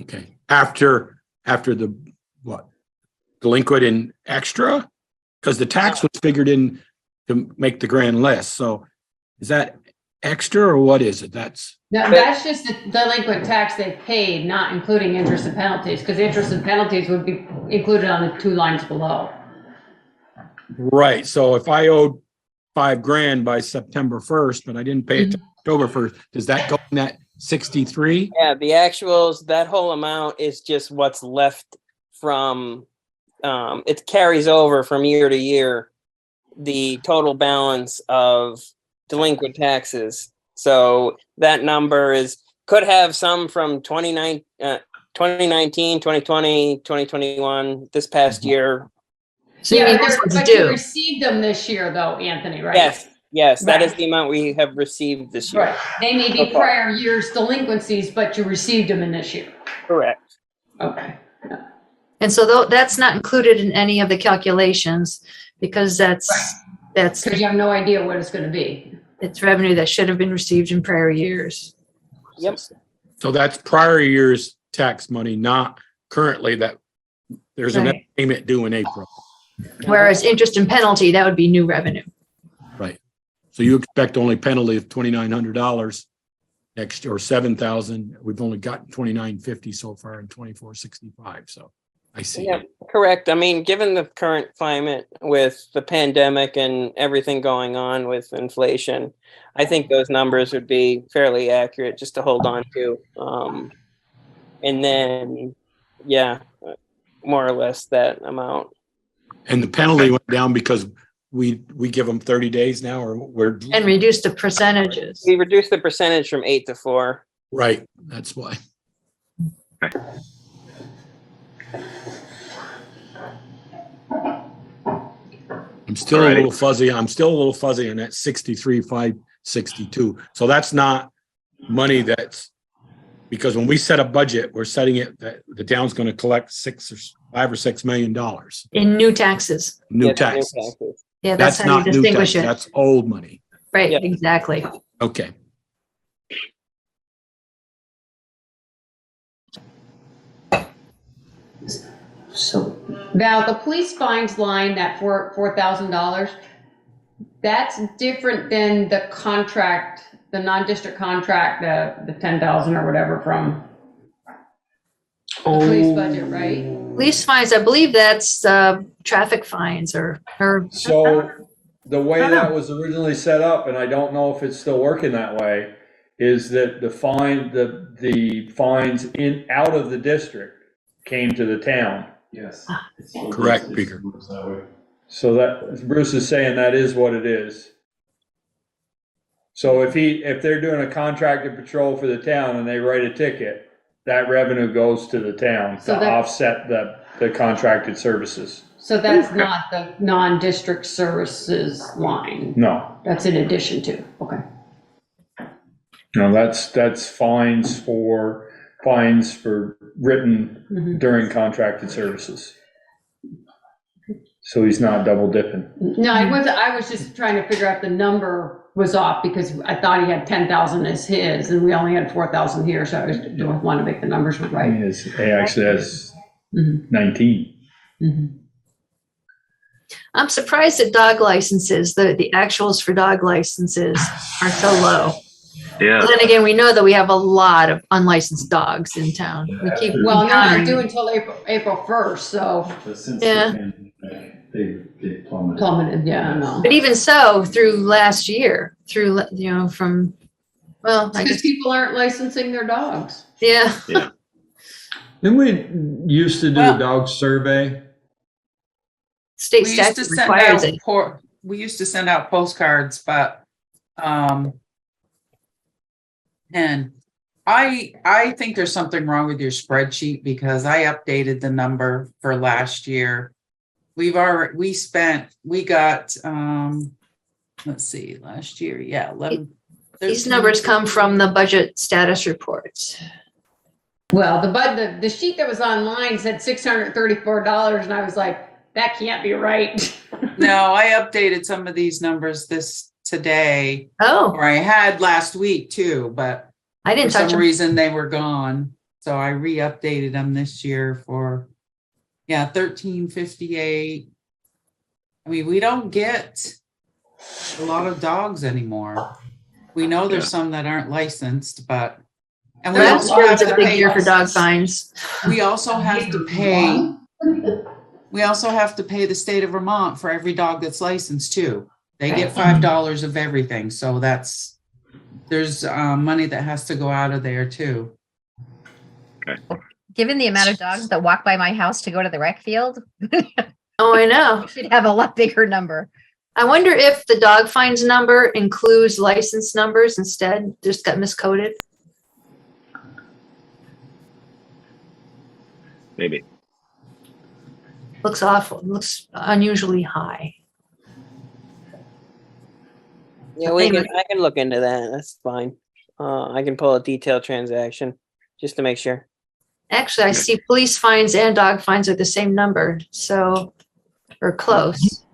Okay. After the what? Delinquent and extra? Because the tax was figured in to make the grand list. So is that extra or what is it? No, that's just the delinquent tax they paid, not including interest and penalties, because interest and penalties would be included on the 2 lines below. Right. So if I owed $5,000 by September 1st, but I didn't pay it till October 1st, does that go in that 63? Yeah, the actuals, that whole amount is just what's left from, it carries over from year to year, the total balance of delinquent taxes. So that number could have some from 2019, 2020, 2021, this past year. So you mean this one's but you due? received them this year though, Anthony, right? Yes, that Right. is the amount we have received this year. Right. They may be prior year's delinquencies, but you received them in this year. Correct. Okay. And so that's not included in any of the calculations because that's Because you have no idea what it's going to be. it's revenue that should have been received in prior years. Yep. So that's prior year's tax money, not currently that there's a Right. payment due in April. Whereas interest and penalty, that would be new revenue. Right. So you expect only penalty of $2,900 next year or 7,000. We've only gotten 2,950 so far in 2465. So I see. Yeah, correct. I mean, given the current climate with the pandemic and everything going on with inflation, I think those numbers would be fairly accurate just to hold on to. And then, yeah, more or less that amount. And the penalty went down because we give them 30 days now, or we're And reduce the percentages. We reduced the percentage from 8 to 4. right. That's why. I'm still a little fuzzy. I'm still a little fuzzy on that 63,562. So that's not money that's because when we set a budget, we're setting it that the town's going to collect $5 or $6 million In new taxes. new Yes, taxes. Yeah, that's how you not new distinguish tax. it. That's old money. Right, Yeah. exactly. Okay. So now the police fines line, that $4,000, that's different than the contract, the non-district contract, the 10,000 or whatever from the police budget, right? Police fines, I believe that's traffic fines or. So the way that was originally set up, and I don't know if it's still working that way, is that the fines out of the district came to the town. Yes. Correct, Peter. So that Bruce is saying that is what it is. So if they're doing a contracted patrol for the town and they write a ticket, that revenue goes to the town So to that- offset the contracted services. So that's not the non-district services line. No, That's in addition to, okay. no, that's fines for written during contracted services. So he's not double dipping. No, I was just trying to figure out the number was off because I thought he had 10,000 as his and we only had 4,000 here. So I don't want to make the numbers right. He actually has 19. Mm-hmm. I'm surprised that dog licenses, the actuals for dog licenses are so low. Yeah. But then again, we know that we have a lot of unlicensed dogs in town. We keep Well, they're not encountering due them. until April 1st, so But since Yeah. they plummeted. plummeted, yeah, I know. But even so, through last year, from, well, I Because guess, people aren't licensing their dogs. yeah. Didn't we used to do Well- a dog survey? State We used to statute send requires out it. we used to send out postcards, but and I think there's something wrong with your spreadsheet because I updated the number for last year. We got let's see, last year, 11. These numbers come from the budget status reports. Well, the sheet that was online said $634, and I was like, that can't be right. No, I updated some of these numbers today, Oh, or I had last week too, but I for didn't touch some them. reason they were gone. So I re-updated them this year for 1358. I mean, we don't get a lot of dogs anymore. We know there's some that aren't licensed, but and we Last also year have was a to big pay. year for dog fines. We also have to pay. We also have to pay the state of Vermont for every dog that's licensed too. They get $5 of everything, so there's money that has to go out of there too. Given the amount of dogs that walk by my house to go to the rec field, Oh, I know. we should have a lot bigger number. I wonder if the dog fines number includes license numbers instead, just got miscoded. Maybe. Looks awful. Looks unusually high. Yeah, I can look into that. That's fine. I can pull a detailed transaction just to make sure. Actually, I see police fines and dog fines are the same number, so, or close.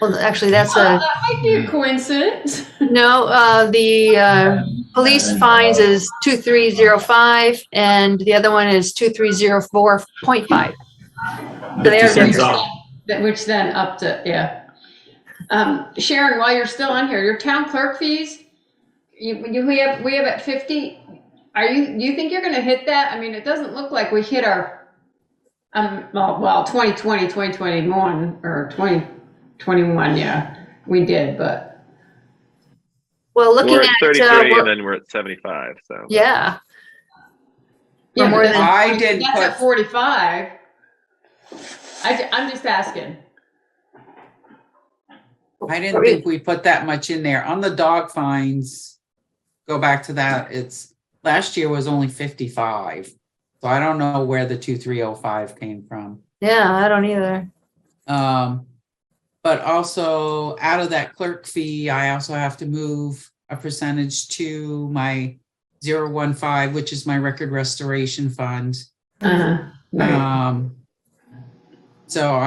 Well, actually, that's That might be a coincidence. the police fines is 2305 and the other one is 2304.5. So they are 50 cents different. off. Which then up to, yeah. Sharon, while you're still on here, your town clerk fees, we have at 50. Do you think you're gonna hit that? I mean, it doesn't look like we hit our, 2020, 2021, or 2021, yeah, we did, but. Well, looking We're at at, 33 and then we're at 75. So yeah, Yeah, more but than- I did that's at put 45. I'm just asking. I didn't think we put that much in there. On the dog fines, go back to that, last year was only 55. So I don't know where the 2305 came from. yeah, I don't either. But also out of that clerk fee, I also have to move a percentage to my 015, which is my record restoration fund. Right. So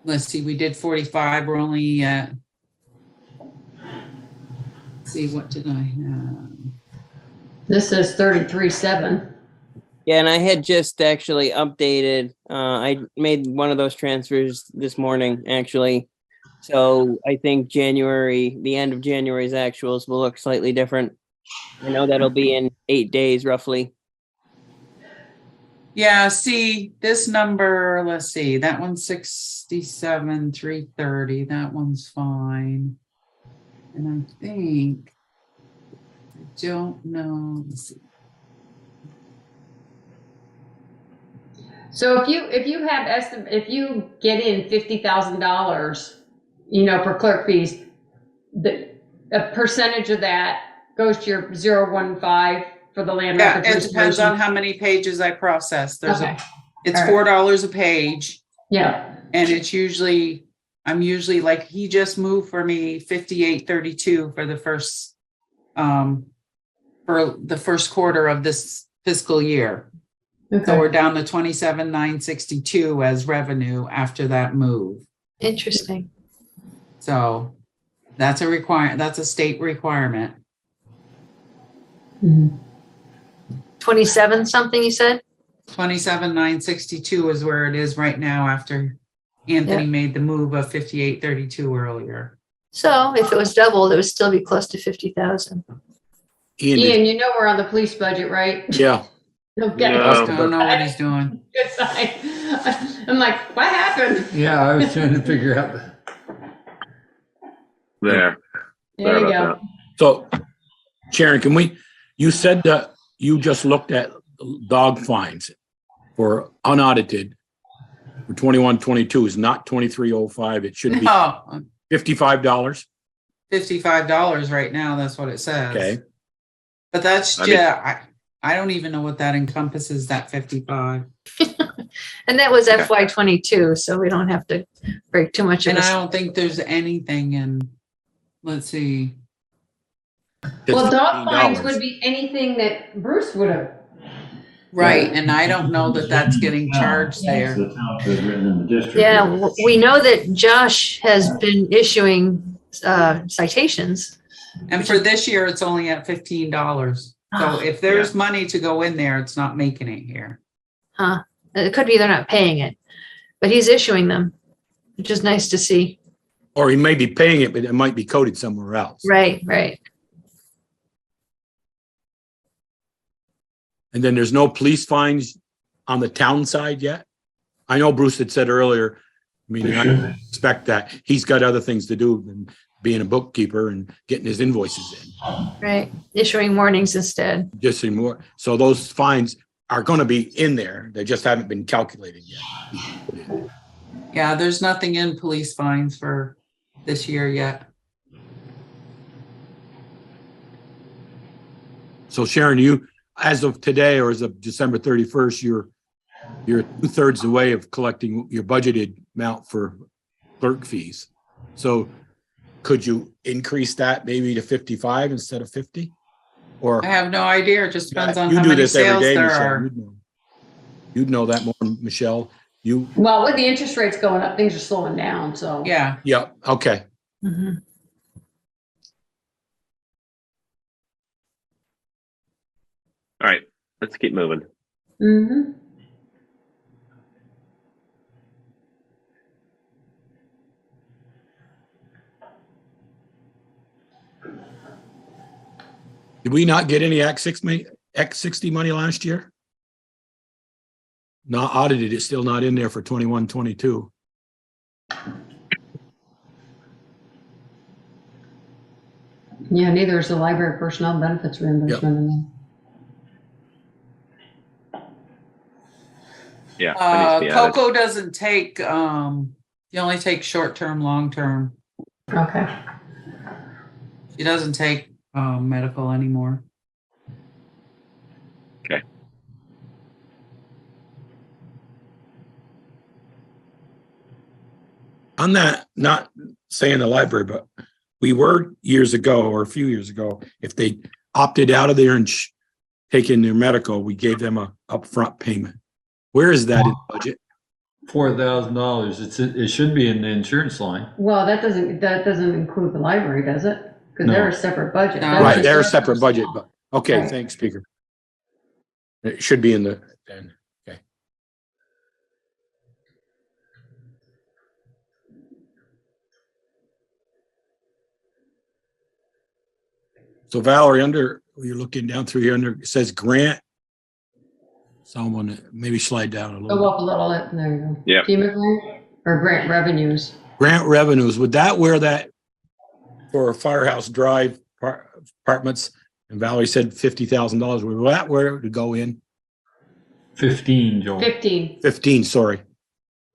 let's see, we did 45. We're only at, let's see, what did I have? This is 33.7. Yeah, and I had just actually updated. I made one of those transfers this morning, actually. So I think the end of January's actuals will look slightly different. I know that'll be in 8 days, roughly. Yeah, see, this number, let's see, that one's 67,330. That one's fine. And I think, I don't know, let's see. So if you if you get in $50,000, for clerk fees, a percentage of that goes to your 015 for the land Yeah, records it depends on restoration. how many pages I process. Okay. It's All right. $4 a page. Yeah. And I'm usually like, he just moved for me 5832 for the first quarter of this fiscal year. So we're Okay. down to 27,962 as revenue after that move. Interesting. So that's that's a state requirement. Mhm. 27 something you said? 27,962 is where it is right now after Anthony made the move of 5832 earlier. So if it was doubled, it would still be close to 50,000. Ian, Ian, you know we're on the police budget, right? yeah, Okay. No. I don't know what he's doing. Good sign. I'm like, what happened? Yeah, I was trying to figure out. There. There you about go. so Sharon, you said that you just looked at dog fines for unaudited for 21, 22 is not 2305. It should be No, $55. $55 right now. That's what it says. Okay. But that's I mean- I don't even know what that encompasses, that 55. And that was FY 22, so we don't have to break too much of And I this. don't think there's anything in, let's see. Well, dog fines $15. would be anything that Bruce would have. Right, and I don't know that that's getting charged there. The town code written in the district. Yeah, we know that Josh has been issuing citations. And for this year, it's only at $15. So if there's money to go in there, it's not making it here. It could be they're not paying it, but he's issuing them, which is nice to see. Or he may be paying it, but it might be coded somewhere else. Right, right. And then there's no police fines on the town side yet. I know Bruce had said earlier, I mean, I expect that he's got other things to do than being a bookkeeper and getting his invoices in. Right. Issuing warnings instead. Just in more. So those fines are going to be in there. They just haven't been calculated yet. Yeah, there's nothing in police fines for this year yet. So Sharon, you, as of today or as of December 31st, you're 2/3 the way of collecting your budgeted amount for clerk fees. So could you increase that maybe to 55 instead of 50? Or I have no idea. It just depends on you how do many this every sales day, there Michelle. are. You'd know that more, Michelle. You, Well, with the interest rates going up, things are slowing down, so. Yeah, yeah, okay. Mhm. All right, let's keep moving. Mm-hmm. Did we not get any X60 money last year? Not audited, it's still not in there for 21, 22. Yeah, neither is the library personnel benefits reimbursement. in there. Yeah. that needs to be added. Coco doesn't take, you only take short-term, long-term. Okay. She doesn't take medical anymore. Okay. On that, not saying the library, but we were years ago or a few years ago, if they opted out of there and taking their medical, we gave them a upfront payment. Where is that in the budget? $4,000. It should be in the insurance line. Well, that doesn't include the library, does it? Because No. they're a separate budget. No. That's Right, just they're a their separate budget, personnel. but, okay, Right. thanks, Speaker. It should be in the, then, okay. So Valerie, you're looking down through here, it says grant. Someone, maybe slide down a Go little. up a little, there you go. Yep. FEMA grant or grant revenues? Grant revenues, would that where that for Firehouse Drive apartments, and Valerie said $50,000, would that where it would go in? 15, Joel. 15. 15, sorry.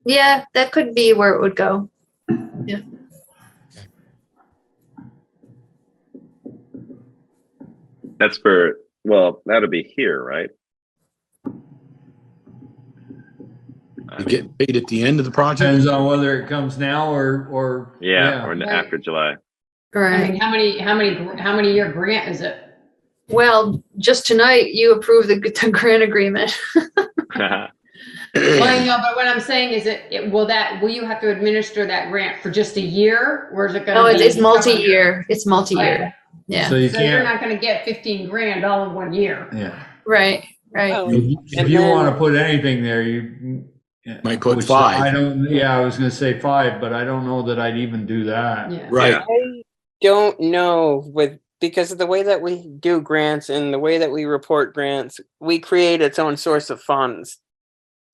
Yeah, that could be where it would go. That's for, well, that'll be here, right? You get paid at the end of the project? Depends on whether it comes now or Or Right. after July. I Right. mean, how many year grant is it? Well, just tonight you approved the grant agreement. Well, no, but what I'm saying is will you have to administer that grant for just a year, or is it gonna No, be? it's multi-year. It's multi-year. Yeah. So you So you're can't, not gonna get 15 grand all in 1 year. yeah. Right. Right. Oh, If and you then- want to put anything there, you. Might put which 5. I don't, yeah, I was gonna say 5, but I don't know that I'd even do that. Yeah. Right. Yeah. I don't know because of the way that we do grants and the way that we report grants, we create its own source of funds.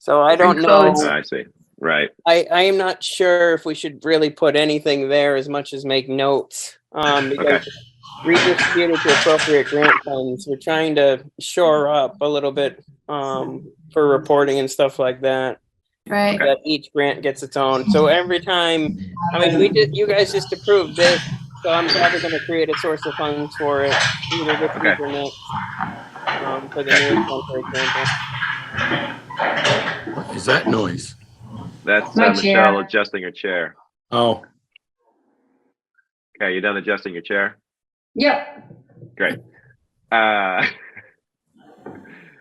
So I don't Different know. codes. I see. Right. I am not sure if we should really put anything there as much as make notes. Because Okay. redistributed to appropriate grant funds, we're trying to shore up a little bit for reporting and stuff like that. Right. That each grant gets its own. So every time, I mean, you guys just approved this, so I'm probably going to create a source of funds for it, either this Okay. week or next, for the newest one, for example. What is that noise? That's My Michelle chair. adjusting her chair. Oh, Okay, you done adjusting your chair? Yep. Great.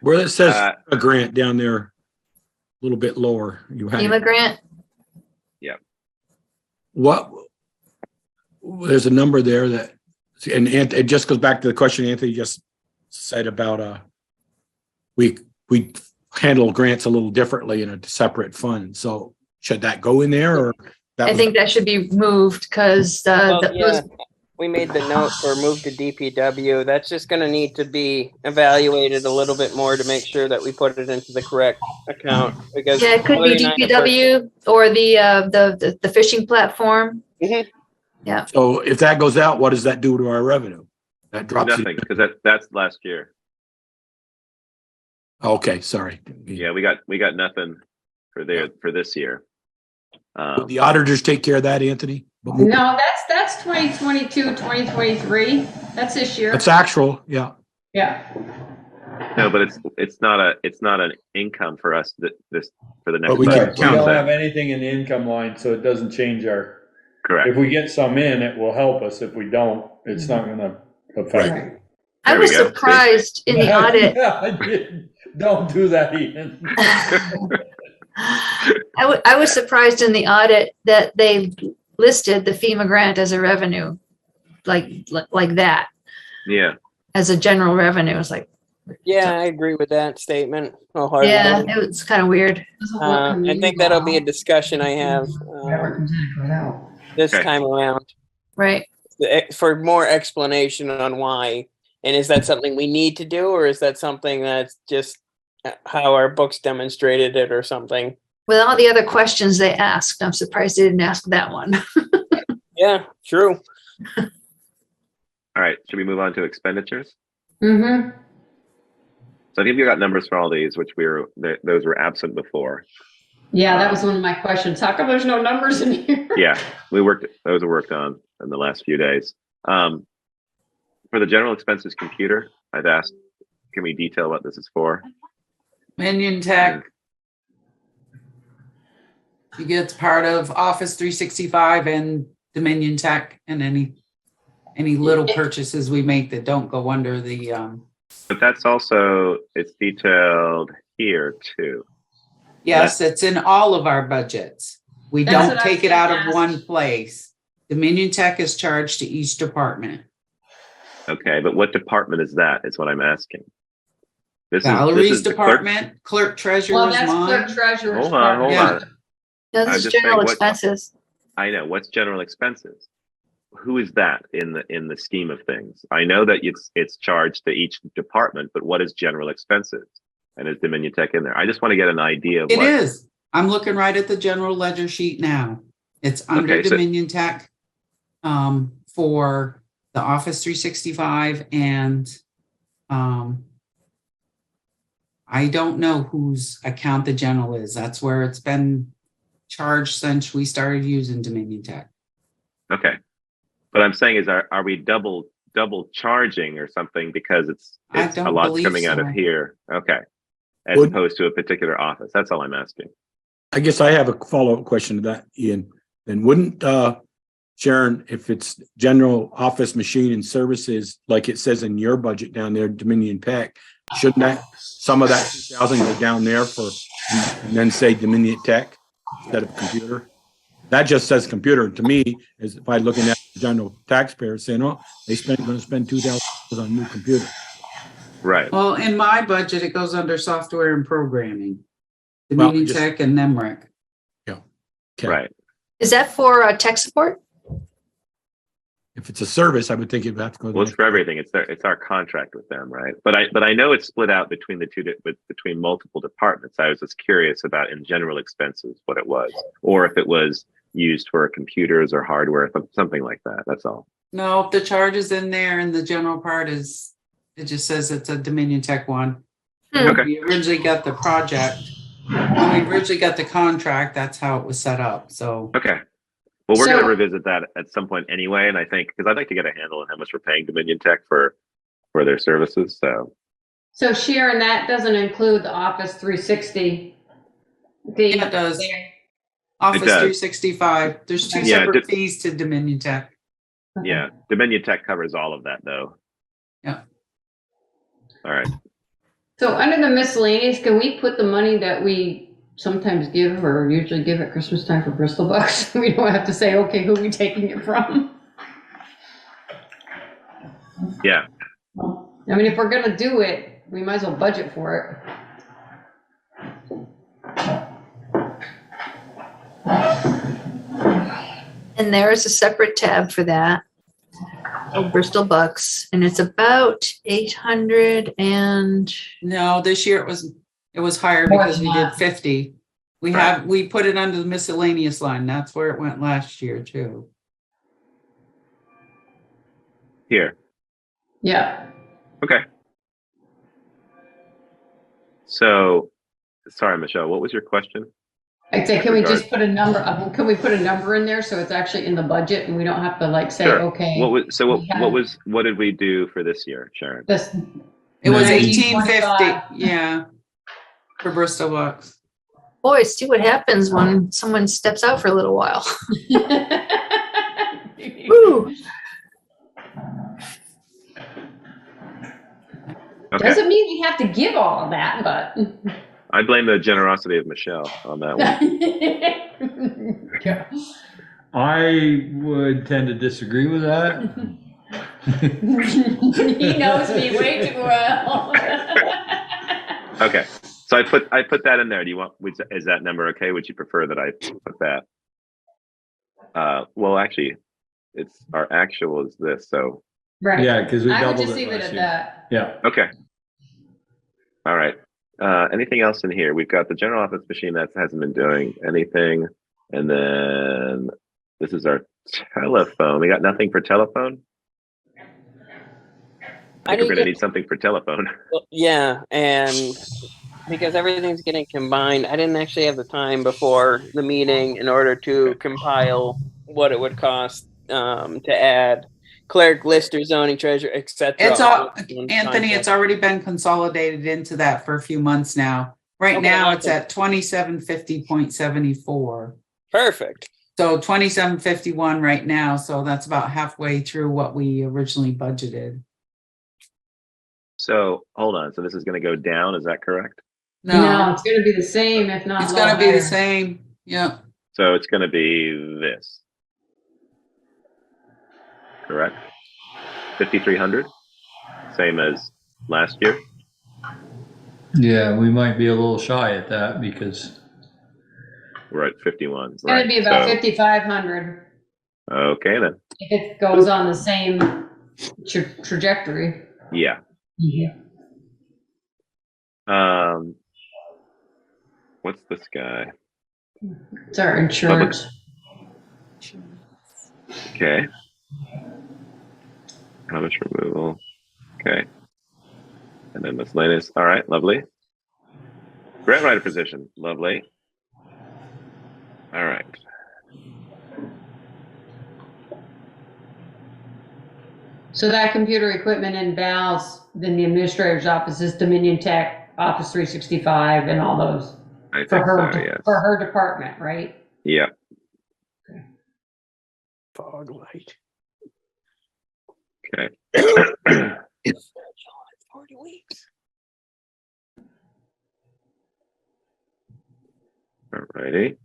where it says Uh, a grant down there, a little bit lower. You had FEMA it. grant. What? There's a number there that, and it just goes back to the question Anthony just said about we handle grants a little differently in a separate fund. So should that go in there, or that I was- think that should be moved because Well, yeah, we made the note for move to DPW. That's just going to need to be evaluated a little bit more to make sure that we put it into the correct account. Because yeah, it could be Hillary and I have worked- DPW or the fishing platform. Mhm. So if that goes out, what does that do to our revenue? That drops it. Nothing, because that's last year. Okay, sorry. Yeah, we got nothing for this year. Would the auditors take care of that, Anthony? No, that's 2022, 2023. That's this year. That's actual, yeah. Yeah. No, but it's not an income for us for the next. But we budget. can We count don't that. have anything in the income line, so it doesn't change our, Correct. if we get some in, it will help us. If we don't, it's not gonna affect. Right. I There we was go. surprised in the audit. Yeah, I did. Don't do that, Ian. I was surprised in the audit that they listed the FEMA grant as a revenue, like that, Yeah. as a general revenue. It's like, Yeah, I agree with that statement wholeheartedly. yeah, it was kind of weird. I think that'll be a discussion I have this Okay. time around Right. for more explanation on why. And is that something we need to do, or is that something that's just how our books demonstrated it or something? With all the other questions they asked, I'm surprised they didn't ask that one. Yeah, true. All right. Should we move on to expenditures? Mm-hmm. So I think we got numbers for all these, which those were absent before. Yeah, that was one of my questions. How come there's no numbers in here? Yeah, those were worked on in the last few days. For the general expenses computer, I've asked, can we detail what this is for? Minion Tech. It gets part of Office 365 and Dominion Tech, and any little purchases we make that don't go under the But that's also, it's detailed here too. yes, it's in all of our budgets. We That's don't what I take was it out gonna of ask. one place. Dominion Tech is charged to each department. Okay, but what department is that? Is what I'm asking. This Valerie's is the clerk- department, clerk treasurer Well, is that's clerk mine. treasurer's. Hold on, hold Yeah. on. No, I'm this is just saying general what- expenses. I know what's general expenses. Who is that in the scheme of things? I know that it's charged to each department, but what is general expenses? And is Dominion Tech in there? I just want to get an idea of It what. is. I'm looking right at the general ledger sheet now. It's under Okay, so- Dominion Tech for the Office 365 and I don't know whose account the general is. That's where it's been charged since we started using Dominion Tech. Okay, but I'm saying is, are we double charging or something because it's I a don't lot believe coming out of so. here? Okay, as Would- opposed to a particular office. That's all I'm asking. I guess I have a follow-up question to that, Ian. Then wouldn't, Sharon, if it's general office machine and services, like it says in your budget down there, Dominion Tech, shouldn't that, some of that 2,000 go down there for, and then say Dominion Tech instead of computer? That just says computer. To me, is if I looking at the general taxpayer saying, oh, going to spend 2,000 on a new computer. Right. Well, in my budget, it goes under software and programming. Well, Dominion just- Tech and NEMRIC. Yeah. Okay. Right. Is that for tech support? If it's a service, I would think it'd have to go. Well, it's for everything. It's our contract with them, right? But I know it's split out between the two, between multiple departments. I was just curious about in general expenses, what it was, or if it was used for computers or hardware, something like that. That's all. No, the charge is in there and the general part is, it just says it's a Dominion Tech one. Okay. We originally got the project, when we originally got the contract, that's how it was set up, so. Okay. Well, we're So- going to revisit that at some point anyway, and I think because I'd like to get a handle on how much we're paying Dominion Tech for their services. So Sharon, that doesn't include the Office 360. Yeah, it does. Office does. 365, there's two Yeah, separate fees to Dominion Tech. Yeah, Dominion Tech covers all of that, though. Yeah. All right. So under the miscellaneous, can we put the money that we sometimes give or usually give at Christmas time for Bristol Bucks? We don't have to say, okay, who are we taking it from? Yeah. I mean, if we're gonna do it, we might as well budget for And there is a separate tab for that. Bristol Bucks, and it's about 800 and No, this year it was higher More because than we did that. 50. Right. We put it under the miscellaneous line, that's where it went last year too. Here. it. Yeah. Okay. So, sorry, Michelle, what was your question? I'd say, can we Regard- just put a number, can we put a number in there so it's actually in the budget and we don't have to like say, Sure. okay. What did we do for this year, Sharon? This, It was 1925. 1850, yeah, for Bristol Bucks. boy, see what happens when someone steps out for a little while. Woo! Okay. Doesn't mean we have to give all of that, but. I blame the generosity of Michelle on that one. I would tend to disagree with that. He knows me way too well. Okay. So I put that in there. Is that number okay? Would you prefer that I put that? Well, actually, it's our actual is this. So Right. Yeah, because we I would doubled just it leave it last at year. that. Yeah. okay. All right. Anything else in here? We've got the general office machine that hasn't been doing anything, and then this is our telephone. We got nothing for telephone. I think we're gonna need something for telephone. Yeah, and because everything's getting combined, I didn't actually have the time before the meeting in order to compile what it would cost to add clerk, lister, zoning, treasurer, etc. It's all, Anthony, it's already been consolidated into that for a few months now. Right Okay, now, it's awesome. at 2750.74. Perfect. So 2751 right now, so that's about halfway through what we originally budgeted. So hold on. So this is gonna go down. Is that correct? No, it's gonna be the same, if not. It's a little gonna be the higher. same. Yep. So it's gonna be this. Correct. 5,300. Same as last year. Yeah, we might be a little shy at that because We're at 51. It's gonna right. be about So- 5,500 Okay then. if it goes on the same trajectory. Yeah. What's this guy? It's our insurance. Okay. Rubbish removal. Okay. And then miscellaneous. All right, lovely. Grant writer position. Lovely. All right. So that computer equipment in Val's, then the administrator's office is Dominion Tech, Office 365, and all those I for think her, so, yes. for her department, right? Yeah. Fog light. Okay. 40 weeks. All righty.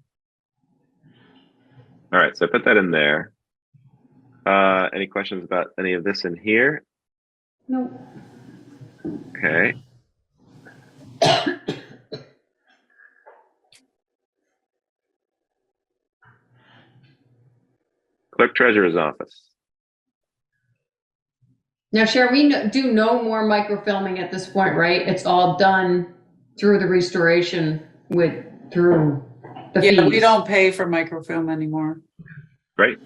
All right, so I put that in there. Any questions about any of this in here? No. Okay. Clerk Treasurer's Office. Now, Sharon, we do no more microfilming at this point, right? It's all done through the restoration through the fees. Yeah, we don't pay for microfilm anymore. Great.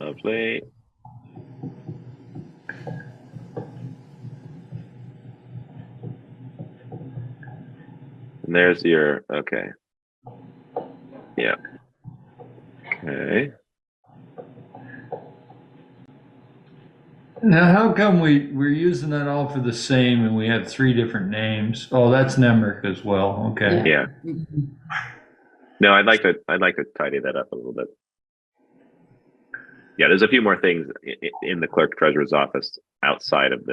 Lovely. And there's your, okay. Yeah. Okay. Now, how come we're using that all for the same and we have 3 different names? Oh, that's Nemrick as well. Okay. Yeah. No, I'd like to tidy that up a little bit. Yeah, there's a few more things in the clerk treasurer's office outside of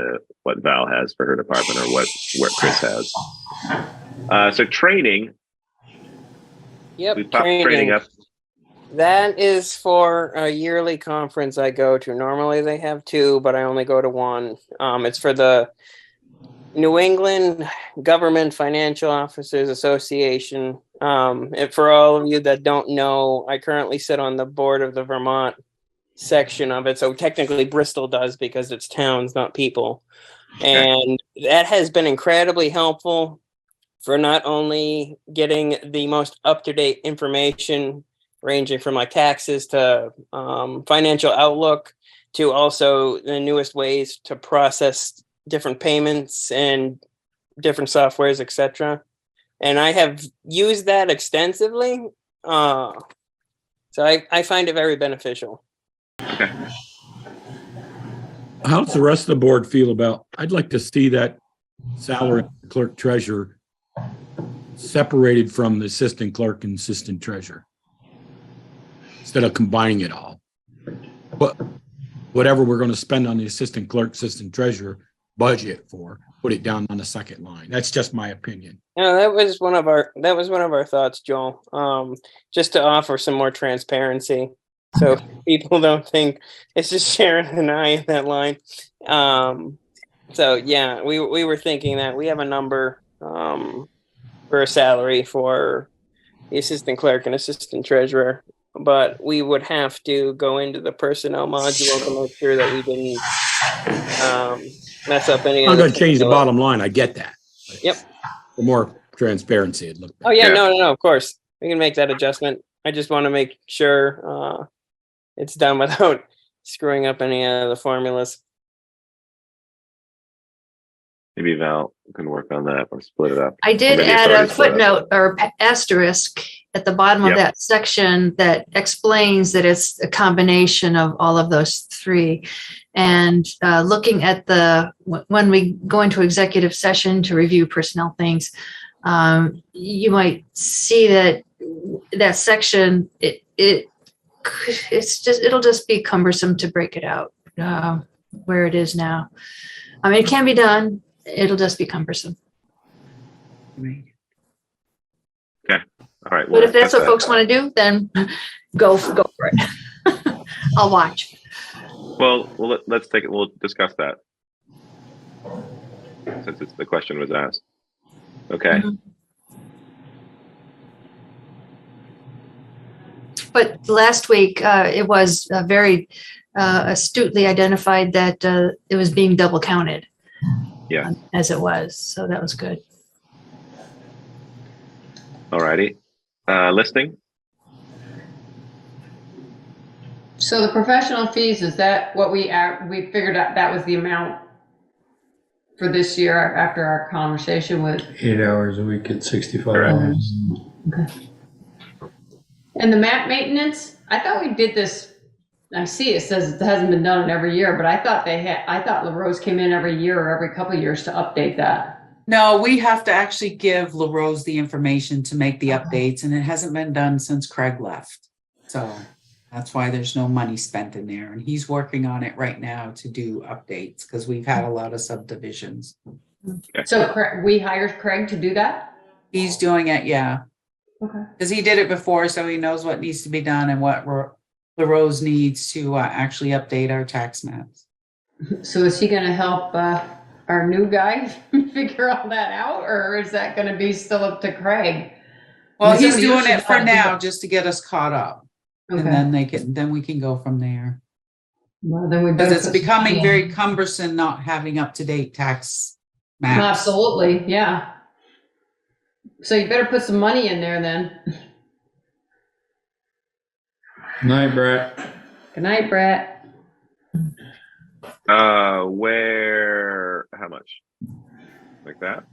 what Val has for her department or what Chris has. So training. Yep, We popped training up. That is for a yearly conference I go to. Normally they have 2, but I only go to 1. It's for the New England Government Financial Officers Association. And for all of you that don't know, I currently sit on the board of the Vermont section of it. So technically Bristol does because it's towns, not people. And that has been incredibly helpful for not only getting the most up-to-date information ranging from like taxes to financial outlook to also the newest ways to process different payments and different softwares, etc. And I have used that extensively. So I find it very beneficial. Okay. How does the rest of the board feel about, I'd like to see that salary clerk treasurer separated from the assistant clerk and assistant treasurer instead of combining it all. But whatever we're going to spend on the assistant clerk, assistant treasurer budget for, put it down on the second line. That's just my opinion. Yeah, that was one of our thoughts, Joel. Just to offer some more transparency, so people don't think it's just Sharon and I in that line. So yeah, we were thinking that we have a number for a salary for the assistant clerk and assistant treasurer, but we would have to go into the personnel module to make sure that we didn't mess up any. I'm going to change the bottom line. I get that. Yep. For more transparency, it looked better. Oh yeah, no, of course we can make that adjustment. I just want to make sure it's done without screwing up any of the formulas. Maybe Val can work on that or split it up. I did Maybe it's add a already split up. footnote or asterisk at the bottom of that section that explains that it's a combination of all of those 3. And looking at when we go into executive session to review personnel things, you might see that section, it'll just be cumbersome to break it out where it is now. I mean, it can be done. It'll just be cumbersome. Okay. All right. But if that's what folks want to do, then go for it. I'll watch. Well, let's take it. We'll discuss that since the question was asked. Okay. Mm-hmm. But last week, it was very astutely identified that it was being double counted. Yeah. As it was. So that was good. All righty. Listing. So the professional fees, is that what we figured out that was the amount for this year after our conversation with? 8 hours a week at $65. Okay. And the map maintenance, I thought we did this. I see it says it hasn't been done every year, but I thought LaRose came in every year or every couple of years to update that. No, we have to actually give LaRose the information to make the updates, and it hasn't been done since Craig left. So That's why there's no money spent in there. And he's working on it right now to do updates because we've had a lot of subdivisions. So we hired Craig to do that? He's doing it, yeah. Okay. Because he did it before, so he knows what needs to be done and what LaRose needs to actually update our tax maps. So is he gonna help our new guy figure all that out, or is that gonna be still up to Craig? Well, And he's somebody else doing should it for know. now just to get us caught up. Okay. And then we can go from there. Well, then we Because better it's put some becoming money very in. cumbersome not having up-to-date tax maps. Absolutely, yeah. So you better put some money in there then. Night, Brett. Good night, Brett. How much? Like that?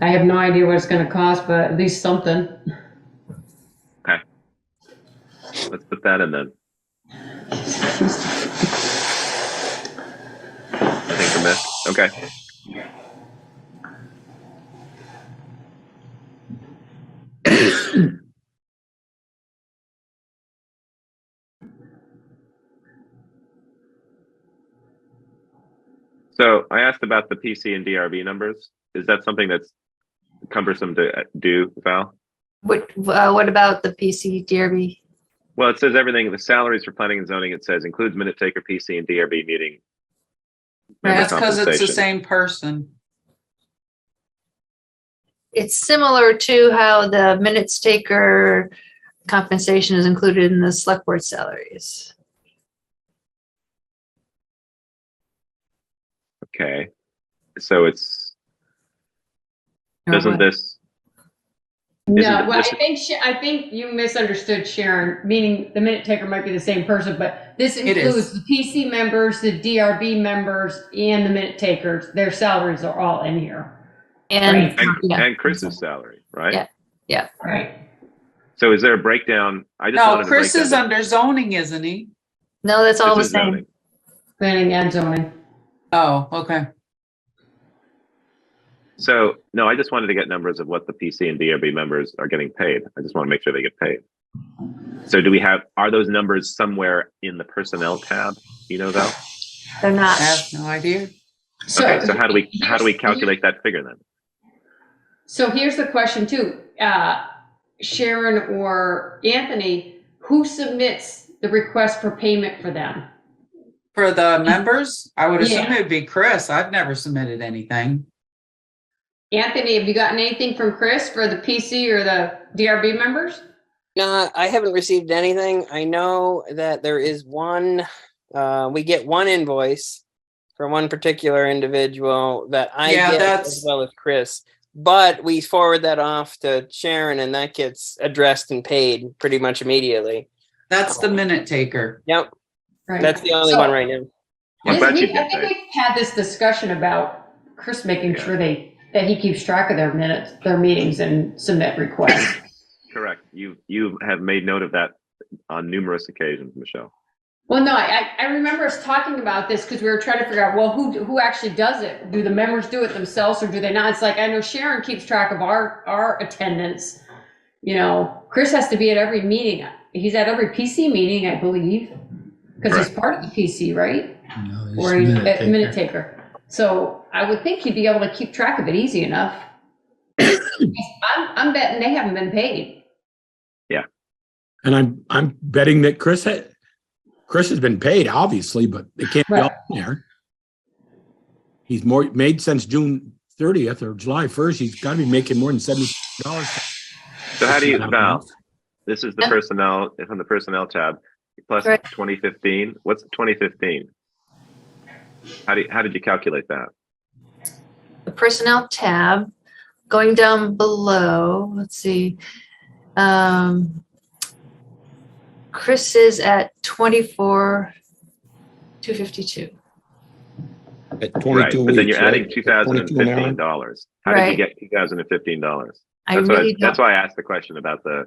I have no idea what it's gonna cost, but at least something. Okay. Let's put that in then. I think for Mick. Okay. So I asked about the PC and DRB numbers. Is that something that's cumbersome to do, Val? What about the PC DRB? Well, it says everything. The salaries for planning and zoning, it says, includes minute taker, PC, and DRB meeting. member That's because it's the compensation. same person. It's similar to how the minutes taker compensation is included in the select board salaries. Okay. So it's, doesn't this, No, Isn't it- well, this- I think you misunderstood Sharon, meaning the minute taker might be the same person, but this It is. includes the PC members, the DRB members, and the minute takers. Their salaries are all in here. And, yeah. and Chris's salary, right? Yeah. Right. So is there a breakdown? I just No, wanted to Chris break is down under zoning, isn't he? No, that's all the This is same. zoning. Planning and zoning. Oh, okay. So no, I just wanted to get numbers of what the PC and DRB members are getting paid. I just want to make sure they get paid. So are those numbers somewhere in the personnel tab? You know, Val? They're I not. have no idea. Okay, so how do we calculate that figure then? So here's the question too, Sharon or Anthony, who submits the request for payment for them? For the members, I would assume Yeah. it'd be Chris. I've never submitted anything. Anthony, have you gotten anything from Chris for the PC or the DRB members? No, I haven't received anything. I know that there is one, we get one invoice from one particular individual that I Yeah, get that's- as well as Chris. But we forward that off to Sharon and that gets addressed and paid pretty much immediately. That's the minute taker. Yep, Right. that's the only So- one right now. I'm glad you I get think paid. we've had this discussion about Chris making Yeah. sure that he keeps track of their minutes, their meetings and submit requests. Correct. You have made note of that on numerous occasions, Michelle. Well, no, I remember us talking about this because we were trying to figure out, well, who actually does it? Do the members do it themselves or do they not? It's like, I know Sharon keeps track of our attendance. You know, Chris has to be at every meeting. He's at every PC meeting, I believe, because he's part of the PC, right? No, he's Or he's minute a taker. minute taker. So I would think he'd be able to keep track of it easy enough. I'm betting they haven't been paid. And I'm betting that Chris has been paid, obviously, but it can't be Right. all in there. He's made since June 30th or July 1st. He's got to be making more than $70. So how do you, Val? This is the personnel from the personnel tab plus Right. 2015. What's 2015? How did you calculate that? The personnel tab, going down below, let's see. Chris is at 24,252. At Right, 22 but then weeks, you're adding right? $2,015. How did you Right. get $2,015? I really That's don't, why I asked the question about if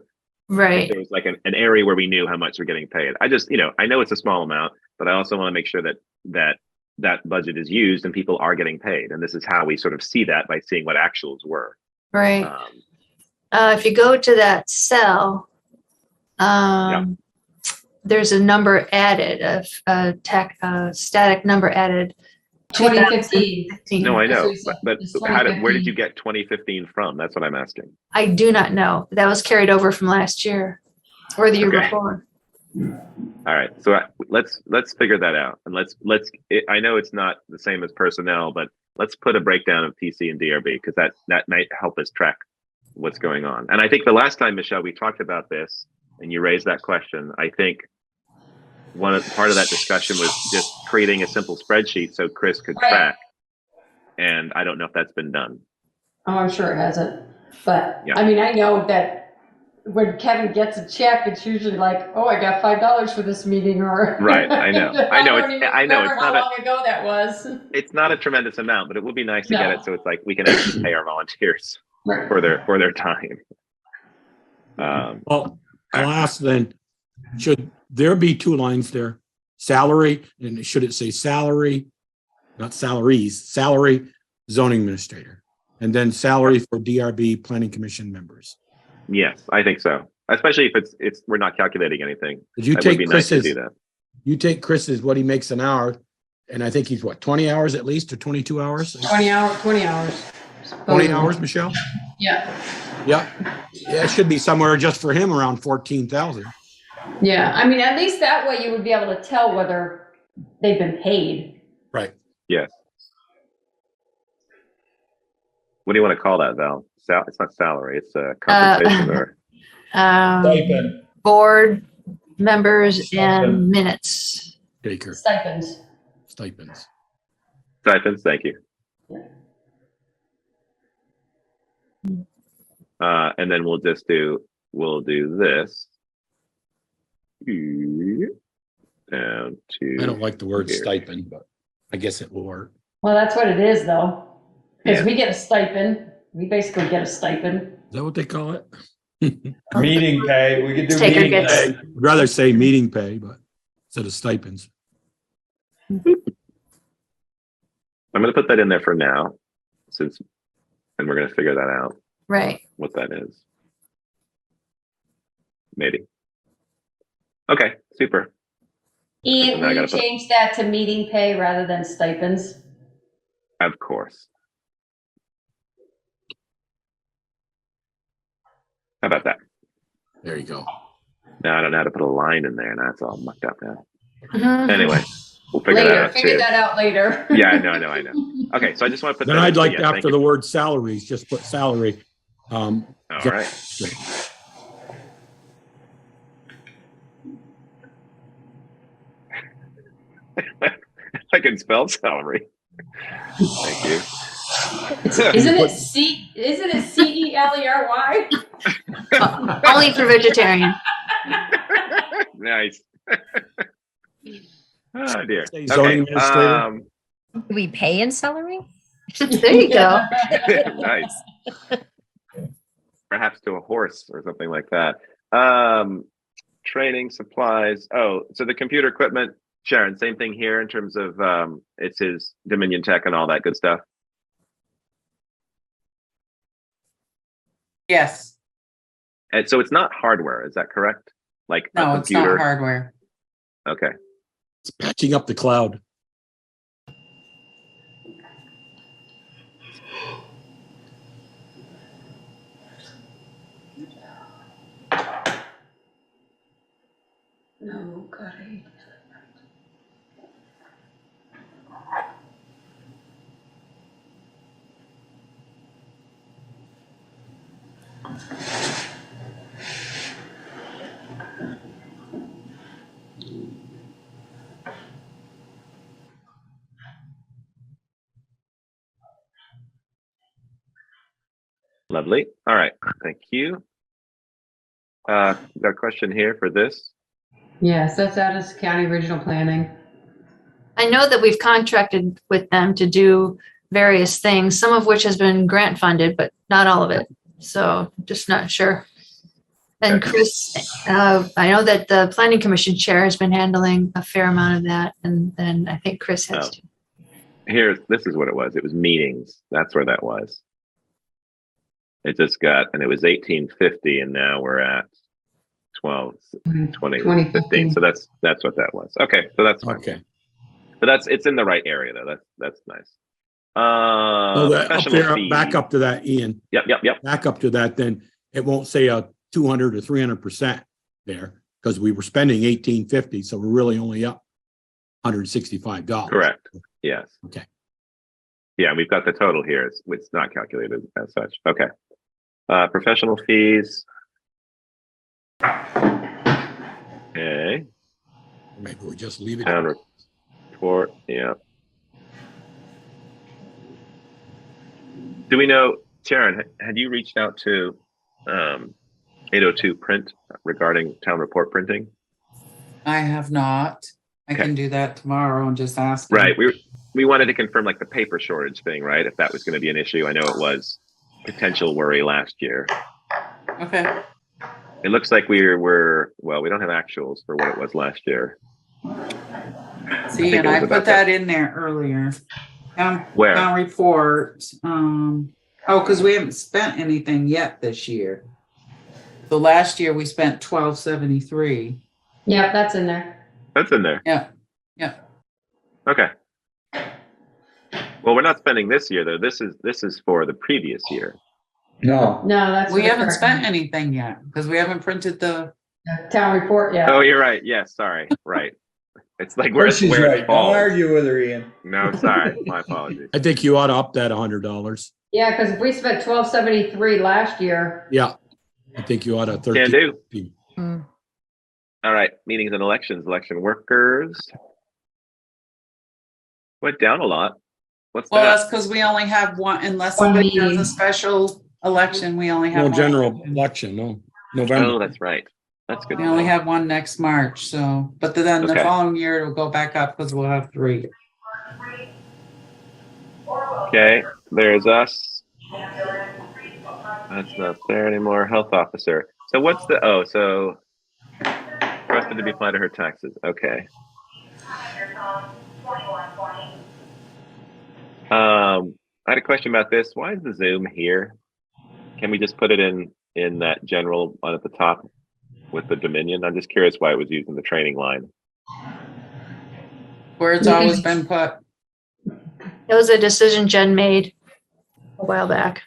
right. there was like an area where we knew how much we're getting paid. I just, I know it's a small amount, but I also want to make sure that budget is used and people are getting paid. And this is how we sort of see that by seeing what actuals were. Right. If you go to that cell, There's a number added, a static number added. 2015. 2015. No, I know, That's what but he said. It's where did 2015. you get 2015 from? That's what I'm asking. I do not know. That was carried over from last year or the year Okay. before. All right, so let's figure that out, and I know it's not the same as personnel, but let's put a breakdown of PC and DRB, because that might help us track what's going on. And I think the last time, Michelle, we talked about this, and you raised that question. I think part of that discussion was just creating a simple spreadsheet so Chris could Right. track. And I don't know if that's been done. Oh, I'm sure it hasn't. But Yeah. I mean, I know that when Kevin gets a check, it's usually like, oh, I got $5 for this meeting, or Right, I know. I know, don't even I know, remember it's how not long ago that was. It's not a tremendous amount, but it would be nice to get No. it so it's like we can actually pay our volunteers Right. for their time. Well, I'll ask then, should there be two lines there? Salary, and should it say salary, not salaries, salary zoning administrator, and then salary for DRB planning commission members? Yes, I think so. Especially if it's we're not calculating anything. Did you It would take be nice to Chris's, do that. you take Chris's, what he makes an hour, and I think he's what, 20 hours at least, or 22 hours? 20 hours. 20 hours, Michelle? Yeah. Yeah. Yeah, it should be somewhere just for him around 14,000. Yeah. I mean, at least that way you would be able to tell whether they've been paid. Right. Yes. What do you want to call that, Val? It's not salary, it's compensation or Stipend. Board members and minutes. Taker, Stipends. stipends. stipends. Thank you. And then we'll do this. Down to. I don't like the word here. stipend, but I guess it will work. Well, that's what it is, though. Because Yeah. we get a stipend. We basically get a stipend. Is that what they call it? Meeting pay, we could do Taker meeting gets- pay. I'd rather say meeting pay, but instead of stipends. I'm going to put that in there for now, and we're going to figure that out, Right. what that is. Maybe. Okay, super. Ian, Now I will you gotta put- change that to meeting pay rather than stipends? Of course. How about that? There you go. Now I don't know how to put a line in there, and that's all mucked up now. Mhm. Anyway, we'll figure that Later, out figure too. that out later. Yeah, I know. Okay, so I just want to put Then that I'd in, so like, yeah, thank after you. the word salaries, just put salary. All right. Straight. I can spell salary. Thank you. Isn't it CELERY? Only for vegetarian. Nice. Oh dear. Say zoning administrator. Do we pay in salary? There you go. Nice. Perhaps to a horse or something like that. Training supplies. Oh, so the computer equipment, Sharon, same thing here in terms of it's his Dominion Tech and all that good stuff. Yes. And so it's not hardware, is that correct? Like a No, it's not computer. hardware. Okay. It's patching up the cloud. No, God, I hate that. Lovely. All right. Thank you. Got a question here for this. Yes, that's Addis County Regional Planning. I know that we've contracted with them to do various things, some of which has been grant funded, but not all of it. So just not sure. And Chris, I know that the planning commission chair has been handling a fair amount of that. And then I think Chris has to. This is what it was. It was meetings. That's where that was. It just got, and it was 1850, and now we're at 12, 20, 2015. 15. So that's what that was. Okay, so that's fine. Okay. But it's in the right area though. That's nice. Oh, that up Professional there, fees. back up to that, Ian. Yep. Back up to that, then it won't say a 200 or 300% there because we were spending 1850, so we're really only up $165. Correct. Yes. Okay. Yeah, we've got the total here. It's not calculated as such. Okay. Professional fees. Okay. Maybe we just leave it. Town report. Yeah. Do we know, Sharon, had you reached out to 802 Print regarding town report printing? I have not. I Okay. can do that tomorrow and just ask. them. Right. We wanted to confirm like the paper shortage thing, right? If that was going to be an issue. I know it was potential worry last year. Okay. It looks like we don't have actuals for what it was last year. See, think and it was I about put that in there earlier. Where? Town report. Because we haven't spent anything yet this year. So last year we spent 1273. Yep, that's in there. That's in there. Yeah. Okay. Well, we're not spending this year though. This is for the previous year. No, No, that's. We for the haven't current spent anything yet because we haven't printed the. Town report, yeah. Oh, you're right. Yes, sorry. Right. It's like of course she's where right. it Don't falls. argue with her, Ian. No, sorry. My apologies. I think you ought to up that $100. Yeah, because if we spent 1273 last year, Yeah. I think you ought to 13. Can do. Mm. All right. Meetings and elections, election workers. Went down a lot. What's Well, that? that's because we only have one. Unless One somebody does meeting. a special election, we only have No one. general election, no. November. Oh, that's right. That's good. We to only know. have one next March. So, but then the Okay. following year it'll go back up because we'll have 3. Okay. There's us. That's not there anymore. Health officer. So what's so requested to be applied to her taxes. Okay. I had a question about this. Why is the Zoom here? Can we just put it in that general one at the top with the Dominion? I'm just curious why it was used in the training line. Where it's always been put. It was a decision Jen made a while back.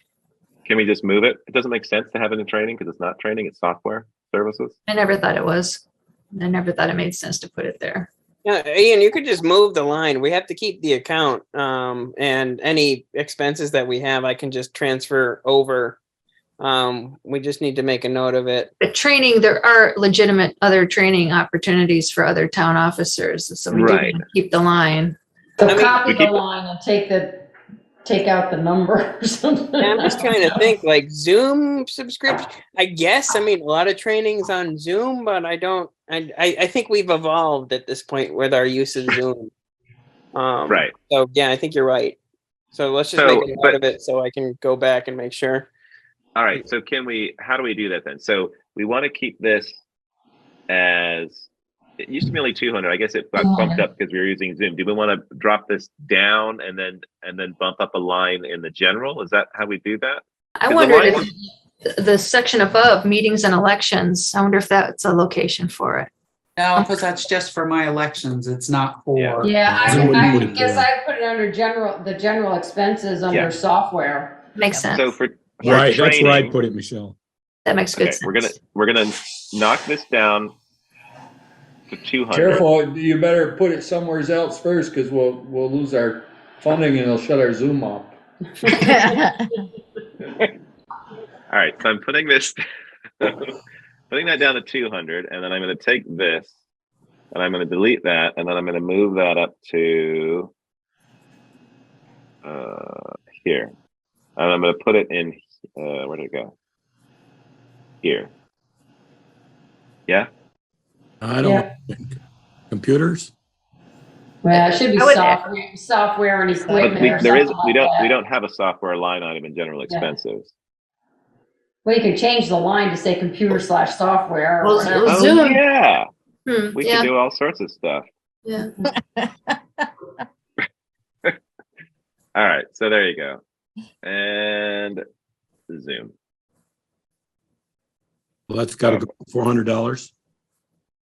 Can we just move it? It doesn't make sense to have it in training because it's not training, it's software services. I never thought it was. I never thought it made sense to put it there. Yeah, Ian, you could just move the line. We have to keep the account, and any expenses that we have, I can just transfer over. We just need to make a note of it. But training, there are legitimate other training opportunities for other town officers. So we do Right. need to keep the line. so I mean, copy we the keep- line and take out the number or something. Yeah, I'm just trying to think, like Zoom subscription. I guess, I mean, a lot of trainings on Zoom, but I think we've evolved at this point with our use of Zoom. Right. So yeah, I think you're right. So let's just So, make a note but- of it so I can go back and make sure. All right. So how do we do that then? So we want to keep this as, it used to be only 200. I guess it got bumped up because we were using Zoom. Do we want to drop this down and then bump up a line in the general? Is that how we do that? I the wondered line- if the section above, meetings and elections, I wonder if that's a location for it. No, because that's just for my elections. It's not for. Yeah. Yeah, So we I put it guess there. I put it under the general expenses Yeah. under software. Makes sense. So for Right, that's where I training- put it, Michelle. That makes good Okay, sense. we're gonna knock this down to 200. Careful, you better put it somewhere else first, because we'll lose our funding and they'll shut our Zoom off. All right, so I'm putting this, putting that down to 200, and then I'm going to take this, and I'm going to delete that, and then I'm going to move that up to here, and I'm going to put it in. Where did it go? Here. Yeah. I don't, computers? Well, it should be I would- software and But equipment or there is something like we that. don't have a software line item in general expenses. Well, you can change the line to say computer/software. or Well, whatever. Well, Oh Zoom. yeah, Hmm, we yeah, can do all sorts of stuff. yeah. All right, so there you go, and Zoom. Well, that's got to go $400.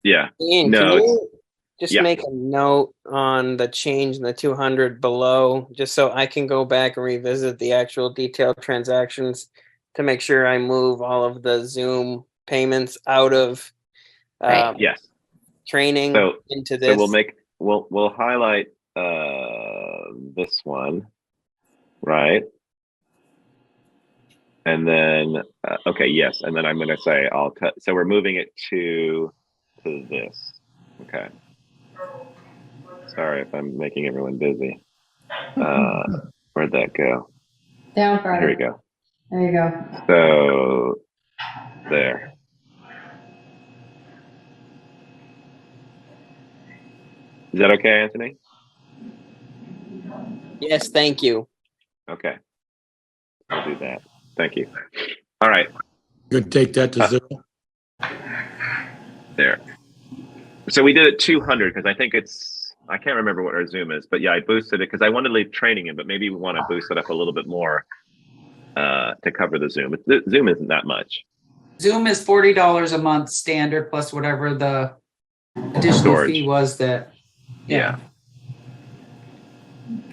Yeah. Ian, No, can it's- you just yeah. make a note on the change in the 200 below, just so I can go back and revisit the actual detailed transactions to make sure I move all of the Zoom payments out of Right. Yes. training So- into this. So we'll highlight this one, right? And then okay, yes, and then I'm going to say I'll cut. So we're moving it to this. Okay. Sorry if I'm making everyone busy. Where'd that go? Down farther. Here we go. There you go. So there. Is that okay, Anthony? Yes, thank you. Okay. I'll do that. Thank you. All right. You can take that to zero. There. So we did it 200 because I think I can't remember what our Zoom is, but yeah, I boosted it because I wanted to leave training in, but maybe we want to boost it up a little bit more to cover the Zoom. The Zoom isn't that much. Zoom is $40 a month standard plus whatever the additional Storage. fee was that. Yeah.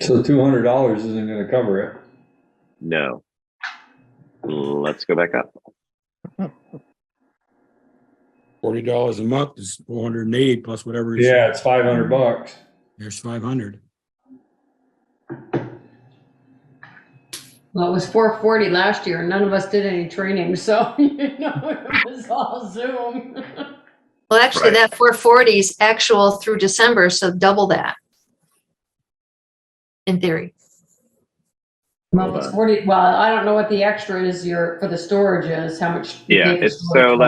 So $200 isn't gonna cover it. No. Let's go back up. $40 a month is 480 plus whatever. Yeah, it's $500. There's 500. Well, it was 440 last year and none of us did any training, so it was all Zoom. Well, actually, Right. that 440 is actual through December, so double that. In theory. Well, it's 40, well, I don't know what the extra is for the storage is, how much. you Yeah, pay for it's storage.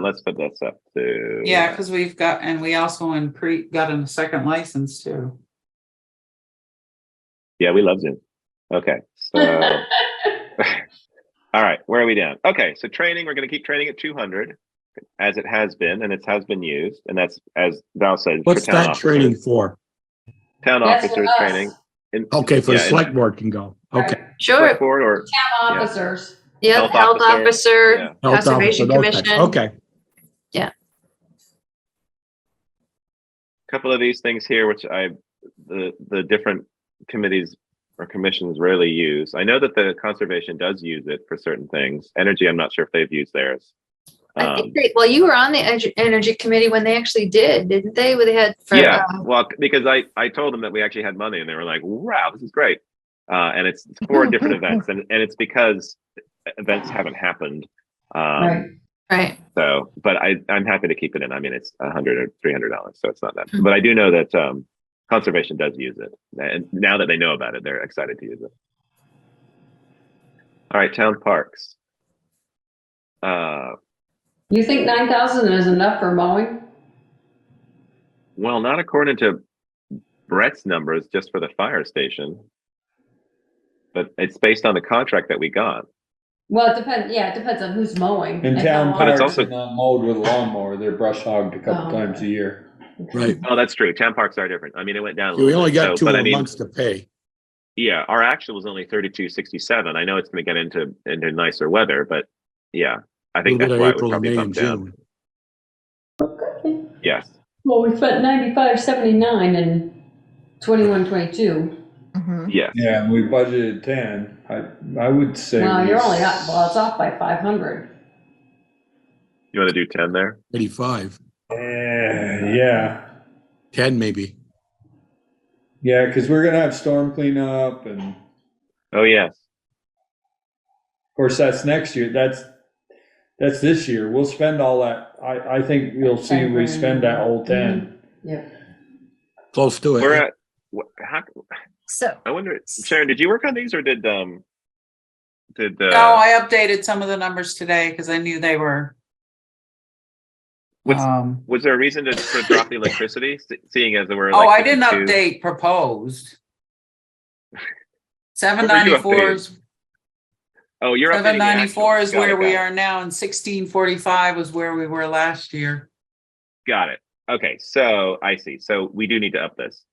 let's put this up to Yeah, because we also got a second license too. Yeah, we love Zoom. Okay. So all right, where are we down? Okay, so training, we're going to keep training at 200 as it has been, and it has been used, and that's, as Val said, What's for town that officers. training for? Town That's for officers us. training. Okay, for the Yeah, select board can go. Okay. Right. Sure. select board or Town officers. Yep, Health health officer, officer, yeah. Health officer, conservation those types. commission. Okay. a couple of these things here, which the different committees or commissions rarely use. I know that the conservation does use it for certain things. Energy, I'm not sure if they've used theirs. I think well, you were on the energy committee when they actually did, didn't they? Where they had for, Yeah, well, because I told them that we actually had money, and they were like, "Wow, this is great!" And it's 4 different events, and it's because events haven't happened. Right. right. So, but I'm happy to keep it in. I mean, it's $100 or $300, so it's not that. But I do know that conservation does use it, and now that they know about it, they're excited to use it. All right, town parks. You think 9,000 is enough for mowing? Well, not according to Brett's numbers, just for the fire station. But it's based on the contract that we got. Well, it depends, yeah, it depends on who's mowing. And and town how But it's parks also- are not mowed with a lawnmower, they're brush hogged a couple Oh. times a year. Right. Oh, that's true. Town parks are different. I mean, it went down a We little only bit, got 2 but more I mean, months to pay. yeah, our actual was only 32.67. I know it's going to get into nicer weather, but yeah, I A think little that's bit why of it would April and probably May and bump down. June. Yes. Well, we spent 95.79 in 21-22. Mhm. Yes. Yeah, and we budgeted 10, I would say. Well, we you're only up, well, it's off by 500. You want to do 10 there? 85. Yeah, 10 maybe. yeah, because we're gonna have storm cleanup, and of Oh, yes. course, that's next year, that's this year, we'll spend all that, I think you'll see we spend that whole 10. Yep. Close to it. We're at, how, So I wonder, Sharon, did you work on these or did No, I updated some of the numbers today because I knew they were. What's- was there a reason to drop the electricity, seeing as there were Oh, like I didn't 52 update proposed. What were you 794 is Oh, you're updating the 794 is actuals. Got where it, we got are now, and 1645 was where we were last year. Got it. Okay, so I see. So we do need to up this.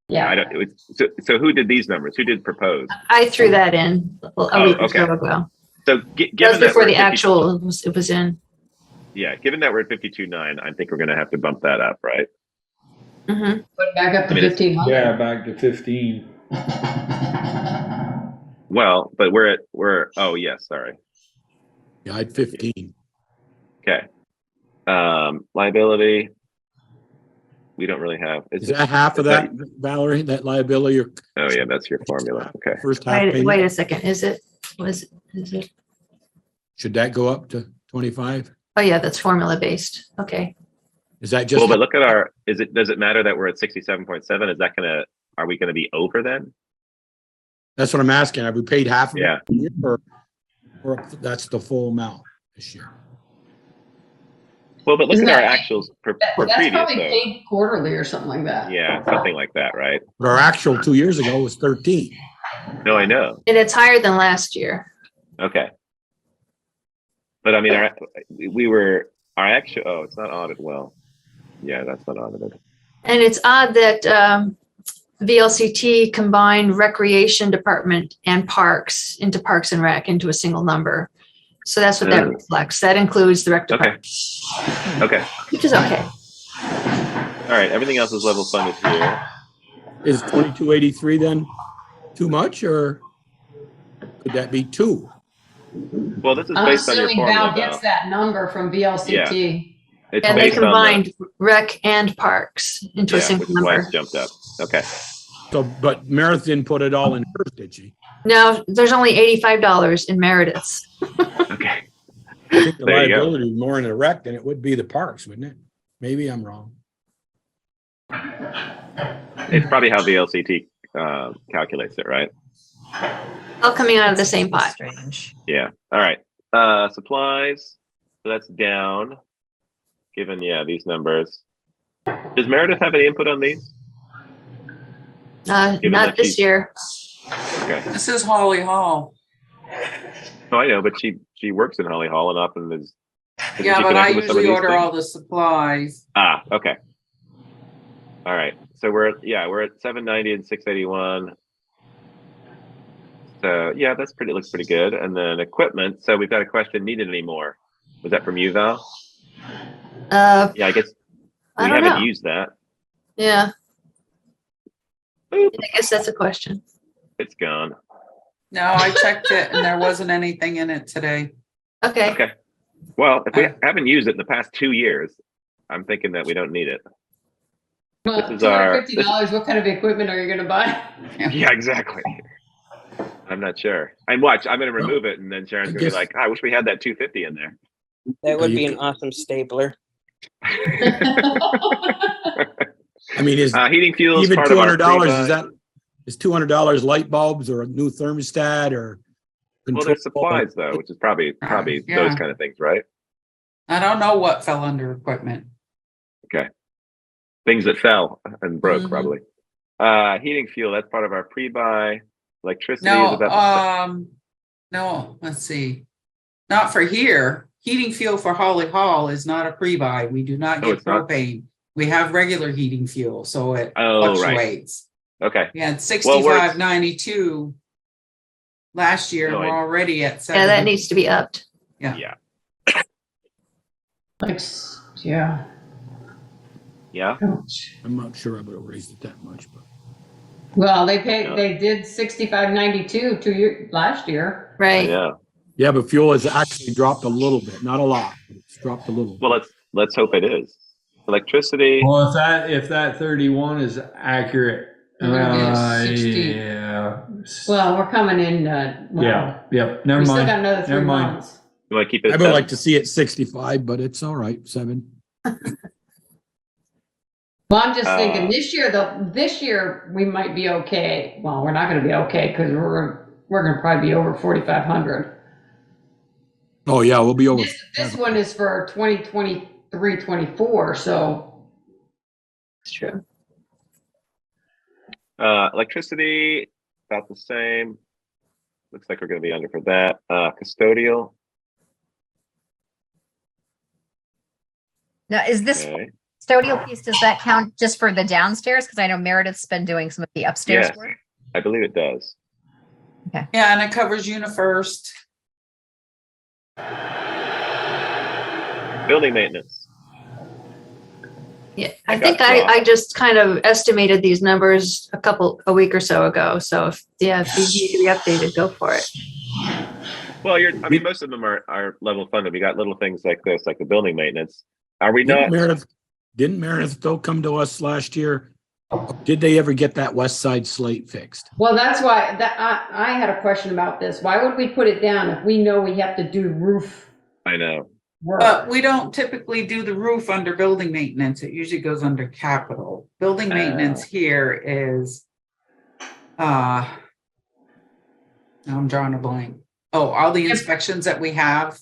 Yeah. I don't. So who did these numbers? Who did propose? I threw that in a week or so okay. ago. So That was given that before we're the 50 actual it was in. Yeah, given that we're at 52.9, I think we're gonna have to bump that up, right? Mhm. Put back up to I mean, it's- 1,500. Yeah, back to 15. Well, but oh, yes, sorry. Yeah, I had 15. Okay. Liability. We don't really have. Is that half of that, Valerie, that liability or Oh, yeah, that's your formula. Okay. first half Wait payment? a second. Is it? Should that go up to 25? Oh, yeah, that's formula based. Okay. Is that just? Well, but look at does it matter that we're at 67.7? Are we gonna be over then? That's what I'm asking. Have we paid half of Yeah. it? Or that's the full amount this year? Well, but look Isn't at our that- actuals for That's previous probably though. paid quarterly or something like that. Yeah, something like that, right? But our actual 2 years ago was 13. No, I know. And it's higher than last year. Okay. But I mean, our actual, oh, it's not audited well. Yeah, that's not audited. And it's odd that VLCT combined recreation department and parks into Parks and Rec into a single number. So that's what that reflects. That includes the rec Okay. department, Okay. which is okay. All right. Everything else is level funded here. Is 2283 then too much, or could that be 2? Well, this is I'm based on your assuming formula, Val gets though. that number from VLCT. It's And they based on combined rec and parks into a which single is why number. it's jumped up. Okay. So, but Meredith didn't put it all in hers, did she? No, there's only $85 in Meredith's. Okay. I think the There you go. liability is more in the rec than it would be the parks, wouldn't it? Maybe I'm wrong. It's probably how VLCT calculates it, right? All coming out of the same pot. Strange. Yeah. All right. Supplies. So that's down. Given, these numbers. Does Meredith have any input on these? Given Not that this she's- year. Okay. This is Holly Hall. Oh, I know, but she works in Holly Hall and often is. isn't Yeah, she but I connected with some of usually these order things? all the supplies. Okay. All right. So we're at 790 and 681. So yeah, looks pretty good. And then equipment. So we've got a question, needed any more? Was that from you, Val? Yeah, I guess I we don't haven't know. used that. Yeah, Boop, I guess that's a question. it's gone. No, I checked it and there wasn't anything in it today. Okay. Okay. Well, if we haven't used it in the past 2 years, I'm thinking that we don't need it. Well, This is our- $250, what kind of equipment are you gonna buy? Yeah, exactly. I'm not sure. And watch, I'm going to remove it, and then Sharon's I going to be guess- like, I wish we had that 250 in there. That would you be an could- awesome stapler. I mean, is Heating fuel is even part of our $200, pre-buy. is $200 light bulbs or a new thermostat or? Well, control? there's supplies though, which is probably Yeah. those kind of things, right? I don't know what fell under equipment. Okay. Things that fell and broke, Mhm. probably. Heating fuel, that's part of our pre-buy. Electricity is No, about no, let's see. Not for here. Heating fuel for Holly Hall is not a pre-buy. We do not Oh, get it's not? propane. We have regular heating fuel, so it Oh, right. fluctuates. Okay. We had Well, 65.92 last year. No, We're I- already at Yeah, 70. that needs to be upped. Yeah. Yeah. Yeah. I'm not sure I would have raised it that much, but Well, Yeah. they did 65.92 last year. Right. Yeah. yeah, but fuel has actually dropped a little bit, not a lot. But it's dropped a little. Well, let's hope it is. Electricity. Well, if that 31 is accurate, We're gonna be at 60. yeah. Well, we're coming in, Yeah, yep, never we still got mind. another 3 Never mind. months. You want to keep it I at would 7? like to see it 65, but it's all right, 7. Well, I'm just thinking Uh, this year we might be okay. Well, we're not gonna be okay because we're gonna probably be over 4,500. Oh, yeah, we'll be over. This one is for 2023, 24, so. It's true. Electricity, about the same. Looks like we're going to be under for that. Custodial. Now, is this Okay. custodial piece, does that count just for the downstairs? Because I know Meredith's been doing some of the upstairs Yes. work. I believe it does. Yeah, and it covers UniFirst. Building maintenance. Yeah, I I think got I just kind of estimated these numbers a week or so ago. So if these need to be updated, go for it. Well, I mean, most of them are level funded. We got little things like this, like the building maintenance. Are we not? Didn't Meredith though come to us last year? Did they ever get that west side slate fixed? Well, that's why I had a question about this. Why would we put it down if we know we have to do roof I know. work? But we don't typically do the roof under building maintenance. It usually goes under capital. Building maintenance here is, now I'm drawing a blank. Oh, all the inspections that we have,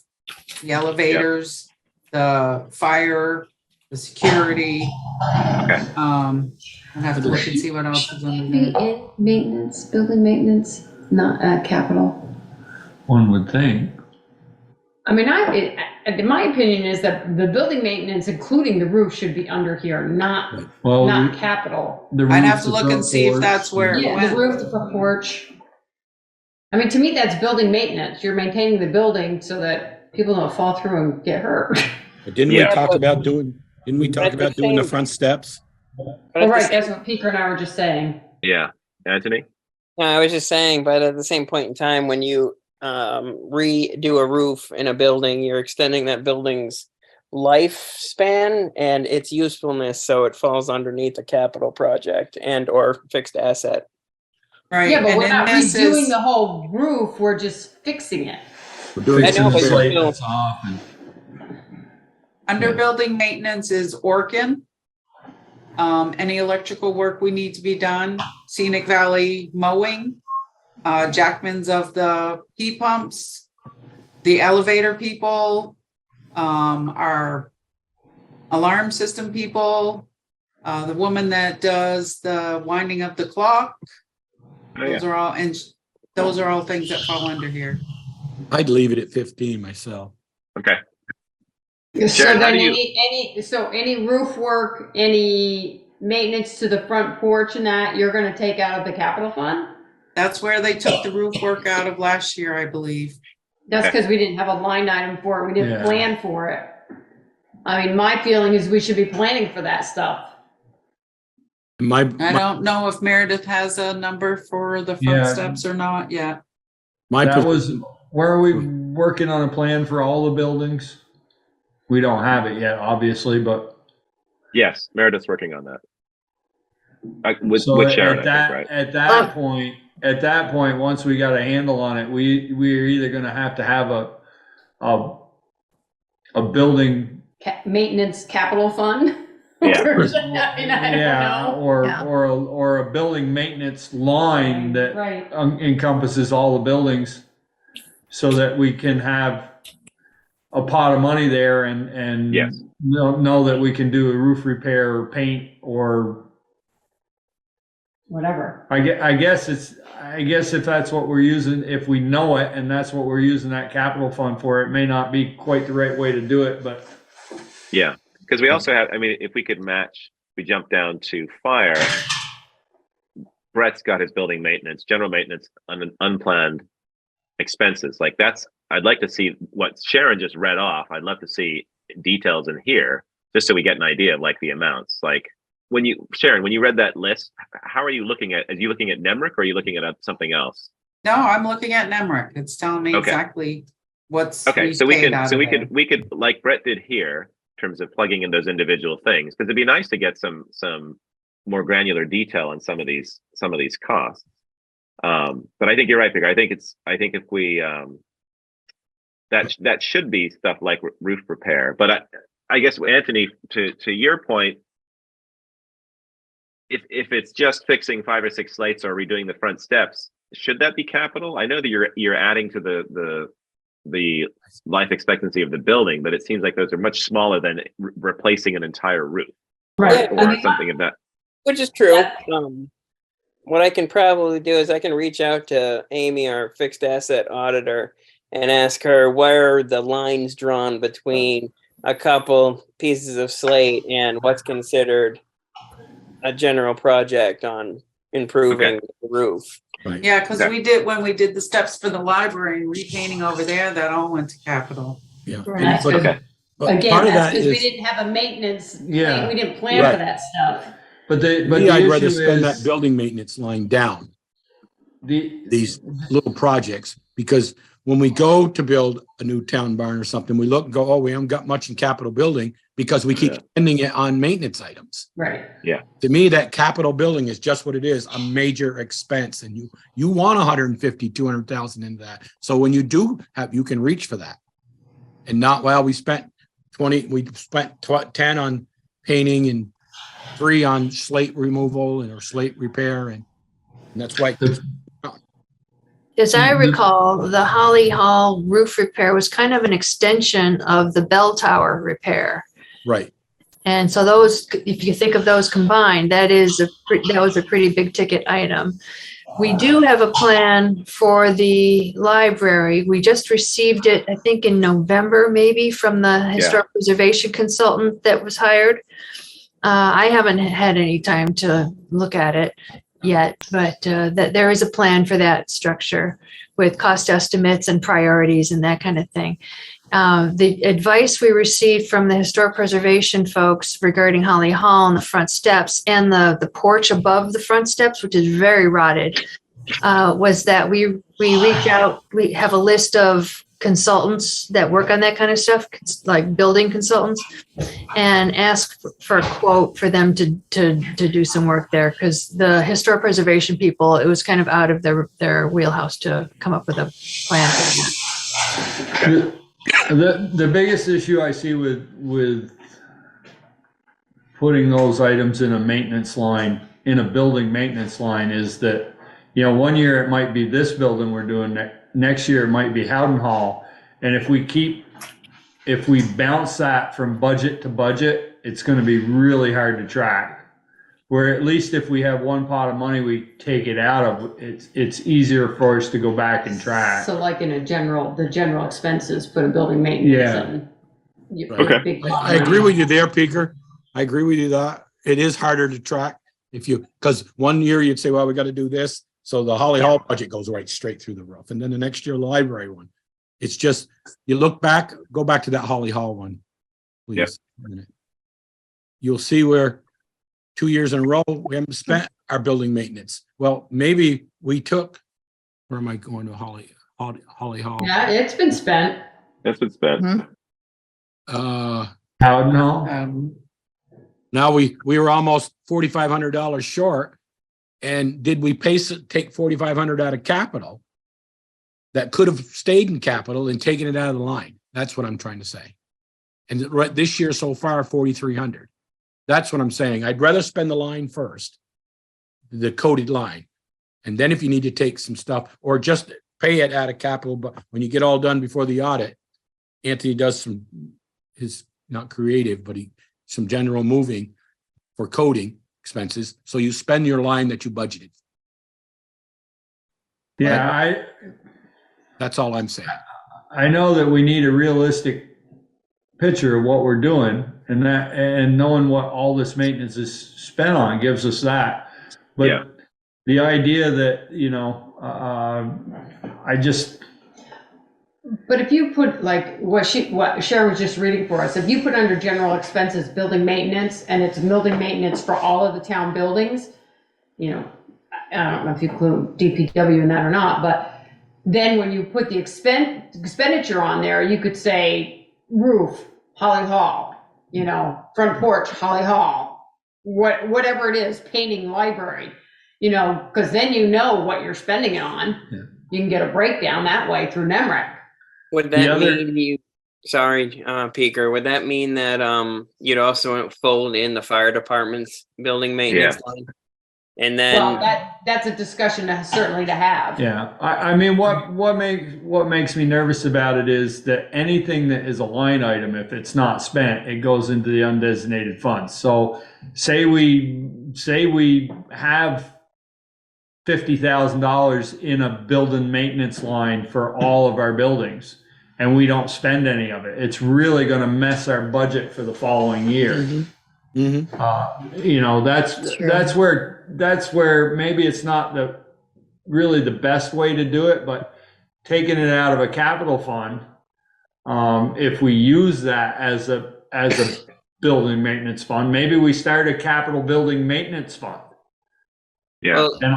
the elevators, the fire, the security. Okay. I'll have to look and see what else is under Be there. in maintenance, building maintenance, not capital. One would think. I mean, my opinion is that the building maintenance, including the roof, should be under here, not Well, capital. I'd have to look and see if that's where it Yeah, went. the roof, the front porch. I mean, to me, that's building maintenance. You're maintaining the building so that people don't fall through and get hurt. But didn't we talk about doing the front steps? Oh, right, that's what Peter and I were just saying. Yeah. Anthony? No, I was just saying, but at the same point in time, when you redo a roof in a building, you're extending that building's lifespan and its usefulness, so it falls underneath a capital project and or fixed asset. Right. Yeah, but and we're then not this redoing is the whole roof, we're just fixing it. We're doing I know, but some- you know, That's often. under building maintenance is Orkin. Any electrical work we need to be done, Scenic Valley mowing, Jackman's of the heat pumps, the elevator people, our alarm system people, the woman that does the winding of the clock. Oh, yeah. Those are all things that fall under here. I'd leave it at 15 myself. Okay. So Sharon, how then do you- any roof work, any maintenance to the front porch and that, you're gonna take out of the capital fund? That's where they took the roof work out of last year, I believe. That's Okay. because we didn't have a line item for it, we didn't Yeah. plan for it. I mean, my feeling is we should be planning for that stuff. I don't know if Meredith has a number for the front Yeah. steps or not yet. Where are we working on a plan for all the buildings? We don't have it yet, obviously, but. Yes, Meredith's working on that. With So Sharon, at I that, think, right? at that point, once we got a handle on it, we're either gonna have to have a building, Maintenance capital fund? Yeah. I mean, I don't know. or a building maintenance line that Right. encompasses all the buildings, so that we can have a pot of money there and Yes. know that we can do a roof repair or paint or Whatever. I guess if that's what we're using, if we know it and that's what we're using that capital fund for, it may not be quite the right way to do it, but. Yeah, because we also have, I mean, if we could match, we jump down to fire. Brett's got his building maintenance, general maintenance, unplanned expenses. Like I'd like to see what Sharon just read off. I'd love to see details in here, just so we get an idea of like the amounts. Like Sharon, when you read that list, how are you looking at? Are you looking at NEMRIC or are you looking at something else? No, I'm looking at NEMRIC. It's telling me Okay. exactly what's Okay, so we paid out of there. could like Brett did here in terms of plugging in those individual things, because it'd be nice to get some more granular detail on some of these costs. But I think you're right, Peter. I think if we that should be stuff like roof repair. But I guess Anthony, to your point, if it's just fixing 5 or 6 slates or redoing the front steps, should that be capital? I know that you're adding to the life expectancy of the building, but it seems like those are much smaller than replacing an entire roof, Right. or something of that. which is true. What I can probably do is I can reach out to Amy, our fixed asset auditor, and ask her where are the lines drawn between a couple pieces of slate and what's considered a general project on improving the roof. Right. Yeah, because when we did the steps for the library and repainting over there, that all went to capital. Yeah. Right. But But Again, part of that's that because we is, didn't have a maintenance, Yeah. we didn't plan for Right. that stuff. But the me, I'd rather issue spend that is building maintenance line down, the, these little projects, because when we go to build a new town barn or something, we look and go, oh, we haven't got much in capital building because we keep Yeah. spending it on maintenance items. Right. To me, that capital building is just what it is, a major expense. And you want 150, 200,000 into that. So when you do have, you can reach for that. And not, well, we spent 10 on painting and 3 on slate removal or slate repair. And that's why. As I recall, the Holly Hall roof repair was kind of an extension of the bell tower repair. Right. And so those, if you think of those combined, that was a pretty big ticket item. We do have a plan for the library. We just received it, I think in November, maybe, from the historic preservation consultant that was hired. I haven't had any time to look at it yet, but that there is a plan for that structure with cost estimates and priorities and that kind of thing. The advice we received from the historic preservation folks regarding Holly Hall and the front steps and the porch above the front steps, which is very rotted, was that we reach out, we have a list of consultants that work on that kind of stuff, like building consultants, and ask for a quote for them to do some work there, because the historic preservation people, it was kind of out of their wheelhouse to come up with a plan for that. the biggest issue I see with putting those items in a maintenance line, in a building maintenance line, is that, you know, one year it might be this building we're doing, next year it might be Howden Hall. And if we bounce that from budget to budget, it's going to be really hard to track. Where at least if we have one pot of money we take it out of, it's easier for us to go back and track. So like in the general expenses, put a building maintenance Yeah. and. you put Okay. a big pot of I agree money. with you there, Peter. I agree with you that it is harder to track because one year you'd say, well, we got to do this. So the Holly Hall budget goes right straight through the roof. And then the next year, library one. It's just, you look back, go back to that Holly Hall one, please. Yep. A minute. You'll see where 2 years in a row, we haven't spent our building maintenance. Well, maybe we took, where am I going to Holly Hall? Yeah, it's been spent. That's what's bad. Howden Hall? Now we were almost $4,500 short. And did we take $4,500 out of capital that could have stayed in capital and taken it out of the line? That's what I'm trying to say. And this year so far, 4,300. That's what I'm saying. I'd rather spend the line first, the coded line. And then if you need to take some stuff or just pay it out of capital, but when you get all done before the audit, Anthony does his not creative, but some general moving for coding expenses. So you spend your line that you budgeted. Yeah, That's all I'm saying. I know that we need a realistic picture of what we're doing, and knowing what all this maintenance is spent on gives us that. But Yeah. the idea that, you know, But if you put like what Sharon was just reading for us, if you put under general expenses, building maintenance, and it's building maintenance for all of the town buildings, you know, I don't know if you include DPW in that or not, but then when you put the expenditure on there, you could say roof, Holly Hall, you know, front porch, Holly Hall, whatever it is, painting, library, you know, because then you know what you're spending it on. Yeah. You can get a breakdown that way through NEMRIC. Would that mean Peter, would that mean that you'd also fold in the fire department's building maintenance line? And then Well, that's a discussion certainly to have. yeah, I mean, what makes me nervous about it is that anything that is a line item, if it's not spent, it goes into the undesignated funds. So say we have $50,000 in a building maintenance line for all of our buildings, and we don't spend any of it. It's really going to mess our budget for the following year. Mm-hmm. You know, that's where maybe it's not really the best way to do it, but taking it out of a capital fund if we use that as a building maintenance fund, maybe we start a capital building maintenance fund. Yeah. Well, And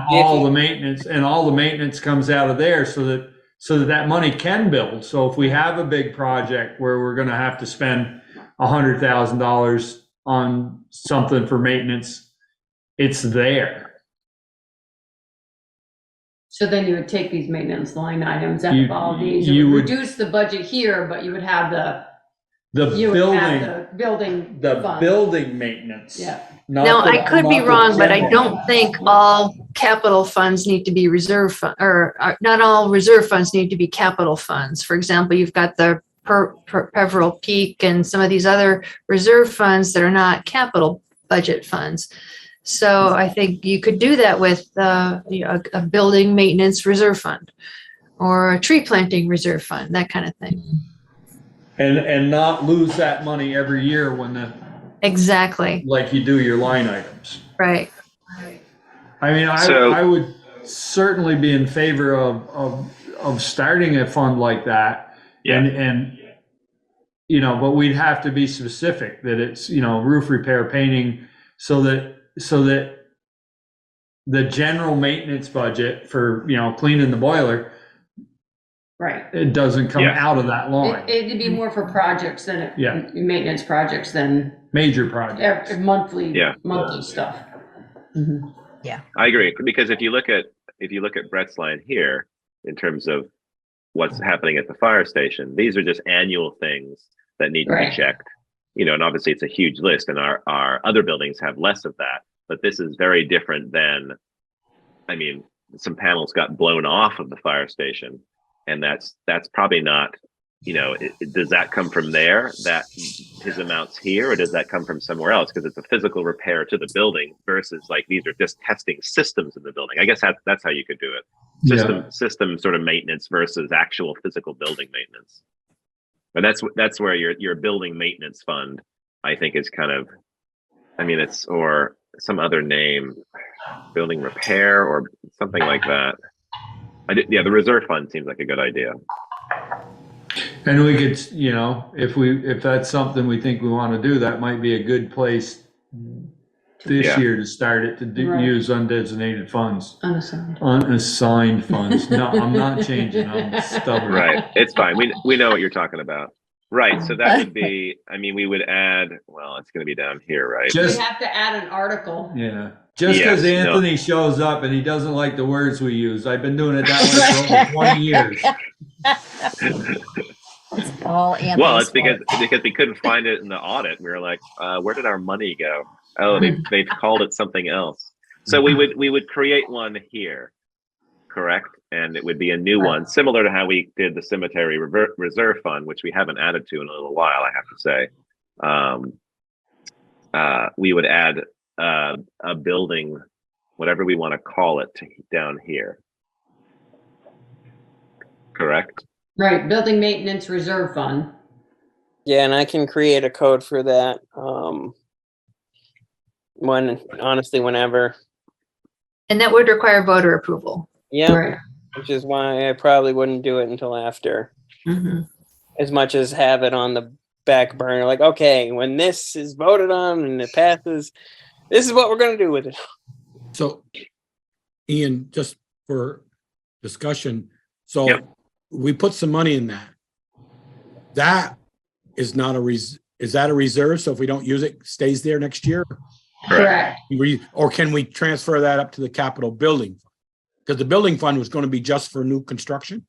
all the maintenance comes out of there so that money can build. So if we have a big project where we're going to have to spend $100,000 on something for maintenance, it's there. So then you would take these maintenance line items out You- of all these, you you would would- reduce the budget here, but you would have The building the fund. building maintenance. Yeah. not Now, the- I could be not the wrong, but I general. don't think all capital funds need to be reserve fund, or not all reserve funds need to be capital funds. For example, you've got the Peveril Peak and some of these other reserve funds that are not capital budget funds. So I think you could do that with a building maintenance reserve fund or a tree planting reserve fund, that kind of thing. And not lose that money every year Exactly, like you do your line items. right. I mean, So- I would certainly be in favor of starting a fund like that. Yeah. And, but we'd have to be specific that it's, roof repair, painting, so that the general maintenance budget for, cleaning the boiler, Right. it doesn't come Yeah. out of that line. It'd be more for projects than, Yeah. maintenance projects than Major projects. monthly Yeah. stuff. I agree, because if you look at Brett's line here, in terms of what's happening at the fire station, these are just annual things that need to Right. be checked. And obviously it's a huge list, and our other buildings have less of that. But this is very different than, I mean, some panels got blown off of the fire station, and that's probably not, does that come from there, that his amounts here, or does that come from somewhere else? Because it's a physical repair to the building versus like these are just testing systems in the building. I guess that's how you could do it. System sort of maintenance versus actual physical building maintenance. But that's where your building maintenance fund, I think, is kind of, I mean, it's, or some other name, building repair or something like that. The reserve fund seems like a good idea. And we could, if that's something we think we want to do, that might be a good place this Yeah. year to start it, to Right. use undesignated funds, Unassigned. unassigned funds. No, I'm not changing. I'm stubborn. Right. It's fine. We know what you're talking about. Right. So that would be, I mean, we would add, well, it's going to be down here, right? We Just, have to add an article. yeah. Just because Yes, no. Anthony shows up and he doesn't like the words we use. I've been doing it that way for over 20 years. All Anthony's Well, it's fault. because we couldn't find it in the audit. We were like, where did our money go? Oh, they've called it something else. So we would create one here, correct? And it would be a new one, similar to how we did the cemetery reserve fund, which we haven't added to in a little while, I have to say. We would add a building, whatever we want to call it, down here. Correct? Right, building maintenance reserve fund. Yeah, and I can create a code for that. Whenever. And that would require voter approval. Yeah, Right. which is why I probably wouldn't do it until after. Mhm. As much as have it on the back burner, like, okay, when this is voted on and it passes, this is what we're going to do with it. So, Ian, just for discussion, so Yep. we put some money in that. That is not is that a reserve? So if we don't use it, stays there next year? Correct. Or can we transfer that up to the capital building? Because the building fund was going to be just for new construction?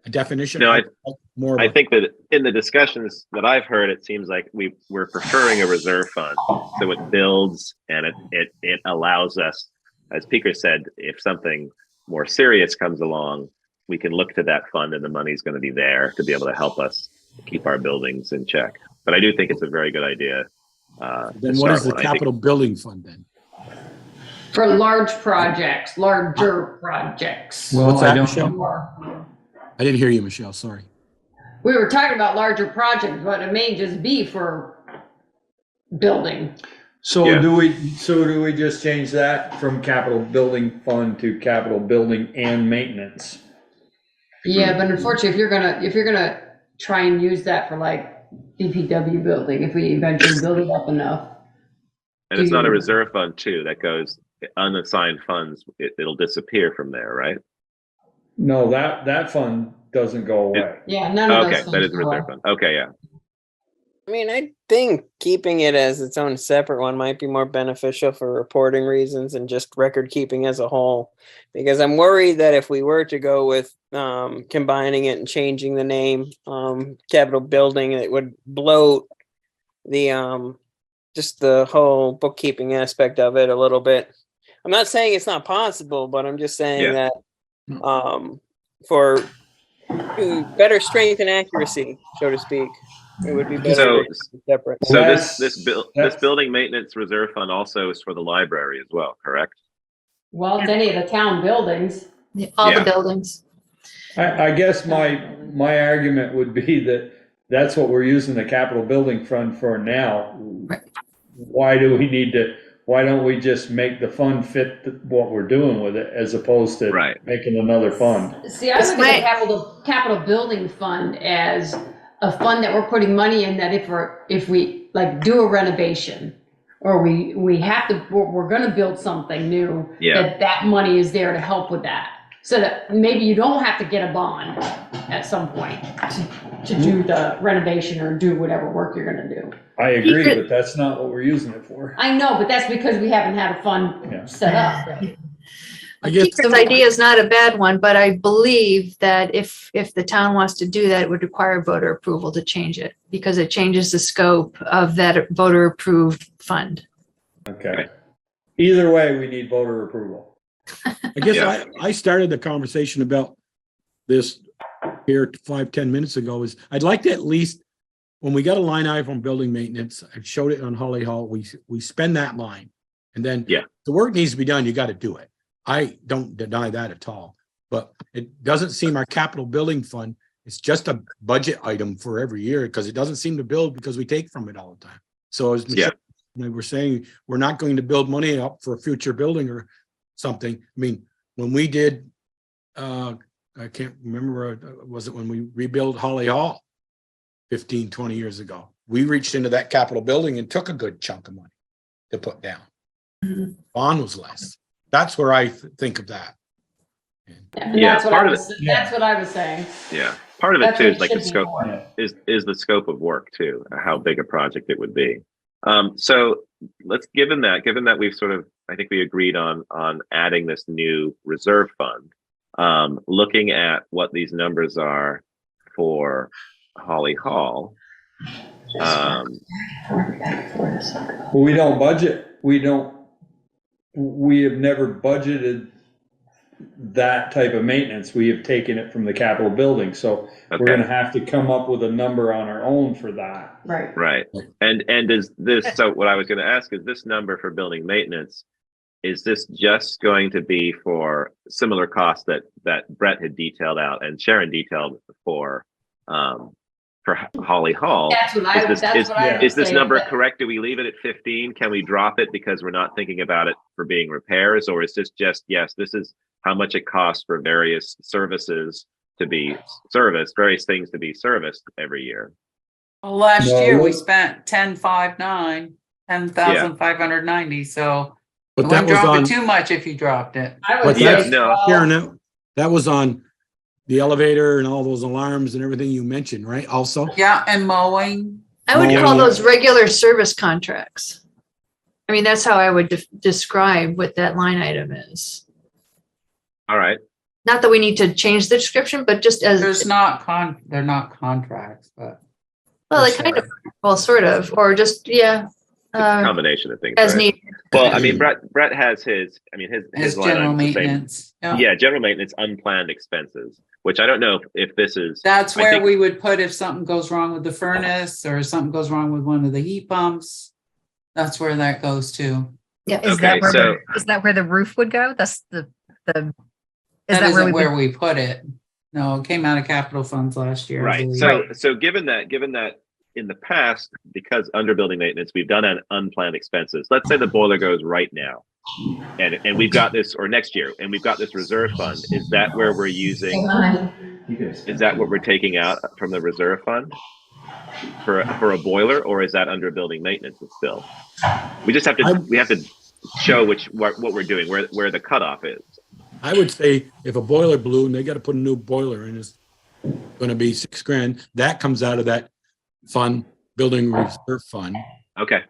A definition? No, More. I think that in the discussions that I've heard, it seems like we're preferring a reserve fund, so it builds and it allows us, as Peter said, if something more serious comes along, we can look to that fund and the money's going to be there to be able to help us keep our buildings in check. But I do think it's a very good idea. Then what is the capital building fund then? For larger projects. Well, What's that, I don't Michelle? More. I didn't hear you, Michelle. Sorry. We were talking about larger projects, but it may just be for building. So Yeah. do we just change that from capital building fund to capital building and maintenance? Yeah, but unfortunately, if you're gonna try and use that for like DPW building, if we eventually build it up enough. And it's not a reserve fund too, that goes unassigned funds, it'll disappear from there, right? No, that fund doesn't go away. Yeah, none of those. Okay, that is a funds go reserve up. fund. Okay, yeah. I mean, I think keeping it as its own separate one might be more beneficial for reporting reasons and just record keeping as a whole. Because I'm worried that if we were to go with combining it and changing the name, Capitol Building, it would bloat the just the whole bookkeeping aspect of it a little bit. I'm not saying it's not possible, but I'm just saying that for better strength and accuracy, so to speak, it would be better to be separate. So That's- this building maintenance reserve fund also is for the library as well, correct? Well, it's any of the town buildings. All Yeah. the buildings. I guess my argument would be that that's what we're using the capital building fund for now. Right. Why don't we just make the fund fit what we're doing with it as opposed to making another fund? See, I look at the capital building fund as a fund that we're putting money in, that if we like do a renovation or we're gonna build something new, that money is there to help with that. So that maybe you don't have to get a bond at some point to do the renovation or do whatever work you're gonna do. I agree, but that's not what we're using it for. I know, but that's because we haven't had a fund set up. I guess Peter's idea is not a bad one, but I believe that if the town wants to do that, it would require voter approval to change it because it changes the scope of that voter approved fund. Okay. Either way, we need voter approval. I guess I started the conversation about this here 5-10 minutes ago is I'd like to at least, when we got a line item on building maintenance, I showed it on Holly Hall, we spend that line. And then the work needs to be done, you got to do it. I don't deny that at all, but it doesn't seem our capital building fund, it's just a budget item for every year because it doesn't seem to build because we take from it all the time. So as Michelle, we're saying, we're not going to build money up for a future building or something. I mean, when we did, I can't remember, was it when we rebuilt Holly Hall 15, 20 years ago? We reached into that capital building and took a good chunk of money to put down. Bond was less. That's where I think of that. And that's what I was saying. Yeah. Part of it That's too what is like it the should be scope for. is the scope of work too, how big a project it would be. So let's, given that we've sort of, I think we agreed on adding this new reserve fund, looking at what these numbers are for Holly Hall. We don't budget. We have never budgeted that type of maintenance. We have taken it from the capital building. So we're going to have to come up with a number on our own for that. Right. Right. And is this, so what I was going to ask is this number for building maintenance, is this just going to be for similar costs that Brett had detailed out and Sharon detailed for Holly Hall? That's what I would Is this say, number that- correct? Do we leave it at 15? Can we drop it because we're not thinking about it for being repairs? Or is this just, yes, this is how much it costs for various services to be serviced, various things to be serviced every year? Well, last No, year we we- spent 10,590. So But it that wouldn't was drop on, it too much if you dropped it. I but would Yeah, say no. 12. Sharon, that was on the elevator and all those alarms and everything you mentioned, right? Also? Yeah, and mowing. I would Yeah. call those regular service contracts. I mean, that's how I would describe what that line item is. All right. Not that we need to change the description, but just as, They're not contracts, but well, like kind of, well, sort of, or just, It's a combination of things. as right? needed. Well, I mean, Brett has his line general items the same. maintenance. Yeah, general maintenance, unplanned expenses, which I don't know if this is. That's I where think- we would put if something goes wrong with the furnace or something goes wrong with one of the heat pumps. That's where that goes to. Yeah. Is Okay, that where the roof would go? That's is That that isn't where where we put it. No, it came out of capital funds last year. I Right. believe. So given that in the past, because under building maintenance, we've done an unplanned expenses. Let's say the boiler goes right now, and we've got this, or next year, and we've got this reserve fund. Is that where we're using Is that what we're taking out from the reserve fund for a boiler, or is that under building maintenance still? We just have to show what we're doing, where the cutoff is. I would say if a boiler blew and they got to put a new boiler in, it's going to be $6,000. That comes out of that fund, building reserve fund, Okay.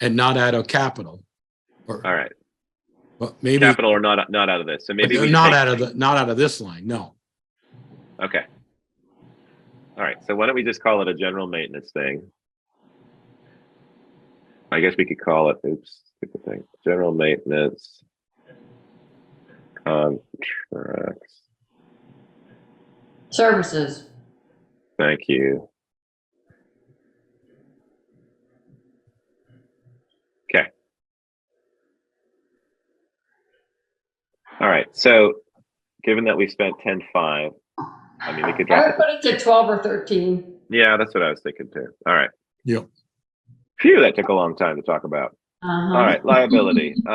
and not out of capital. All right. But maybe Capital or not out of this. So maybe we not take- out of this line. No. Okay. All right. So why don't we just call it a general maintenance thing? I guess we could call it, stupid thing. General maintenance contracts. Services. Thank you. Okay. All right. So given that we spent 10.5, I mean, we could I drop would put it to 12 or 13. Yeah, that's what I was thinking too. All right. Yep. Phew, that took a long time to talk about. Uh-huh. All right, liability. It's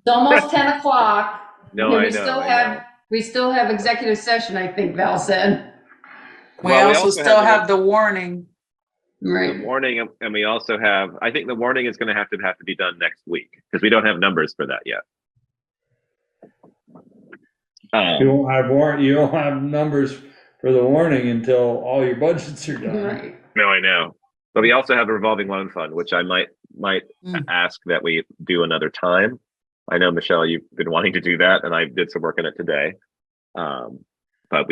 almost 10 o'clock. No, And I know. We still have executive session, I think Val said. We Well, we also also still have have the warning. The Right. warning, and we also have, I think the warning is going to have to be done next week because we don't have numbers for that yet. You don't have numbers for the warning until all your budgets are done. Right. No, I know. But we also have a revolving loan fund, which I might ask that we do another time. I know, Michelle, you've been wanting to do that, and I did some work on it today. But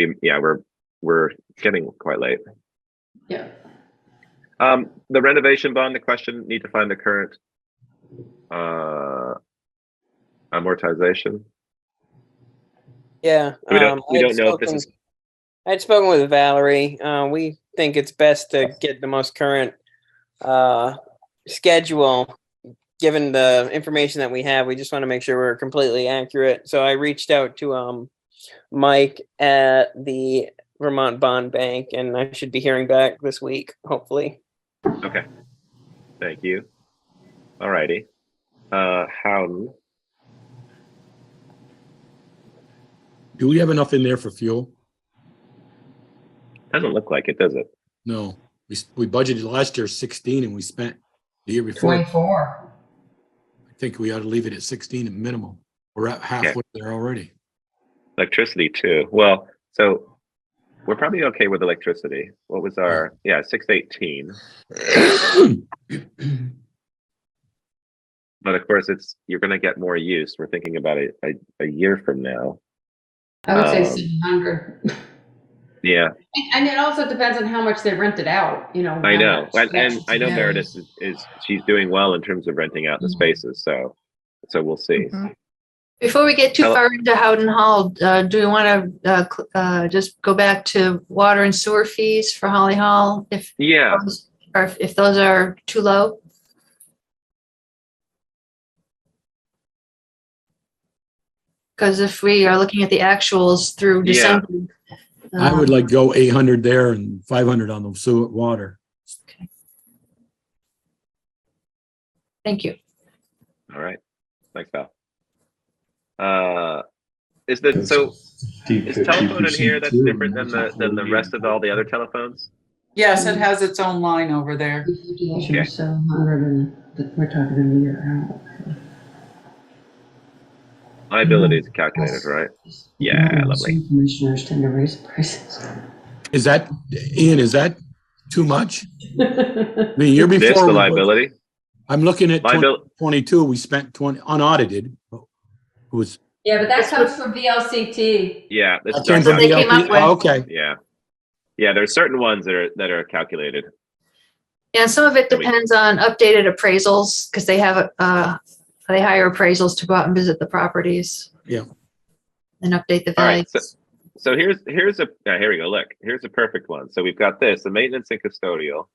we're getting quite late. Yeah. The renovation bond, the question, need to find the current amortization. Yeah. We don't know if this is. I'd spoken with Valerie. We think it's best to get the most current schedule. Given the information that we have, we just want to make sure we're completely accurate. So I reached out to Mike at the Vermont Bond Bank, and I should be hearing back this week, hopefully. Okay. Thank you. All righty. Howden. Do we have enough in there for fuel? Doesn't look like it, does it? No. We budgeted last year 16 and we spent the year before. 24. I think we ought to leave it at 16 at minimum. We're at halfway there already. Electricity too. Well, so we're probably okay with electricity. What was our 618? But of course, you're going to get more use. We're thinking about it a year from now. I would say 700. Yeah, And it also depends on how much they rent it out, you know. I know, how much- and I know Yeah. Meredith is she's doing well in terms of renting out the spaces. So we'll see. Before we get too Hello. far into Howden Hall, do we want to just go back to water and sewer fees for Holly Hall? If those are too low? Because if we are looking at the actuals through Yeah. December. I would like go 800 there and 500 on the sewer water. Okay. Thank you. All right. Thanks, Val. Is telephone in here that's different than the rest of all the other telephones? Yes, it has its own line over there. Okay. 700 and we're talking a year out. Liability is calculated, right? Yeah, lovely. Commissioners tend to raise prices. Is that, Ian, is that too much? I mean, year This before. the liability. I'm looking at Liability. 22, we spent 20 unaudited. It was. Yeah, but that comes from VLCT. Yeah, this that is our came from They came up VLP? with- Oh, okay. Yeah. There's certain ones that are calculated. Yeah, some of it depends on updated appraisals because they have they hire appraisals to go out and visit the properties. Yeah. And update the All right, values. So here's here we go. Look, here's a perfect one. So we've got this, the maintenance and custodial.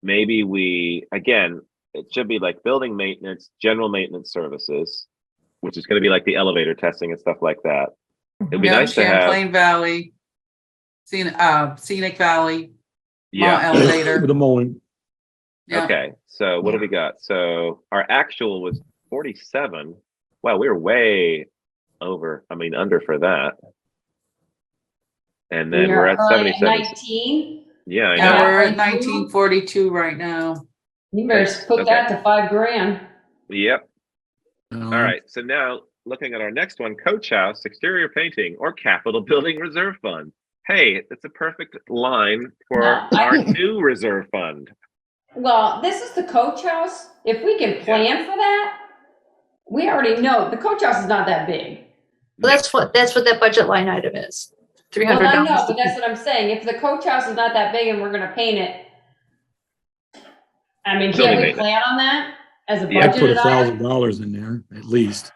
Maybe it should be like building maintenance, general maintenance services, which is going to be like the elevator testing and stuff like that. It'd be nice to have. Champlain Valley, Scenic Valley, Yeah. elevator. With a mowing. Yeah. Okay. So what do we got? So our actual was 47. Wow, we were way over. I mean, under for that. And then we're at currently 77. 19. Yeah, I Yeah, know. we're at 1942 right now. You better put that to $5,000. Yep. All right. So now looking at our next one, coach house, exterior painting, or capital building reserve fund. Hey, it's a perfect line for No, our new reserve fund. Well, this is the coach house. If we can plan for that, we already know the coach house is not that big. Well, that's what that budget line item is. $300. Well, I know, but that's what I'm saying. If the coach house is not that big and we're gonna paint it, I mean, can't we plan on that as a I'd put budgeted item? $1,000 in there at least.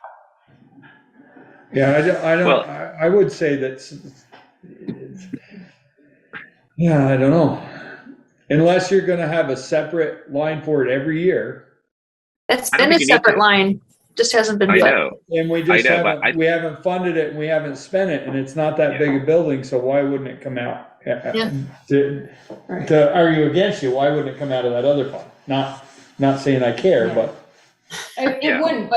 Yeah, I don't, Well- I would say that, yeah, I don't know. Unless you're gonna have a separate line for it every year, That's I don't been a think you need separate to. line, just hasn't been. I funded. know. and we just I know, but we haven't funded it, and we haven't spent it, and it's not that big a building, so why wouldn't it come out? Yeah. To argue against you, why wouldn't it come out of that other fund? Not saying I care, Yeah. but. It wouldn't,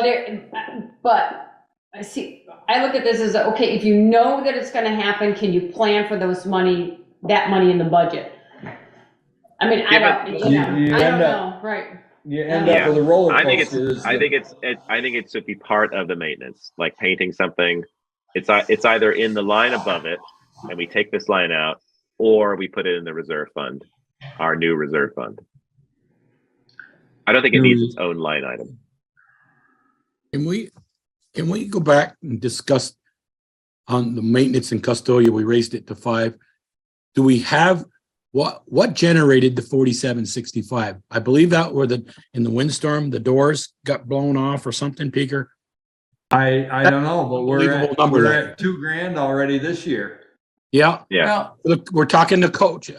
but I see, I look at this as, okay, if you know that it's gonna happen, can you plan for that money in the budget? I mean, I Yeah, don't, but- you know, You I don't end up- know, right. You end up with a roller I think coaster. I think it should be part of the maintenance, like painting something. It's either in the line above it, and we take this line out, or we put it in the reserve fund, our new reserve fund. I don't think it needs its own line item. Can we go back and discuss on the maintenance and custodial? We raised it to 5. Do we have what generated the 4765? I believe that were in the windstorm, the doors got blown off or something, Peter. I don't know, but we're Unbelievable number. at $2,000 already this year. Yeah. Yeah. Well, Look, we're talking to coach.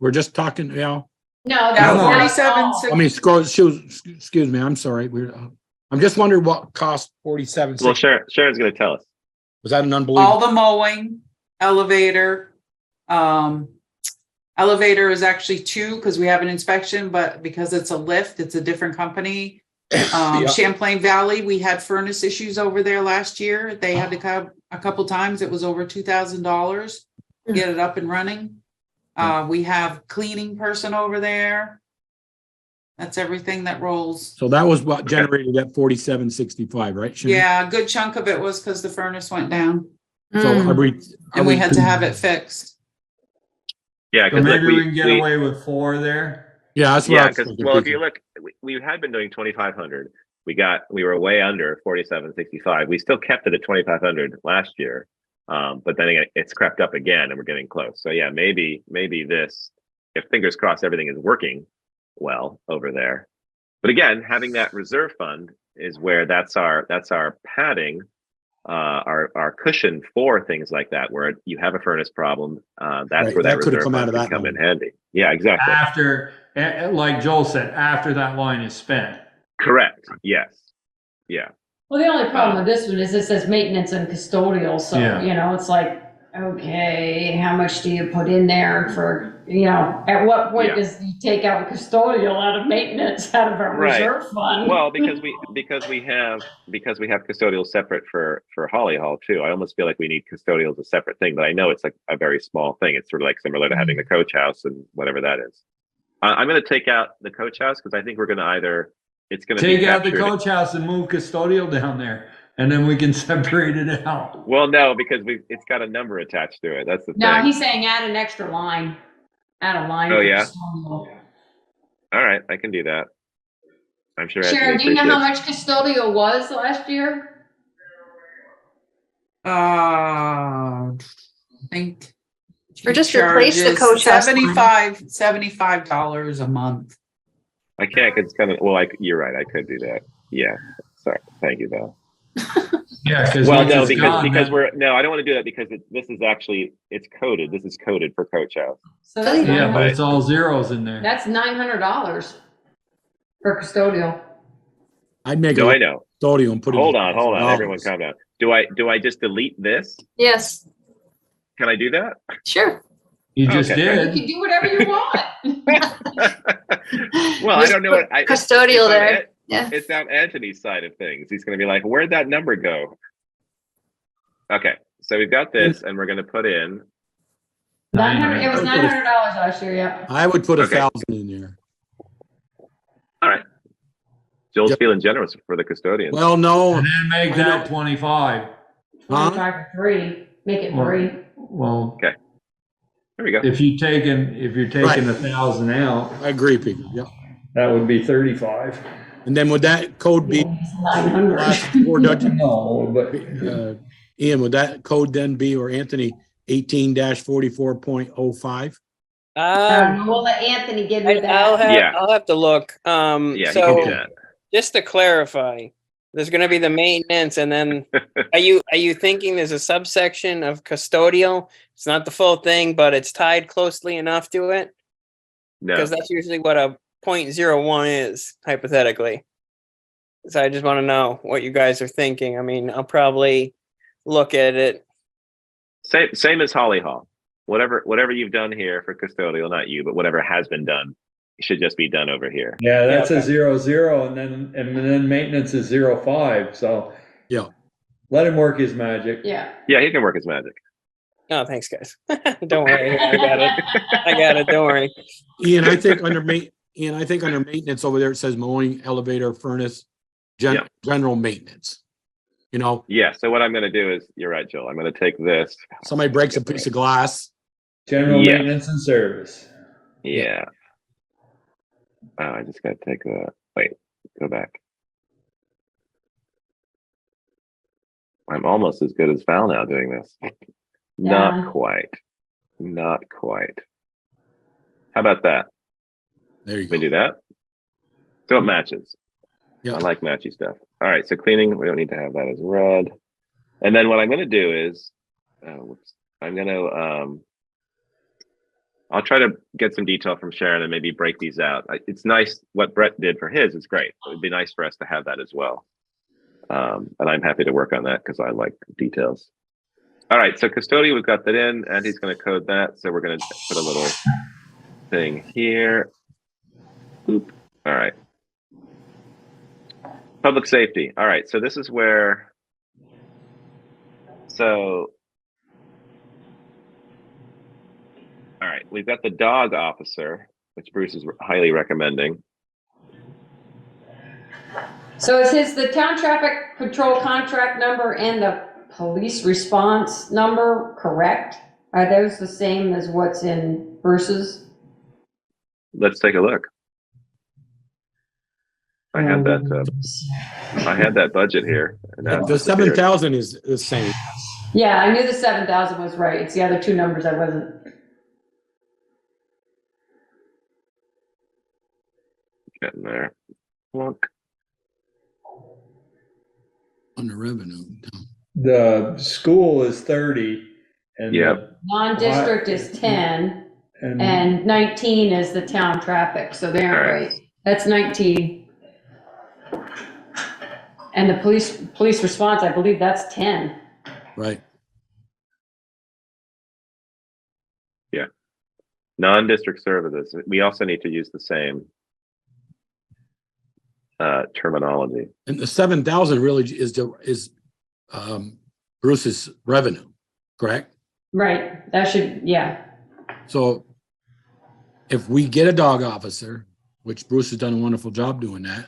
We're just talking, No, yeah, that's not 47, all. I mean, excuse me. I'm sorry. I'm just wondering what cost 47. Well, Sharon's going to tell us. Was that an all unbelievable? the mowing, elevator. Elevator is actually 2 because we have an inspection, but because it's a lift, it's a different company. Yeah. Champlain Valley, we had furnace issues over there last year. They had to come a couple times. It was over $2,000 to get it up and running. We have cleaning person over there. That's everything that rolls. So that was what generated that 4765, right? Sharon? Yeah, a good chunk of it was because the furnace went down So and we had to have it fixed. Yeah, So because maybe we can get away with 4 there. Yeah, that's what I was because thinking. well, if you look, we had been doing 2,500. We were way under 4765. We still kept it at 2,500 last year, but then it's crept up again, and we're getting close. So yeah, maybe this, if fingers crossed, everything is working well over there. But again, having that reserve fund is where that's our padding, our cushion for things like that, where you have a furnace problem. That's Right, where that that could have reserve come fund out of could that come in line. handy. Yeah, exactly. After, like Joel said, after that line is spent. Correct. Yes. Yeah. Well, the only problem with this one is it says maintenance and custodial, so, Yeah. you know, it's like, okay, how much do you put in there for, you know, at what point Yeah. does you take out custodial out of maintenance, out of our Right. reserve fund? Well, because we have custodial separate for Holly Hall too. I almost feel like we need custodial as a separate thing, but I know it's like a very small thing. It's sort of like similar to having the coach house and whatever that is. I'm going to take out the coach house because I think we're going to it's going to Take be out the captured- coach house and move custodial down there, and then we can separate it out. Well, no, because it's got a number attached to it. That's the No, thing. he's saying add an extra line. Add a line. Oh, for yeah? custodial. All right, I can do that. I'm sure. Sharon, Anthony do you know how appreciates- much custodial was last year? I think. Or just replace the coach house line. $75 a month. I can't because it's kind of you're right. I could do that. Yeah. Sorry. Thank you though. Yeah, because Well, no, because I don't want to do that because this is actually it's coded. This is coded for coach house. So that's yeah, but it's all zeros in there. That's $900 for custodial. I'd make No, a I know. custodial and put it. Hold on. Everyone, calm down. Do I just delete this? Yes, Can I do that? sure. You just Okay. You did. can do whatever you want. Well, I don't know what Custodial it's on there. Yeah. It's on Anthony's side of things. He's going to be like, "Where'd that number go?" Okay, so we've got this, and we're going to put in 900, it was I would put a- $900 last year, yeah. I would put Okay. 1,000 in there. All right. Joel's Yep. feeling generous for the custodians. Well, no, And then make I that know. 25. 25 for 3, make it Well, 3. Well, there we go. if you're taking Right. 1,000 out, I agree, Peter. Yep. that would be 35. And then would that code be 900. last four digits? No, but Ian, would that code then be, or Anthony, 18-44.05? We'll let Anthony give me I'll that. have I'll have to look. Yeah, you can So do that. just to clarify, there's going to be the maintenance, and then are you thinking there's a subsection of custodial? It's not the full thing, but it's tied closely enough to it, No. because that's usually what a 0.01 is hypothetically. So I just want to know what you guys are thinking. I mean, I'll probably look at it. Same as Holly Hall. Whatever you've done here for custodial, not you, but whatever has been done, should just be done over here. yeah, that's Yeah, a okay. 0-0, and then maintenance is 0-5. So Yeah. let him work his magic. Yeah. Yeah, he can work his magic. Oh, thanks, guys. Don't worry, I got it. I got it. Don't worry. Ian, I think under maintenance over there, it says mowing, elevator, furnace, Yeah. general maintenance. You know, Yeah. So what I'm going to do is, you're right, Joel. I'm going to take this. somebody breaks a piece of glass. General Yeah. maintenance and service. Yeah. Oh, I just got to take the. Wait, go back. I'm almost as good as Val now doing this. Yeah. Not quite. Not quite. How about that? There you Can we go. do that? So it matches. Yeah. I like matchy stuff. All right, so cleaning, we don't need to have that as red. And then what I'm going to do is, I'm going to, I'll try to get some detail from Sharon and maybe break these out. It's nice what Brett did for his. It's great. It would be nice for us to have that as well. And I'm happy to work on that because I like details. All right, so custodian, we've got that in, and he's going to code that. So we're going to put a little thing here. Boop. All right. Public safety. All right, so this is where, all right, we've got the dog officer, which Bruce is highly recommending. So is the town traffic control contract number and the police response number correct? Are those the same as what's in Bruce's? Let's take a look. I had that budget here. And now The it's disappeared. 7,000 is the same. Yeah, I knew the 7,000 was right. It's the other two numbers I wasn't. Getting there. Look. Under revenue. The school is 30, and Yep. Non-district is 10, and 19 is the town traffic, so they aren't All right. right. That's 19. And the police response, I believe that's 10. Right. Non-district services. We also need to use the same terminology. And the 7,000 really is Bruce's revenue, correct? Right, that should, yeah. So if we get a dog officer, which Bruce has done a wonderful job doing that,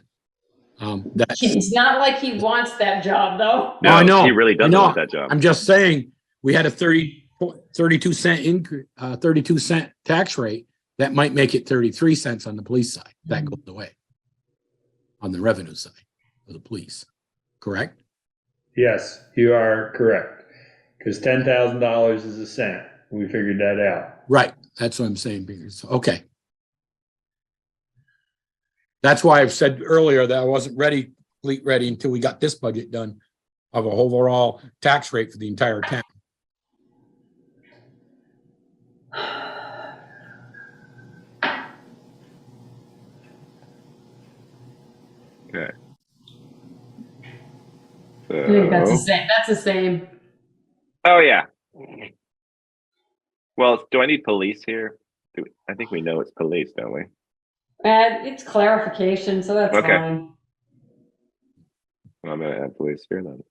that's, It's not like he wants that job, though. No, I know. he really doesn't I know. want that job. I'm just saying, we had a 32 cent increase, 32 cent tax rate. That might make it 33 cents on the police side. That goes away on the revenue side of the police, correct? yes, you are correct. Because $10,000 is a cent. We figured that out. Right. That's what I'm saying, Peter. So, okay. That's why I've said earlier that I wasn't ready until we got this budget done of a overall tax rate for the entire town. Okay. I think that's the So, same. That's the same. oh yeah. Well, do I need police here? I think we know it's police, don't we? It's clarification, so that's Okay. fine. I'm gonna add police here then.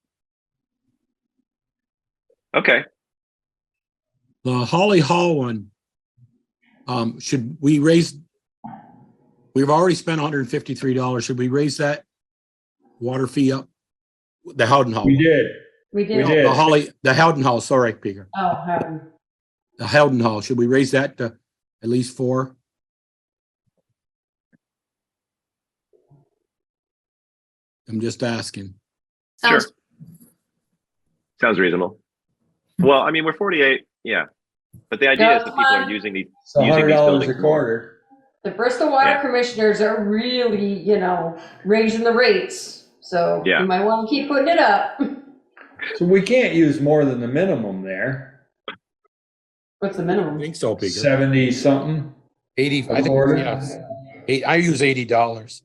Okay. The Holly Hall one, should we raise, we've already spent $153. Should we raise that water fee up? The Howden Hall. We did. We We did. did. The Howden Hall, sorry, Peter. Oh, heaven. The Howden Hall, should we raise that to at least 4? I'm just asking. Sure. Sounds- Sounds reasonable. Well, I mean, we're 48, yeah. But the idea is that people are using these It's $100 buildings a more. quarter. The Bristol Water Yeah. Commissioners are really, raising the rates. So Yeah. you might want to keep putting it up. So we can't use more than the minimum there. What's the I minimum? think so, Peter. 70 something. 80, I think, Quarter? yes. I use $80.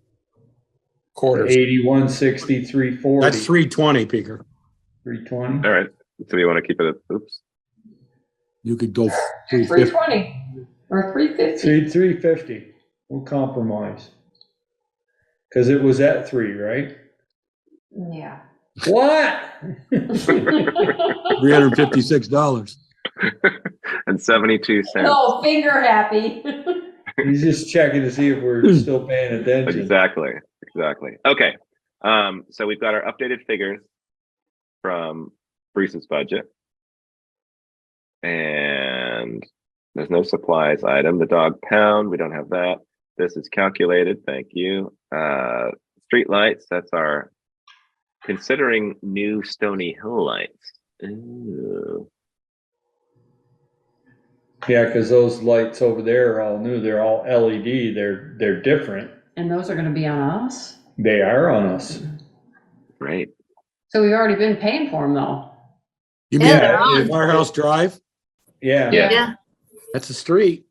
Quarters. 81, 60, 340. That's 320, Peter. 320. All right. So we want to keep it at, oops. You could go 350. 320 or 350. 350. We'll compromise. Because it was at 3, right? Yeah. What? $356. And 72 cents. Oh, finger happy. He's just checking to see if we're still paying attention. Exactly. Okay. So we've got our updated figures from Bruce's budget. And there's no supplies item. The dog pound, we don't have that. This is calculated. Thank you. Street lights, that's our considering new Stony Hill lights. Ooh. Yeah, because those lights over there are all new. They're all LED. They're different. And those are going to be on us. They are on us. Great. So we've already been paying for them though. You mean Yeah, they're on. Firehouse Drive? Yeah. Yeah, That's a street.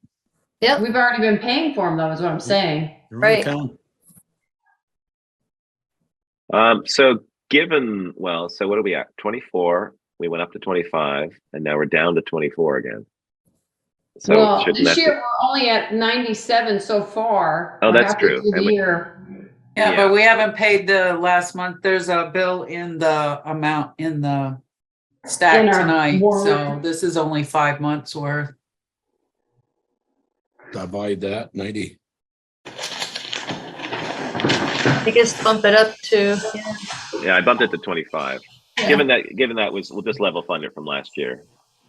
We've already been paying for them though, is what I'm saying. They're on Right. account. So so what are we at? 24. We went up to 25, and now we're down to 24 again. So Well, shouldn't this that year we're only at 97 so far. Oh, We're that's halfway true. through the And we- year. Yeah, Yeah. but we haven't paid the last month. There's a bill in the amount in the stack In our tonight. So warrant. this is only 5 months worth. Divide that, 90. I guess bump it up to, Yeah, I bumped it to 25. Yeah. Given that we'll just level fund it from last year.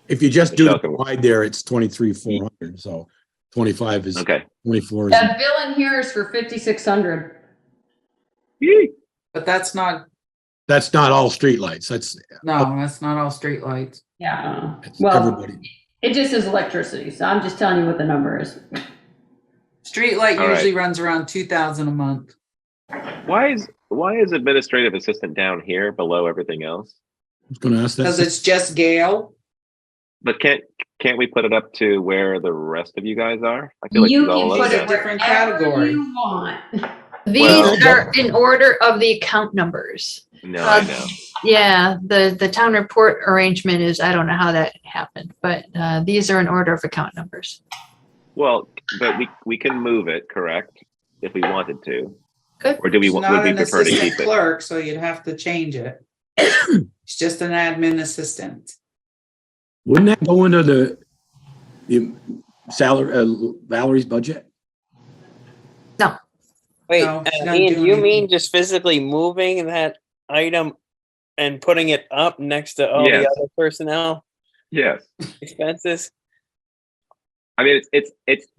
If you just do the Michelle can- divide there, it's 23,400. So 25 is Okay. 24 is That bill in here is for 5,600. Yee. But that's not that's not all streetlights. That's that's not all street lights. Yeah. that's Well, everybody. it just is electricity. So I'm just telling you what the number is. Street light All right. usually runs around 2,000 a month. Why is administrative assistant down here below everything else? I was going to ask Because that. it's just Gale. But can't we put it up to where the rest of you guys are? I feel like You it's all can over put there. it Different wherever category. you want. these Well- are in order of the account numbers. No, I know. Yeah, the town report arrangement is, I don't know how that happened, but these are in order of account numbers. Well, but we can move it, correct? If we wanted to. Good. Or do we It's would not we an prefer to assistant keep it? clerk, so you'd have to change it. It's just an admin assistant. Wouldn't that go into the salary, Valerie's budget? Wait, No, she's not Ian, doing you mean anything. just physically moving that item and putting it up next to all Yes. the other personnel Yes. expenses? I mean, it's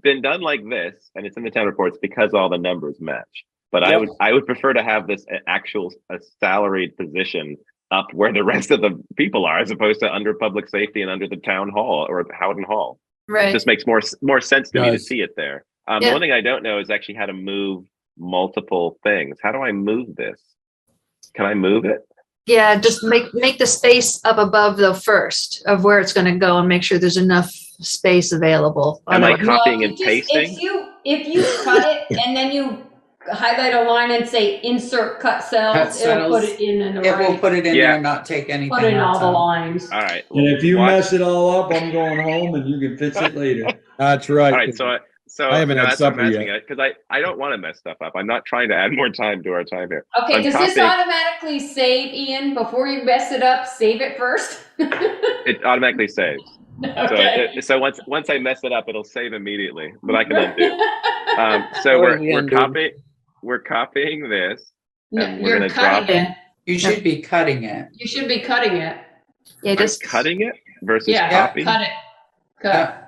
been done like this, and it's in the town reports because all the numbers match. But Yep. I would prefer to have this a salaried position up where the rest of the people are, as opposed to under public safety and under the town hall or the Howden Hall. It Right. just makes more sense to me to Does. see it there. The Yeah. one thing I don't know is actually how to move multiple things. How do I move this? Can I move it? Yeah, just make the space up above the first of where it's going to go and make sure there's enough space available. Am I Otherwise- copying Well, and you pasting? If you cut it and then you highlight a line and say insert cut cells, Cut it'll put cells. it in the It will right. put it in Yeah. there and not take anything. Put in all else the out. lines. All right. And if you watch- mess it all up, I'm going home and you can fix it later. That's right. All right, so So I haven't had that's what I'm supper asking yet. because I don't want to mess stuff up. I'm not trying to add more time to our time here. Okay, I'm does this copying- automatically save, Ian, before you mess it up, save it first? It automatically saves. Okay. So once I mess it up, it'll save immediately, but I can undo. So Oh, we're yeah, dude. we're copying this. No, and we're you're gonna drop cutting it. it. You should be cutting it. You should be cutting it. Yeah, I'm just cutting it versus Yeah, copy. cut it. Cut.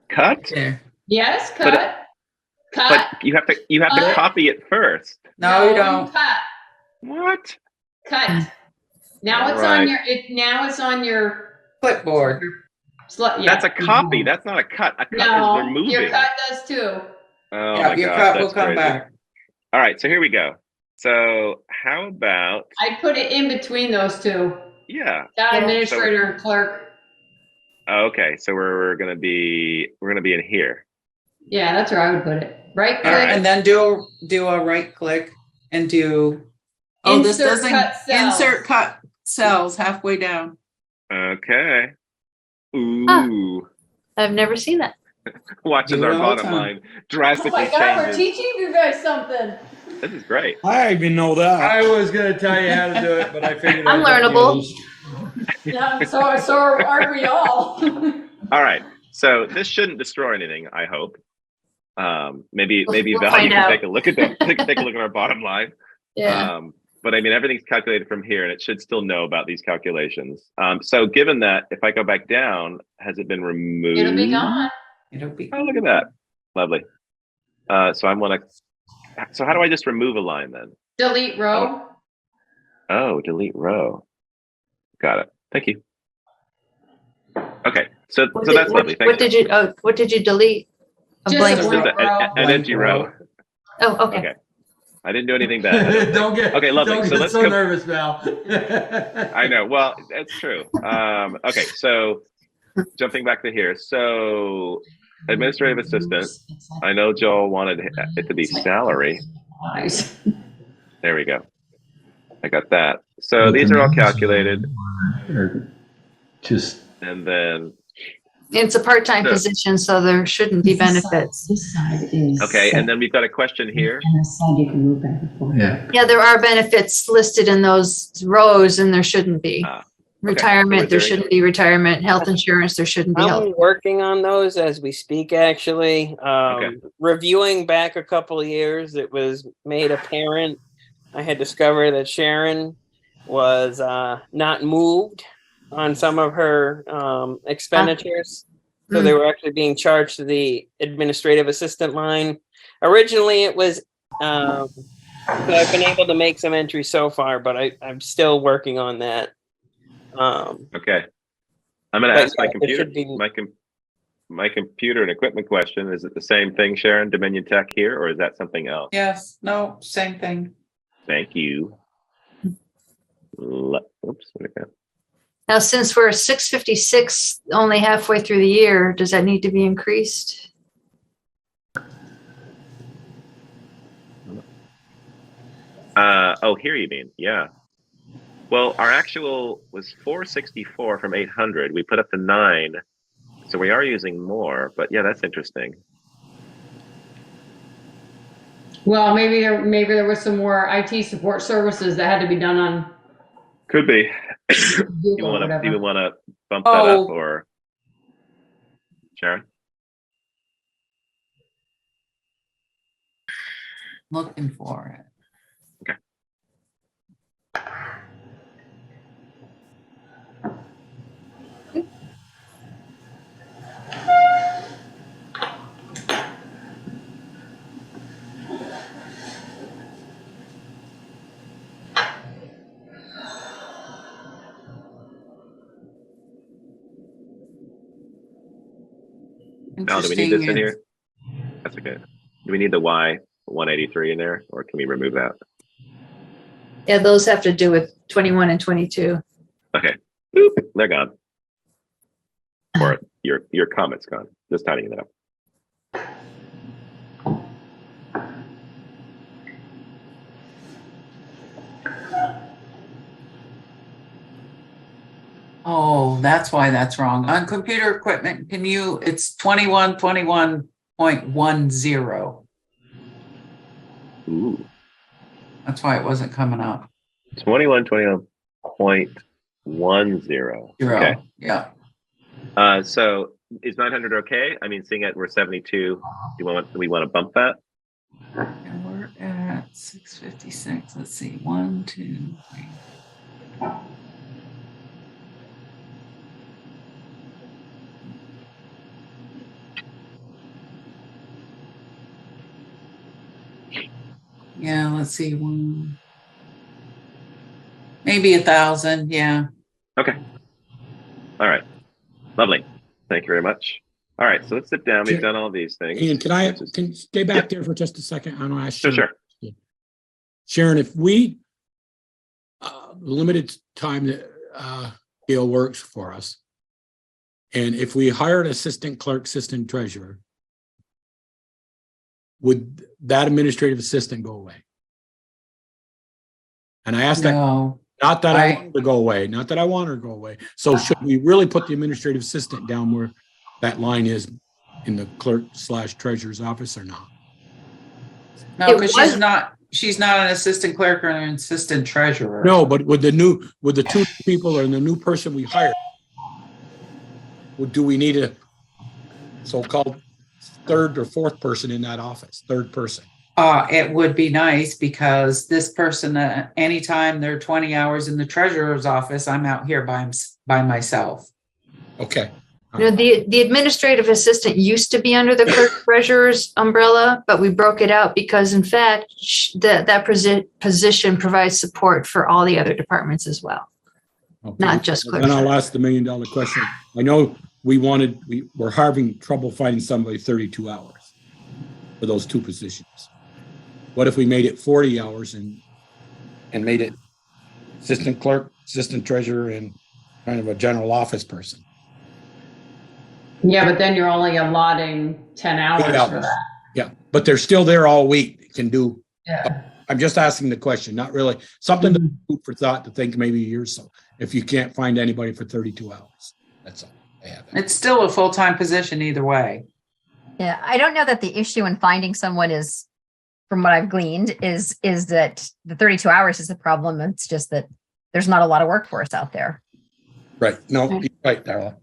Cut, There. Yes, But cut. Cut. but you have to copy it first. No, you don't. Cut. What? Cut. Now it's Alright. on your. Now it's on your. Clipboard. Yeah. That's a copy. That's not a cut. A cut is No, removing. your cut does too. Oh Yeah, my your gosh, cut will that's come crazy. back. All right, so here we go. So how about I put it in between those two. yeah? Town Yeah. administrator and clerk. Okay, so we're gonna be in here. Yeah, that's where I would put it. Right click. Alright. And then do a right click and do. Oh, this Insert doesn't cut cells. insert cut cells halfway down. Okay. Ooh. I've never seen that. Watches Do it our all the bottom time. line Oh drastically my God, we're changes. teaching you guys something. This is great. I even know that. I was gonna tell you how to do it, but I figured. I'm I'd let learnable. you- Yeah, so are we all? All right. So this shouldn't destroy anything, I hope. Maybe We'll Val, find you can out. take a look at take a look at our bottom line. Yeah. But I mean, everything's calculated from here, and it should still know about these calculations. So given that, if I go back down, has it been removed? It'll be gone. It'll be. Oh, look at that. Lovely. So I want to. So how do I just remove a line then? Delete row. Oh, delete row. Got it. Thank you. Okay, so that's lovely. Thank What did you? Oh, what did you delete? A Just blank. a Just blank row. an empty row. Oh, okay. Okay. I didn't do anything bad. I don't think. Don't get. Okay, lovely. Don't So get let's so go. nervous, Val. I know. Well, that's true. Okay, so jumping back to here. So administrative assistant. I know Joel wanted it to be salary. Nice. There we go. I got that. So these are all calculated, Or just. and then It's a part-time Sure. position, so there shouldn't be benefits. This side is. okay, and then we've got a question here. And this side you can move back and forth. Yeah. Yeah, there are benefits listed in those rows, and there shouldn't be. Ah, Retirement, So there is there- shouldn't be retirement. Health insurance, there shouldn't be health. I'm working on those as we speak, actually. Okay. Reviewing back a couple of years, it was made apparent. I had discovered that Sharon was not moved on some of her expenditures. So they were actually being charged to the administrative assistant line. Originally, it was, so I've been able to make some entries so far, but I'm still working on that. Okay. I'm going to But ask my yeah, it computer. should be- My computer and equipment question. Is it the same thing, Sharon? Dominion Tech here, or is that something else? Yes. No. Same thing. Thank you. Oops. Where'd it go? Now, since we're 656, only halfway through the year, does that need to be increased? Oh, here you mean? Yeah. Well, our actual was 464 from 800. We put up to 9, so we are using more. But yeah, that's interesting. Well, maybe there was some more IT support services that had to be done on Could be. Google or whatever. Do you want to bump that up, Oh. or Sharon? Looking for it. Now, do we need this in Interesting here? That's okay. Do we need the Y 183 in there, or can we remove that? Yeah, those have to do with 21 and 22. Okay. Boop, they're gone. Or your comment's gone. Just tidying it up. Oh, that's why that's wrong. On computer equipment, it's 2121.10. Ooh, That's why it wasn't coming up. 21.10. Zero. Okay. Yeah. So is 900 okay? I mean, seeing it, we're 72. Do we want to bump that? And we're at 656. Let's see. 1, 2, 3. Yeah, let's see. Maybe 1,000. Yeah. Okay. All right. Lovely. Thank you very much. All right. So let's sit down. We've done all these things. Ian, can you stay back there for just a second? I don't ask you. Sure. Sharon, if we limited time that Gail works for us, and if we hired assistant clerk, assistant treasurer, would that administrative assistant go away? And I asked that, No. not that I want her to go away, not that I want her to go away. So should we really put the administrative assistant down where that line is in the clerk/treasurer's office or not? No, because she's not an assistant clerk or an assistant treasurer. No, but with the two people or the new person we hired, do we need a so-called third or fourth person in that office? Third person. It would be nice because this person, anytime they're 20 hours in the treasurer's office, I'm out here by myself. Okay. The administrative assistant used to be under the clerk treasurer's umbrella, but we broke it out because in fact, that position provides support for all the other departments as well. Okay. Not just clerk. Then I'll ask the $1 million question. I know we're having trouble finding somebody 32 hours for those two positions. What if we made it 40 hours and made it assistant clerk, assistant treasurer, and kind of a general office person? Yeah, but then you're only allotting 10 hours for that. Yeah, but they're still there all week. Can do. Yeah. I'm just asking the question, not really something to food for thought to think maybe a year or so. If you can't find anybody for 32 hours, that's all I have. It's still a full-time position either way. Yeah, I don't know that the issue in finding someone is, from what I've gleaned, is that the 32 hours is the problem. It's just that there's not a lot of workforce out there. Right. No, you're right, Darla.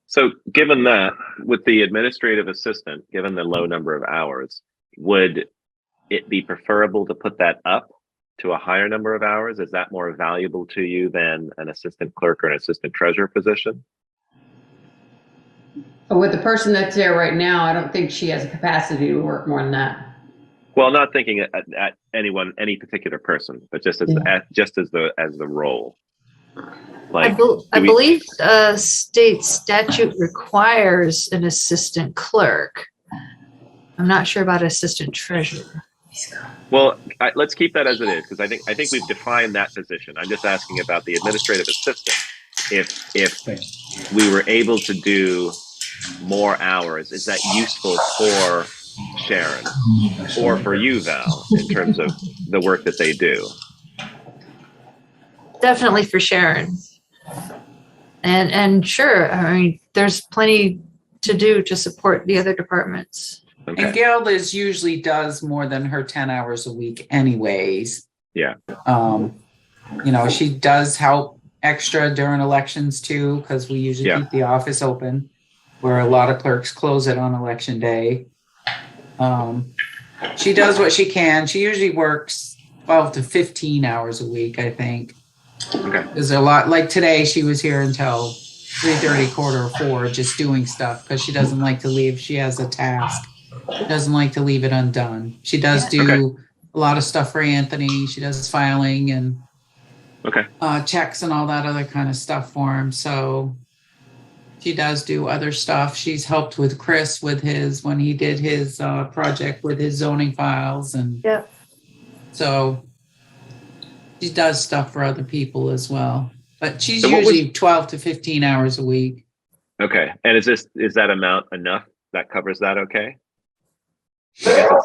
So given that, with the administrative assistant, given the low number of hours, would it be preferable to put that up to a higher number of hours? Is that more valuable to you than an assistant clerk or an assistant treasurer position? But with the person that's there right now, I don't think she has a capacity to work more than that. Well, not thinking at any particular person, but just as the role. Like, I believe state statute requires an assistant clerk. I'm not sure about assistant treasurer. Well, let's keep that as it is, because I think we've defined that position. I'm just asking about the administrative assistant. If we were able to do more hours, is that useful for Sharon or for you, Val, in terms of the work that they do? Definitely for Sharon. And sure, I mean, there's plenty to do to support the other departments. Okay. And Gail usually does more than her 10 hours a week anyways. Yeah. She does help extra during elections too, because we usually keep the office open, where a lot of clerks close it on election day. She does what she can. She usually works 12 to 15 hours a week, I think. Okay. There's a lot, like today she was here until 3:30, 4:45, just doing stuff because she doesn't like to leave. She has a task. She doesn't like to leave it undone. She does do a lot of stuff for Anthony. She does filing and checks and all that other kind of stuff for him. So she does do other stuff. She's helped with Chris with when he did his project with his zoning files. And so she does stuff for other people as well. But she's usually 12 to 15 hours a week. Okay. And is that amount enough that covers that? Okay. I guess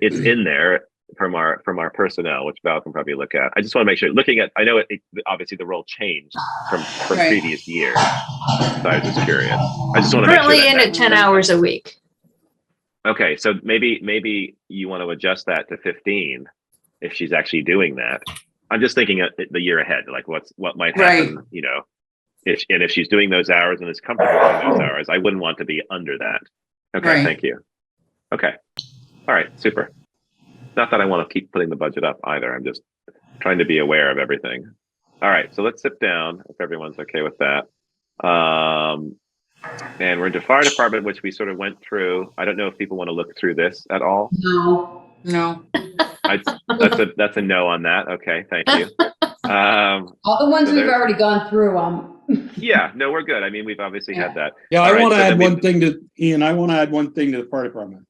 it's in there. from our personnel, which Val can probably look at. I just want to make sure, looking at, I know obviously the role changed from Right. previous years. So I was just curious. I just want to make sure Currently in that at 10 hours a week. okay, so maybe you want to adjust that to 15 if she's actually doing that. I'm just thinking the year ahead, like what might happen, Right. you know, if she's doing those hours and is comfortable doing those hours. I wouldn't want to be under that. Okay, Right. thank you. Okay, all right, super. Not that I want to keep putting the budget up either. I'm just trying to be aware of everything. All right, so let's sit down if everyone's okay with that. And we're into fire department, which we sort of went through. I don't know if people want to look through this at all. No. That's a no on that. Okay, thank you. All the ones So we've there's- already gone through, Yeah, no, we're good. I mean, we've obviously had that. Yeah, All I right, want to so add then we- one thing to, Ian, I want to add one thing to the fire department.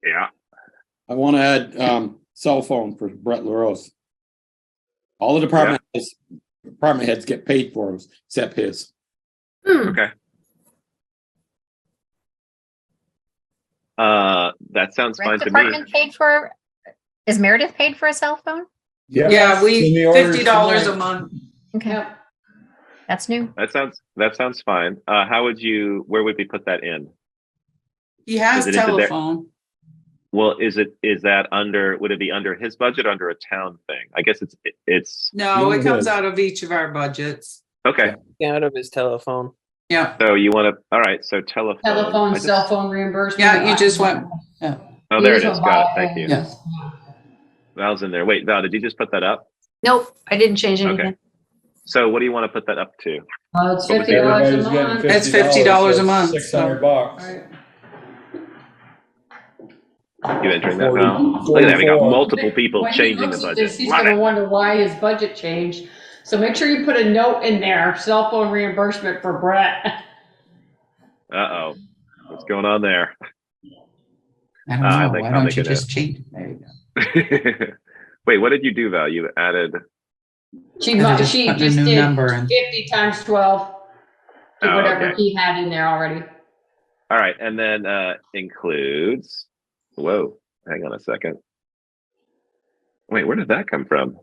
Yeah. I want to add cell phone for Brett LaRose. All the department heads get paid for them, except his. Okay. That sounds Rec fine to me. department paid for, is Meredith paid for a cell phone? Yeah, In we the orders $50 a tonight. month. Okay, Yep. that's new. That sounds fine. Where would we put that in? He has Is it into there? telephone. Well, is that would it be under his budget or under a town thing? I guess it's No, it comes Good. out of each of our budgets. okay. Out of his telephone. Yeah. So you want to, all right, so telephone. I Telephone, just- cell phone reimbursement. Yeah, you just went. Oh, there it is. Got it. Thank you. Yeah. Val's in there. Wait, Val, did you just put that up? Nope, I didn't change Okay. anything. So what do you want to put that up to? It's What was $50 it? a Everybody's getting month. It's $50 a so month, $600. Right. You entering that 40, now? Look at that. We got 44. multiple people When he changing the looks at budget. this, he's Love gonna it. wonder why his budget changed. So make sure you put a note in there, cell phone reimbursement for Brett. Uh-oh. What's going on there? I don't I know. think Why I'll don't make you it just change it? There you go. Wait, what did you do, Val? You added. She And I just, just she put the just new did number in. 50 times 12. To Oh, whatever okay. he had in there already. All right, and then includes. Whoa, hang on a second. Wait, where did that come from?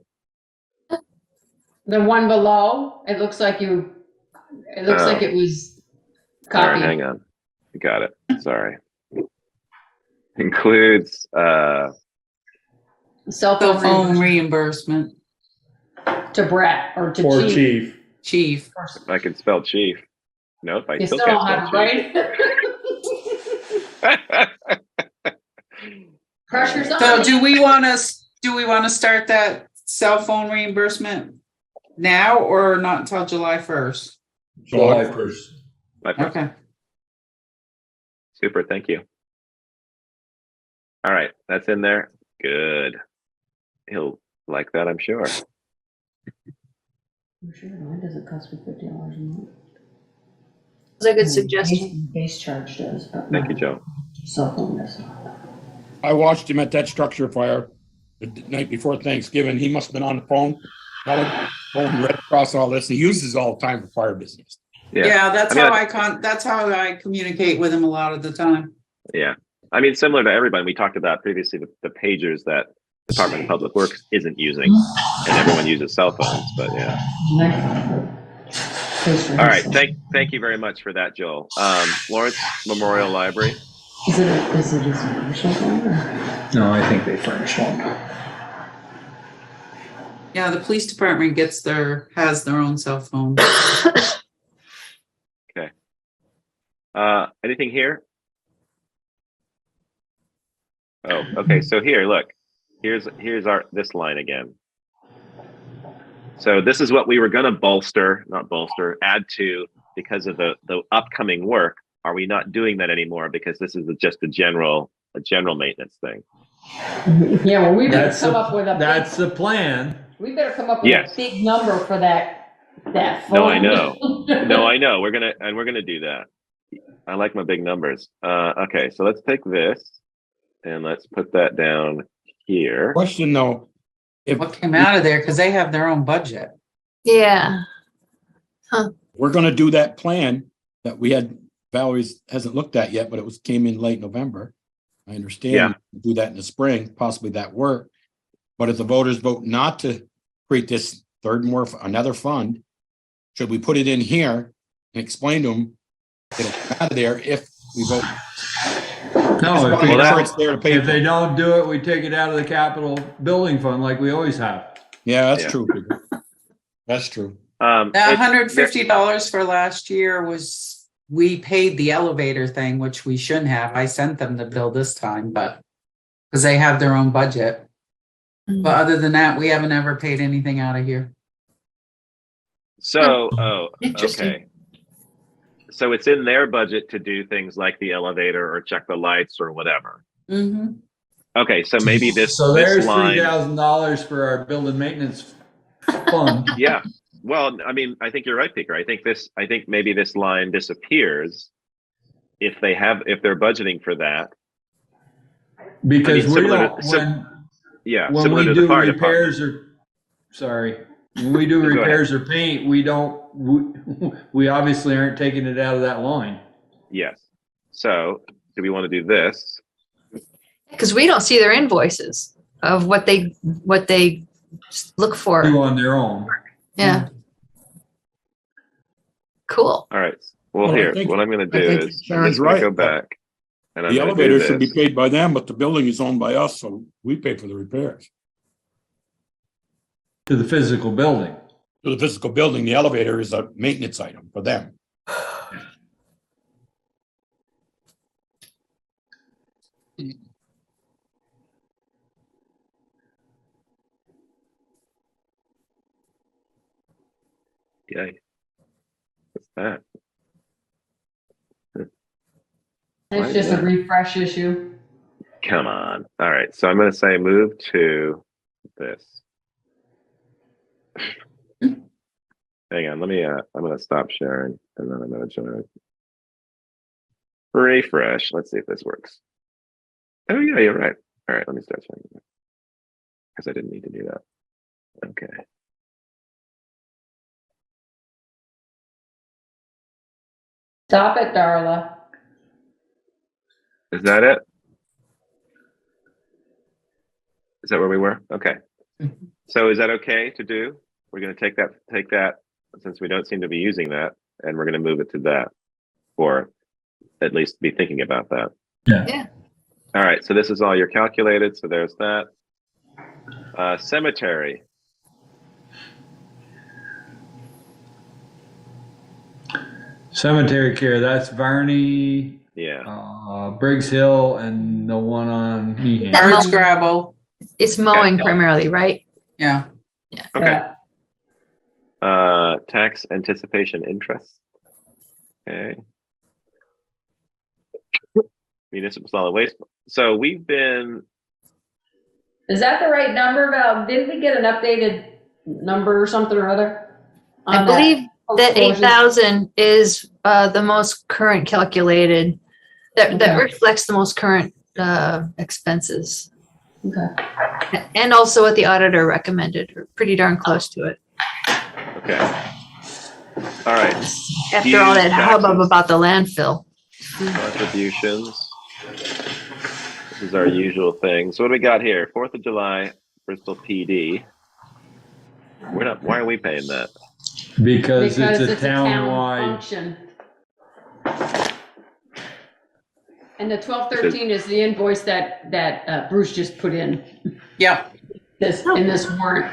The one below, it looks like it was All right, copied. hang on. Got it. Sorry. Includes. Cell Cell phone phone reimbursement reimbursement. to Brett or to Or Chief. chief. Chief. If I can spell chief. Nope, I You still still don't can't have spell it right? chief. Pressure's on. So do we want to start that cell phone reimbursement now or not until July 1st? July 1st. My first. Okay. Super, thank you. All right, that's in there. Good. He'll like that, I'm sure. I'm sure mine doesn't cost me $50 a month. That's a good suggestion. Base charge does, but Thank you, Joe. cell phone does. I watched him at that structure fire the night before Thanksgiving. He must have been on the phone, phone Red Cross, all this. He uses it all the time for fire business. Yeah, that's I mean, how I communicate with him a lot of the time. Yeah. I mean, similar to everybody, we talked about previously the pagers that Department of Public Works isn't using, and everyone uses cell phones, but yeah. All right, thank you very much for that, Joel. Lawrence Memorial Library. Is it a furnished one? Or? No, I think they furnished one. Yeah, the police department has their own cell phone. Okay. Anything here? Oh, okay. So here, look. Here's this line again. So this is what we were going to add to because of the upcoming work. Are we not doing that anymore because this is just a general maintenance thing? Yeah, well, we better come up with That's the plan. we better come up with Yes. a big number for that phone. No, I know. No, I know. We're gonna do that. I like my big numbers. Okay, so let's take this and let's put that down here. Question though, if What came out of there? Because they have their own budget. Yeah. we're gonna do that plan that we had, Valerie's hasn't looked at yet, but came in late November. I understand. Yeah. Do that in the spring, possibly that work. But if the voters vote not to create this another fund, should we put it in here and explain to them it'll come out of there if we vote? No, if, Make we sure it's there to pay if for they it. don't do it, we take it out of the capital building fund like we always have. Yeah, that's Yeah. true. Peter. That's true. The $150 for last year was, we paid the elevator thing, which we shouldn't have. I sent them the bill this time, but because they have their own budget. But other than that, we haven't ever paid anything out of here. So, Interesting. okay. So it's in their budget to do things like the elevator or check the lights or whatever. Mm-hmm. Okay, so maybe this So this there's line. $3,000 for our building maintenance fund. Yeah. Well, I mean, I think you're right, Peter. I think maybe this line disappears if they're budgeting for that. Because we similar don't, to- Yeah. when similar we to the do fire repairs department. when we do Go ahead. repairs or paint, we obviously aren't taking it out of that line. Yes. So do we want to do this? Because we don't see their invoices of what they look for. Do on their own. Yeah. Cool. All right. Well, Well, I here, think- what I'm going to I do think is I'm Sharon's just going to go right. back. And I'm The gonna do elevator should be this. paid by them, but the building is owned by us, so we pay for the repairs. To the physical building. To the physical building, the elevator is a maintenance item for them. Yay. What's that? It's just a refresh issue. Come on. All right. So I'm going to say move to this. Hang on. Let me, I'm going to stop sharing and then I'm going to join. Refresh. Let's see if this works. Oh, yeah, you're right. All right. Let me start sharing because I didn't need to do that. Okay. Stop it, Darla. Is that it? Is that where we were? Okay. So is that okay to do? We're going to take that since we don't seem to be using that, and we're going to move it to that, or at least be thinking about that. Yeah. All right. So this is all your calculated. So there's that. Cemetery. Cemetery care, that's Varney, Yeah. Briggs Hill, and the one on Meehan. That- Birds gravel. It's mowing Yeah. primarily, right? Yeah. Okay. Tax anticipation interest. Okay. Municipal solid waste. So we've been, Is that the right number, Val? Didn't we get an updated number or something or other? I on that? believe that Portions? 8,000 is the most current calculated, that Okay. reflects the most current expenses. Okay. And also what the auditor recommended, or pretty darn close to it. okay. All right. After all that Huge hubbub taxes. about the landfill. Contributions. This is our usual thing. So what do we got here? 4th of July, Bristol PD. Why are we paying that? Because Because it's a it's a town town-wide, function. And the 1213 is the invoice that Bruce just put in Yeah. in this warrant.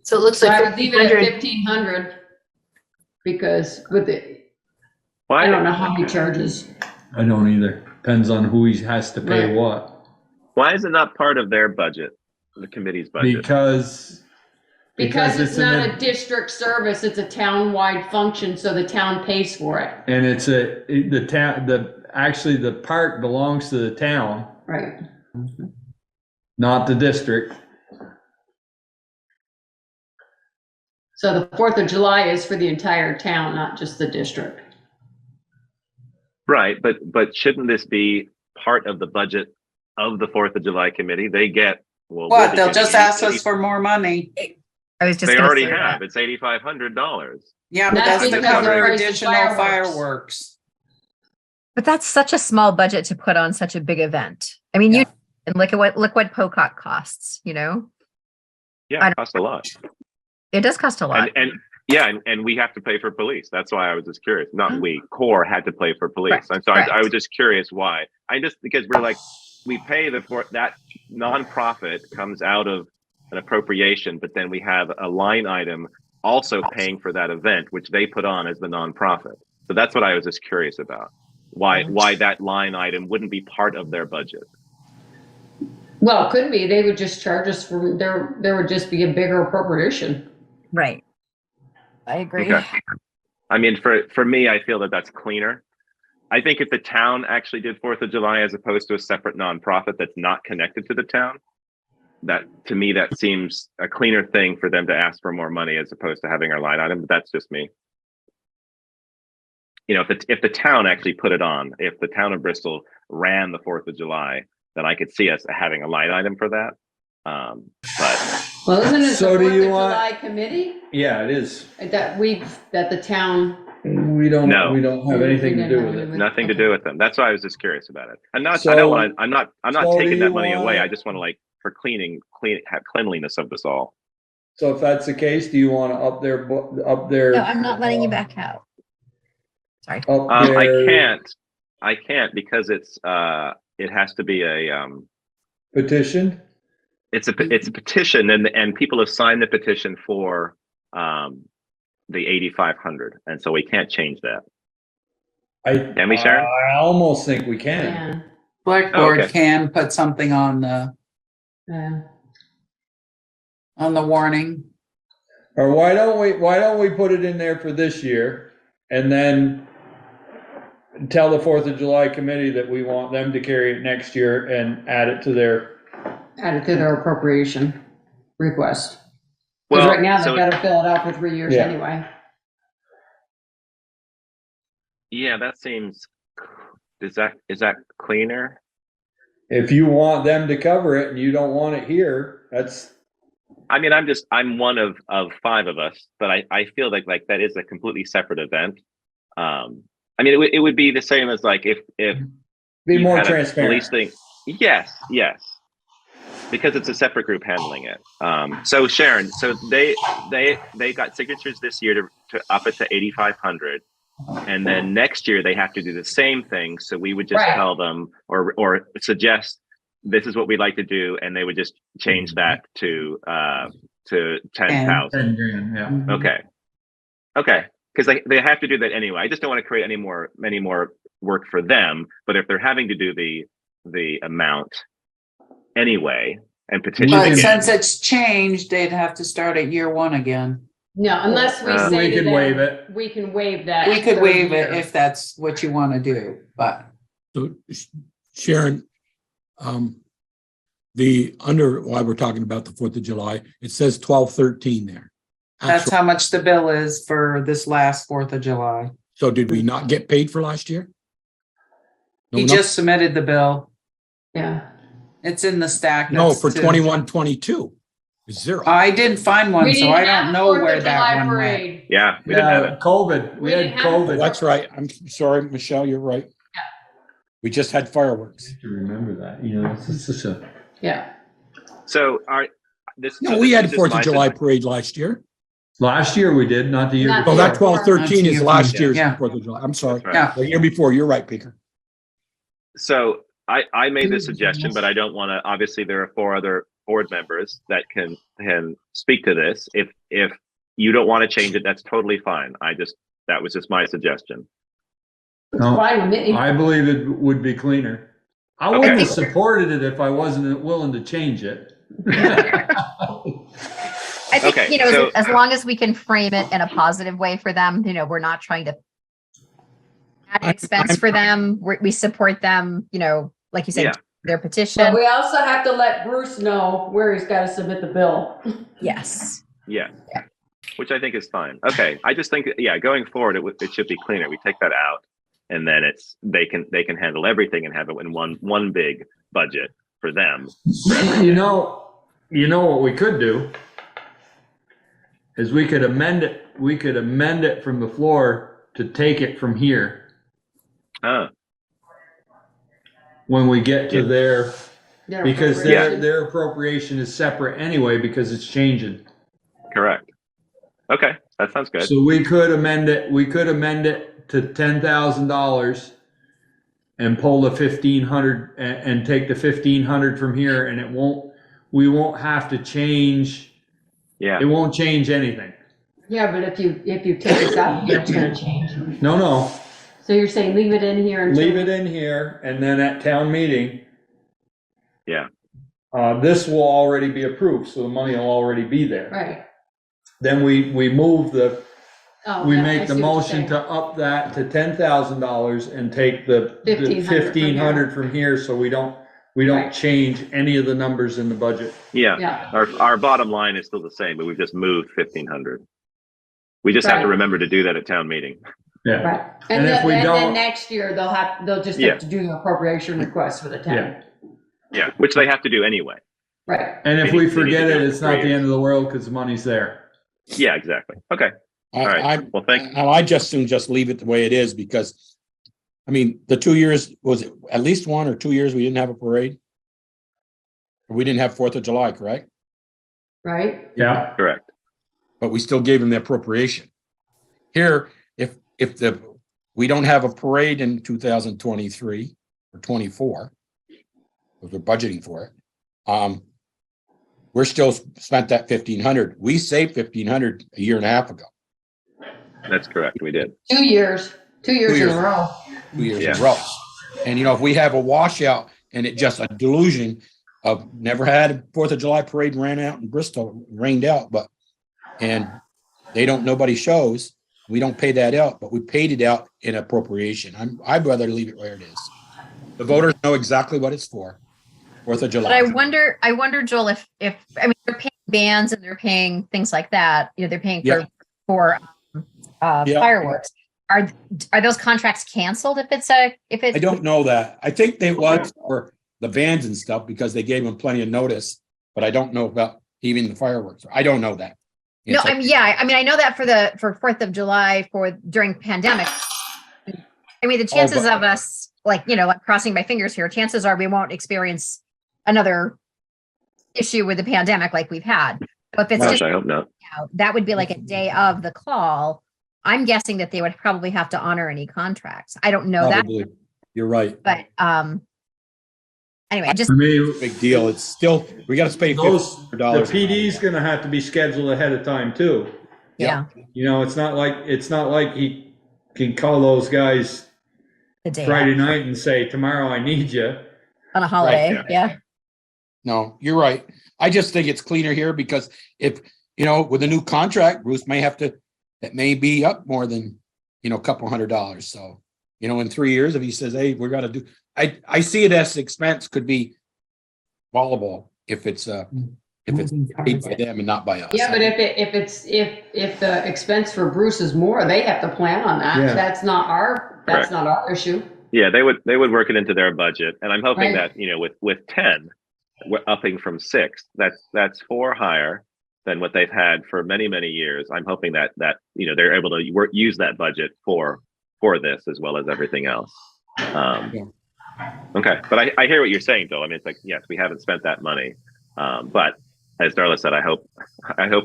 So it looks So I like would leave it at 1,500. 1,500 because with it, Why? I don't know how he charges. I don't either, depends on who he has to pay Right. what. Why is it not part of their budget, the committee's budget? Because Because it's an- not a district service, it's a town-wide function, so the town pays for it. And it's actually the park belongs to the town, Right. not the district. So the 4th of July is for the entire town, not just the district. Right, but shouldn't this be part of the budget of the 4th of July committee? They get, well, What? They'll just ask us 80 for more money. I was just They gonna already say have. that. It's $8,500. Yeah, but That's that's to because of the cover price of additional fireworks. fireworks. But that's such a small budget to put on such a big event. I mean, Yeah. and look what POCOC costs, you know? Yeah, it costs a lot. It does cost a lot. And we have to pay for police. That's why I was just curious. Not we, Core had to pay for police. Correct, And so correct. I was just curious why. Because we're like, we pay for that nonprofit comes out of an appropriation, but then we have a line item also paying for that event, which they put on as the nonprofit. So that's what I was just curious about. Why that line item wouldn't be part of their budget. Well, it could be, they would just charge us for, there would just be a bigger appropriation. Right. I agree. Okay. I mean, for me, I feel that that's cleaner. I think if the town actually did 4th of July as opposed to a separate nonprofit that's not connected to the town, that to me, that seems a cleaner thing for them to ask for more money as opposed to having our line item. But that's just me. You know, if the town actually put it on, if the town of Bristol ran the 4th of July, then I could see us having a line item for that. But Well, isn't it the So do 4th you of want- July committee Yeah, it is. that the town, We don't have anything to do We with didn't it. nothing to do with them. That's why I was just curious about it. And not, I So- don't want to. I'm not so taking do that you money away. want- I just want to for have cleanliness of this all. So if that's the case, do you want to up their? No, I'm not letting you back out. Sorry. Up I their can't because it has to be a petition? it's a petition and people have signed the petition for the 8,500, and so we can't change that. Can we, Sharon? I almost think we can. yeah, Blackboard Okay. can put something on the yeah. warning. Or why don't we put it in there for this year and then tell the 4th of July committee that we want them to carry it next year and add it to their, Added to their appropriation request. Because right now so- they've got to fill it out for 3 years Yeah. anyway. Yeah, that seems. Is that cleaner? if you want them to cover it and you don't want it here, that's, I mean, I'm one of 5 of us, but I feel like that is a completely separate event. I mean, it would be the same as like if be you more had a transparent. police thing. Yes, because it's a separate group handling it. So Sharon, so they got signatures this year to up it to 8,500, and then next year they have to do the same thing. So we would just Right. tell them or suggest this is what we'd like to do, and they would just change that to 10,000. 10 grand, yeah. Okay. Because they have to do that anyway. I just don't want to create any more work for them. But if they're having to do the amount anyway and petition But again, since it's changed, they'd have to start at year 1 again. No, unless we say We to can them, waive it. we can waive that. We could third waive it year. if that's what you want to do, but So Sharon, why we're talking about the 4th of July, it says 1213 there. that's Actual- how much the bill is for this last 4th of July. So did we not get paid for last year? He No, just submitted the bill. Yeah. It's in the stack. No, next for to- 21-22. It's zero. I didn't find one, We so didn't I have don't know 4th of where July that one went. parade. yeah, we didn't have Yeah, it. COVID, we We had didn't have COVID. That's right. I'm sorry, Michelle, you're right. We just had fireworks. To remember that, you know, it's just a. Yeah. So No, we had this is 4th of my July suggestion. parade last year. Last year we did, not the year Not Oh, before. that 1213 is last year's Yeah. 4th of July. I'm sorry. That's right. Yeah. The year before, you're right, Peter. So I made this suggestion, but I don't want to. Obviously, there are 4 other board members that can speak to this. If you don't want to change it, that's totally fine. That was just my suggestion. No, Fine with me. I believe it would be cleaner. I Okay. wouldn't have supported it if I wasn't willing to change it. I think, Okay, you know, so- as long as we can frame it in a positive way for them, you know, we're not trying to add an expense for them. We support them, you know, like you said, Yeah. their But petition. we also have to let Bruce know where he's got to submit the bill. Yes. Yeah. Yeah. Which I think is fine. Okay. I just think, going forward, it should be cleaner. We take that out, and then they can handle everything and have it in one big budget for them. You know what we could do is we could amend it from the floor to take it from here. Oh, when we get to Yeah. because appropriation. their appropriation is separate anyway because it's changing. Correct. Okay, that sounds good. So we could amend it to $10,000 and pull the 1,500 and take the 1,500 from here, and we won't have to change. Yeah. It won't change anything. Yeah, but if you take this out, it's gonna change. No. So you're saying leave it in here until. Leave it in here, and then at town meeting, Yeah. this will already be approved, so the money will already be there. Right. Then we move Oh, we yeah, I make the see what you're motion saying. to up that to $10,000 and take the 1,500 from here, so we don't Right. change any of the numbers in the budget. Yeah. Yeah, Our bottom line is still the same, but we've just moved 1,500. We just have to Right. remember to do that at town meeting. Yeah. right. And if we then don't- next year, they'll just Yeah. have to do the appropriation request for the town. Yeah. Yeah, which they have to do anyway. Right. And if They we need to forget do it, it it's not the creative. end of the world because the money's there. Yeah, exactly. Okay. All right. Well, thank. I just soon just leave it the way it is because, I mean, the 2 years, was it at least 1 or 2 years we didn't have a parade? We didn't have 4th of July, correct? Right. Yeah. Correct. But we still gave them the appropriation. Here, if we don't have a parade in 2023 or 24, because we're budgeting for it, we're still spent that 1,500. We saved 1,500 a year and a half ago. That's correct. We did. 2 years. 2 years in years. a row. 2 years in Yeah. a row. And if we have a washout and it just a delusion of never had a 4th of July parade ran out in Bristol, rained out, and nobody shows, we don't pay that out, but we paid it out in appropriation. I'd rather leave it where it is. The voters know exactly what it's for. 4th of July. But I wonder, Joel, if I mean they're paying bands and they're paying things like that. They're paying for fireworks. Are those contracts canceled if it's I don't know that. I think they was for the bands and stuff because they gave them plenty of notice, but I don't know about even the fireworks. I don't know that. No, I mean I know that for 4th of July during pandemic. I mean the chances of us like crossing my fingers here, chances are we won't experience another issue with the pandemic like we've had. But if it's just I hope not. that would be like a day of the call. I'm guessing that they would probably have to honor any contracts. I don't know Probably. You're right. that, but anyway, just I mean, Big deal. It's still, we got to pay the $50. PD's gonna have to be scheduled ahead of time too. yeah, It's not like he can call those guys the day Friday of, night and say, tomorrow I need you. on a holiday. Right, yeah. No, you're right. I just think it's cleaner here because if, with a new contract, Bruce may have to, it may be up more than, a couple $100. So, in 3 years, if he says, hey, we're going to do, I see it as expense could be volleyball if it's paid by them and not by us. Yeah, but if the expense for Bruce is more, they have to plan on that. Yeah. That's not our issue. Yeah, they would work it into their budget, and I'm hoping Right. that with 10, we're upping from 6. That's 4 higher than what they've had for many years. I'm hoping that they're able to use that budget for this as well as everything else. Okay, but I hear what you're saying, though. I mean, it's like, yes, we haven't spent that money, but as Darla said, I hope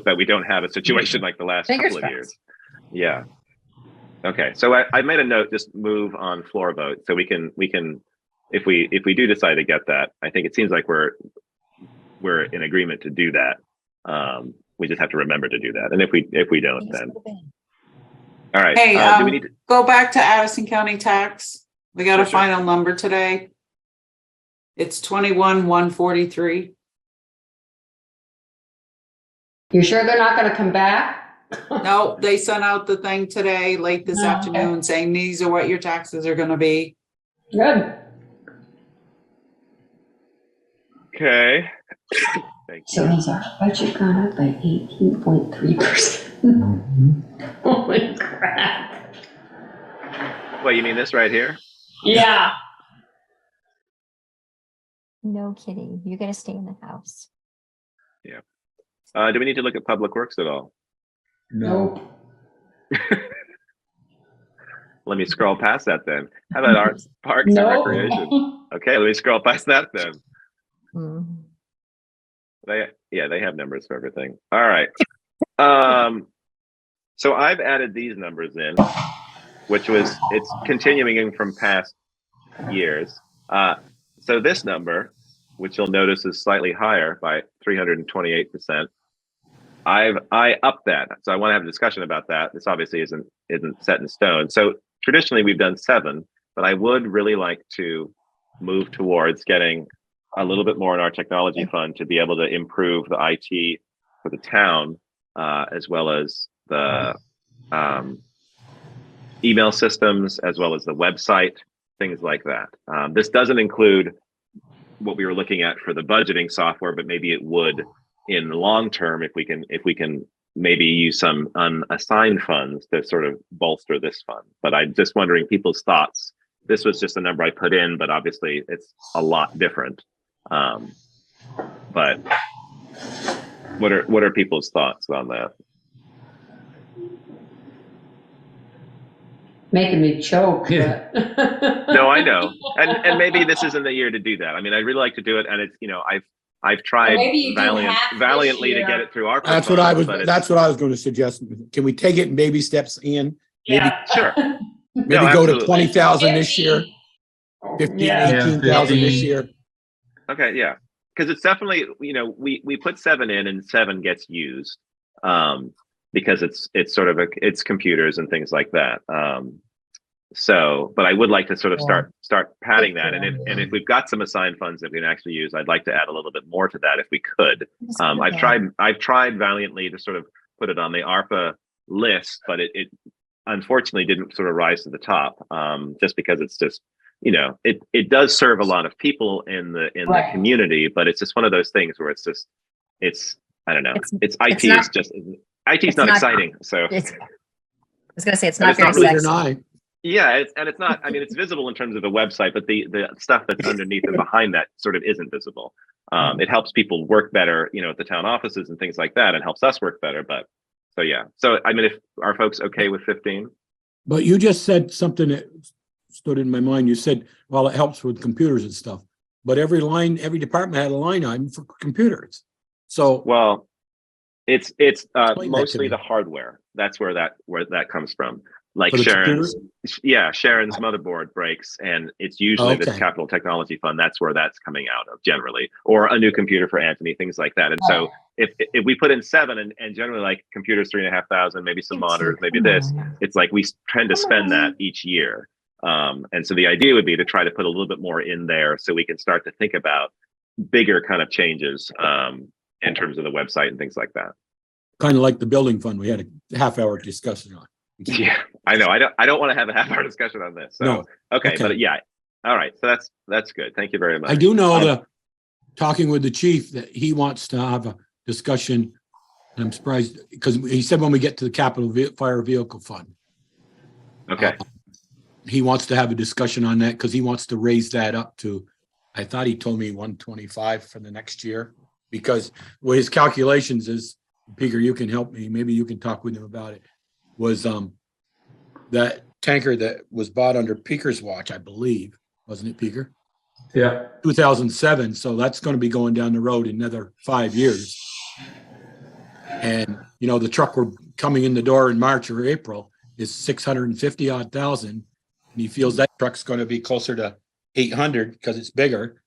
that we don't have a situation like the last Fingers couple of crossed. years. Yeah. Okay, so I made a note, just move on floor vote, so we can if we do decide to get that, I think it seems like we're in agreement to do that. We just have to remember to do that, and if we don't, then all right. Hey, do we need to? go back to Addison County tax. We got a Sure. final number today. It's 21,143. You sure they're not gonna come back? No, they sent out the thing today, late this Oh, okay. afternoon, saying these are what your taxes are gonna be. Good. Okay. Thank So you. has our budget gone up by 18.3%? Holy crap. Well, you mean this right here? Yeah. No kidding. You got to stay in the house. Do we need to look at Public Works at all? No. Let me scroll past that then. How about Arts, Parks, and No. Recreation? Okay, let me scroll past that then. Mm. They have numbers for everything. All right. So I've added these numbers in, it's continuing in from past years. So this number, which you'll notice is slightly higher by 328%. I upped that. So I want to have a discussion about that. This obviously isn't set in stone. So traditionally we've done 7, but I would really like to move towards getting a little bit more in our technology fund to be able to improve the IT for the town, as well as the email systems, as well as the website, things like that. This doesn't include what we were looking at for the budgeting software, but maybe it would in the long term if we can maybe use some unassigned funds to sort of bolster this fund. But I'm just wondering people's thoughts. This was just a number I put in, but obviously it's a lot different. But what are people's thoughts on that? Making me choke. Yeah. But No, I know, and maybe this isn't the year to do that. I mean, I really like to do it, and it's I've tried maybe you do half this valiantly to year. get it through our. That's what I was going to suggest. Can we take it in baby steps, Ian? Maybe, Sure. maybe No, go to absolutely. 20,000 this year, 15, Yeah. 18,000 this year. Okay, yeah, because it's definitely we put 7 in and 7 gets used, because it's sort of it's computers and things like that. So, but I would like to sort of start padding that, and if we've got some assigned funds that we can actually use, I'd like to add a little bit more to that if we could. I've tried valiantly to sort of put it on the ARPA list, but it unfortunately didn't sort of rise to the top, just because it's just it does serve a lot of people in the community, but it's just one of those things where it's I don't know, it's not exciting. So I was going to say it's not very sexy. Yeah, it's not. I mean, it's visible in terms of the website, but the stuff that's underneath and behind that sort of isn't visible. It helps people work better, at the town offices and things like that, and helps us work better. But so yeah. So I mean, if are folks okay with 15? But you just said something that stood in my mind. You said, well, it helps with computers and stuff. But every department had a line item for computers. So well, it's Explain that to mostly me. the hardware. That's where that comes from. Like For the Sharon's computer? motherboard breaks, and it's usually this capital technology fund. That's where that's coming out of generally, or a new computer for Anthony, things like that. And so if we put in 7 and generally like computers 3,500, maybe some monitors, maybe this, it's like we tend to spend that each year. And so the idea would be to try to put a little bit more in there so we can start to think about bigger kind of changes in terms of the website and things like that. kind of like the building fund. We had a half-hour discussion on. Yeah, I know. I don't want to have a half-hour discussion on this. So, No. Okay, Okay. but yeah. All right. So that's good. Thank you very much. I do know talking with the chief that he wants to have a discussion. And I'm surprised because he said when we get to the capital fire vehicle fund, Okay. he wants to have a discussion on that because he wants to raise that up to, I thought he told me 125 for the next year, because what his calculations is, Peter, you can help me. Maybe you can talk with him about it. Was that tanker that was bought under Peaker's watch, I believe, wasn't it, Peaker? Yeah. 2007. So that's going to be going down the road in another 5 years. And, you know, the truck we're coming in the door in March or April is 650 odd thousand. And he feels that truck's going to be closer to 800 because it's bigger,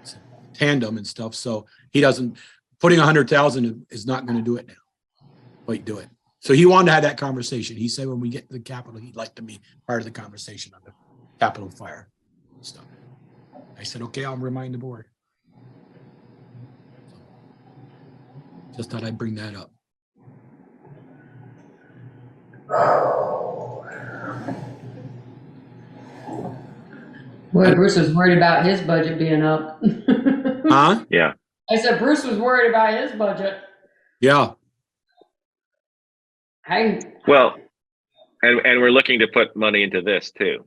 it's tandem and stuff. So he doesn't, putting 100,000 is not going to do it now. Wait, do it. So he wanted to have that conversation. He said when we get to the capital, he'd like to be part of the conversation on the capital fire stuff. I said, okay, I'll remind the board. Just thought I'd bring that up. Boy, Bruce was worried about his budget being up. Huh? Yeah. I said Bruce was worried about his budget. Yeah. Well, and we're looking to put money into this too.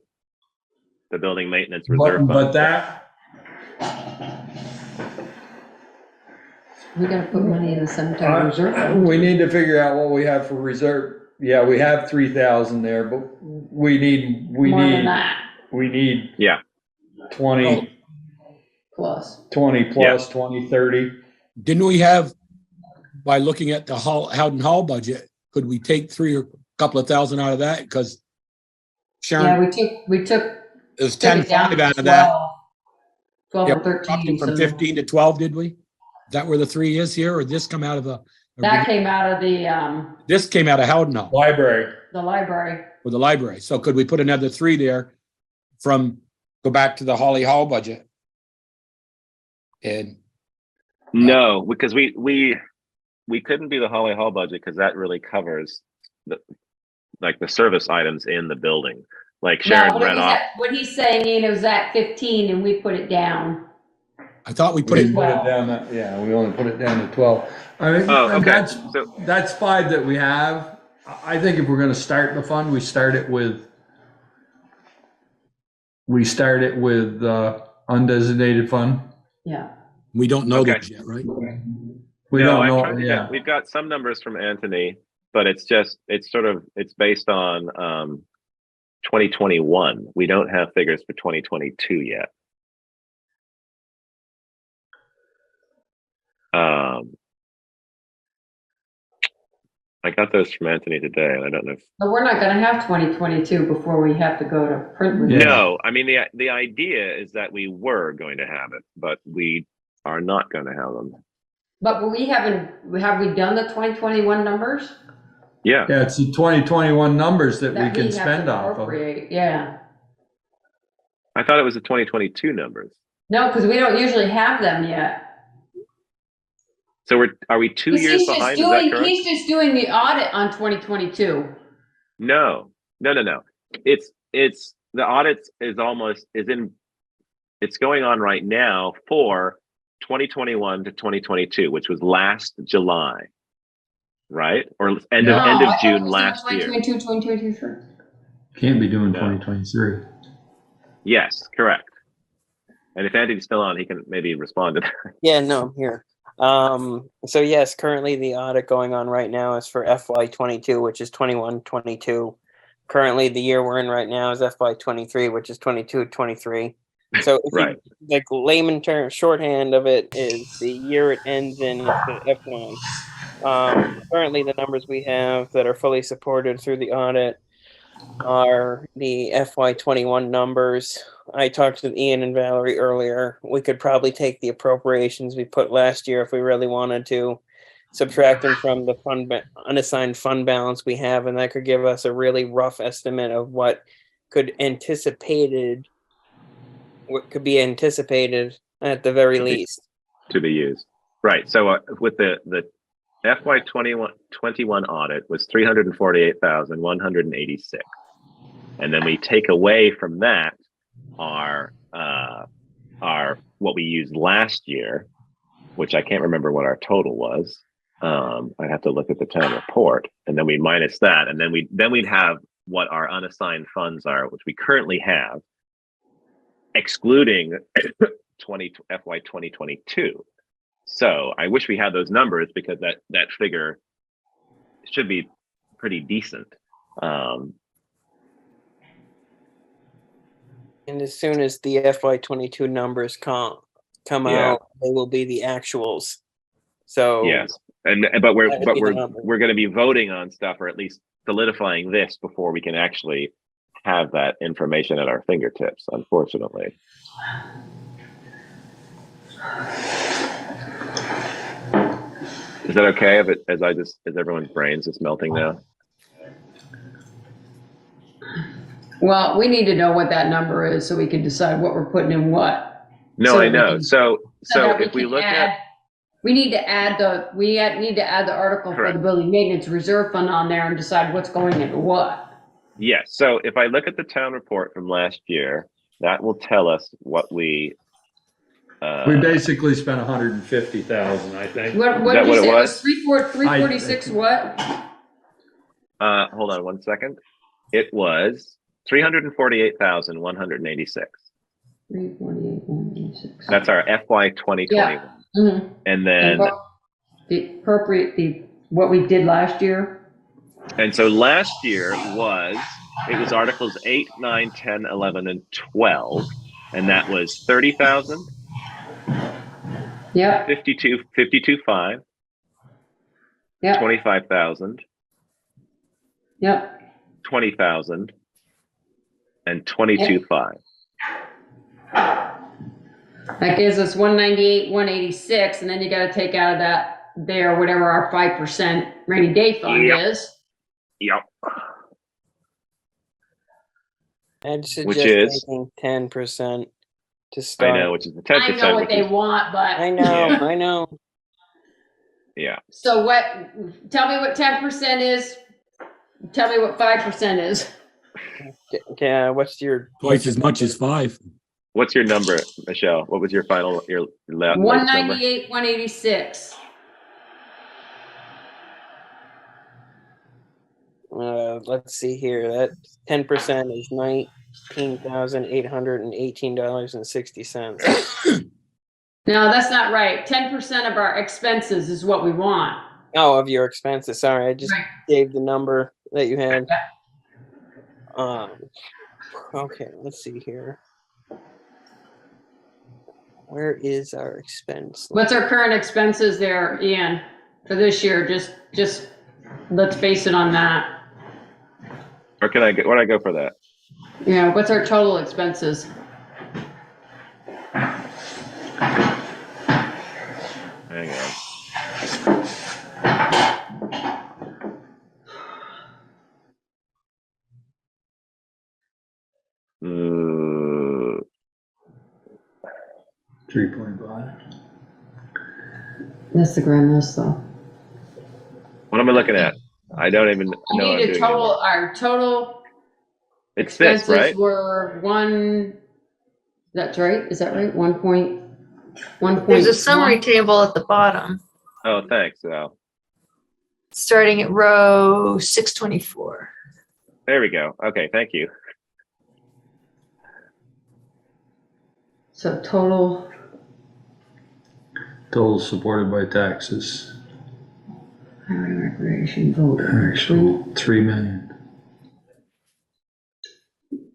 The building maintenance reserve fund. But that, We gotta put money in the cemetery reserve fund. we need to figure out what we have for reserve. Yeah, we have 3,000 there, but we need More than that. we need Yeah. 20. plus. 20 plus, 20, 30. Didn't we have, by looking at the Howden Hall budget, could we take three or a couple of thousand out of that? Because Yeah, Sharon, we took it was took it down 10.5 to out of that. 12 Yeah, or 13. dropping from So 15 to 12, did we? Is that where the 3 is here, or did this come out of the? that came out of This came out of Howden Hall Library. the library. or the library. So could we put another 3 there go back to the Holly Hall budget? And No, because we couldn't do the Holly Hall budget because that really covers the service items in the building. Like Sharon No, read off. what he's saying, it was at 15 and we put it down. I thought we put We it, put it down, we only put it down to 12. I mean, Oh, okay. that's 5 that we have. I think if we're gonna start the fund, we start it with undesignated fund. Yeah. we don't know Okay. those yet, right? We No, don't I know, tried to yeah. get- we've got some numbers from Anthony, but it's based on 2021. We don't have figures for 2022 yet. I got those from Anthony today, and I don't know if But we're not gonna have 2022 before we have to go to print with it. No, I mean the idea is that we were going to have it, but we are not going to have them. But have we done the 2021 numbers? Yeah. Yeah, it's the 2021 numbers that we That can have to spend off of. appropriate, yeah. I thought it was the 2022 numbers. No, because we don't usually have them yet. So are we 2 years behind? Is that correct? He's just doing the audit on 2022. No. It's the audit it's going on right now for 2021 to 2022, which was last July, right? Or end of June last year. 2022, 2023. Can't be doing No. 2023. Yes, correct. And if Andy's still on, he can maybe respond to that. Yeah, no, I'm here. So yes, currently the audit going on right now is for FY22, which is 21-22. Currently the year we're in right now is FY23, which is 22-23. So if Right. like layman term shorthand of it is the year it ends in F1. Currently the numbers we have that are fully supported through the audit are the FY21 numbers. I talked to Ian and Valerie earlier. We could probably take the appropriations we put last year if we really wanted to, subtract them from the unassigned fund balance we have, and that could give us a really rough estimate of what could be anticipated at the very least. To be used. Right. So with the FY21 audit was 348,186. And then we take away from that our what we used last year, which I can't remember what our total was. I'd have to look at the town report, and then we minus that, and then we'd have what our unassigned funds are, which we currently have, excluding FY 2022. So I wish we had those numbers because that figure should be pretty decent. And as soon as the FY22 numbers come out, they will be the actuals. So Yes, but we're that would be the number. going to be voting on stuff, or at least solidifying this before we can actually have that information at our fingertips, unfortunately. Is that okay as everyone's brains is melting now? Well, we need to know what that number is so we can decide what we're putting in what. No, So I we know. can- So that if we can look at, we need to add the article for Correct. the building maintenance reserve fund on there and decide what's going into what. yes, so if I look at the town report from last year, that will tell us what we basically spent 150,000, I think. What Is did that you what it say? It was? 346 what? hold on one second. It was 348,186. 348,186. That's our FY 2021. Mhm. And then, What we did last year? and so last year it was Articles 8, 9, 10, 11, and 12. And that was 30,000, Yep, 52.5, yep, 25,000, yep. 20,000, and 22.5. That gives us 198, 186, and then you gotta take out of that there, whatever our 5% rainy day fund Yep. is. Yep. I'd Which suggest is, taking 10% to I start. know, which is the 10%. I know what which they is, want, but. I know, Yeah. I know. yeah. So tell me what 10% is. Tell me what 5% is. Yeah, what's your Twice as much as 5. What's your number, Michelle? What was your final, your latest number? 198, 186. let's see here. That 10% is $19,818.60. No, that's not right. 10% of our expenses is what we want. Oh, of your expenses. Sorry, I just Right. gave the number that you had. Okay, let's see here. Where is our expense? What's our current expenses there, Ian, for this year? Just let's base it on that. Or can I get, where do I go for that? Yeah, what's our total expenses? Hang on. Uh, 3.5. That's the grand list, though. what am I looking at? I don't even know. I what I'm need a doing total, anymore. our total It's this, expenses right? were that's right? Is that right? 1.1. There's a summary table at the bottom, Oh, thanks, Al. starting at row 624. There we go. Okay, thank you. So total, Total supported by taxes. highway recreation voter. Actual 3 million.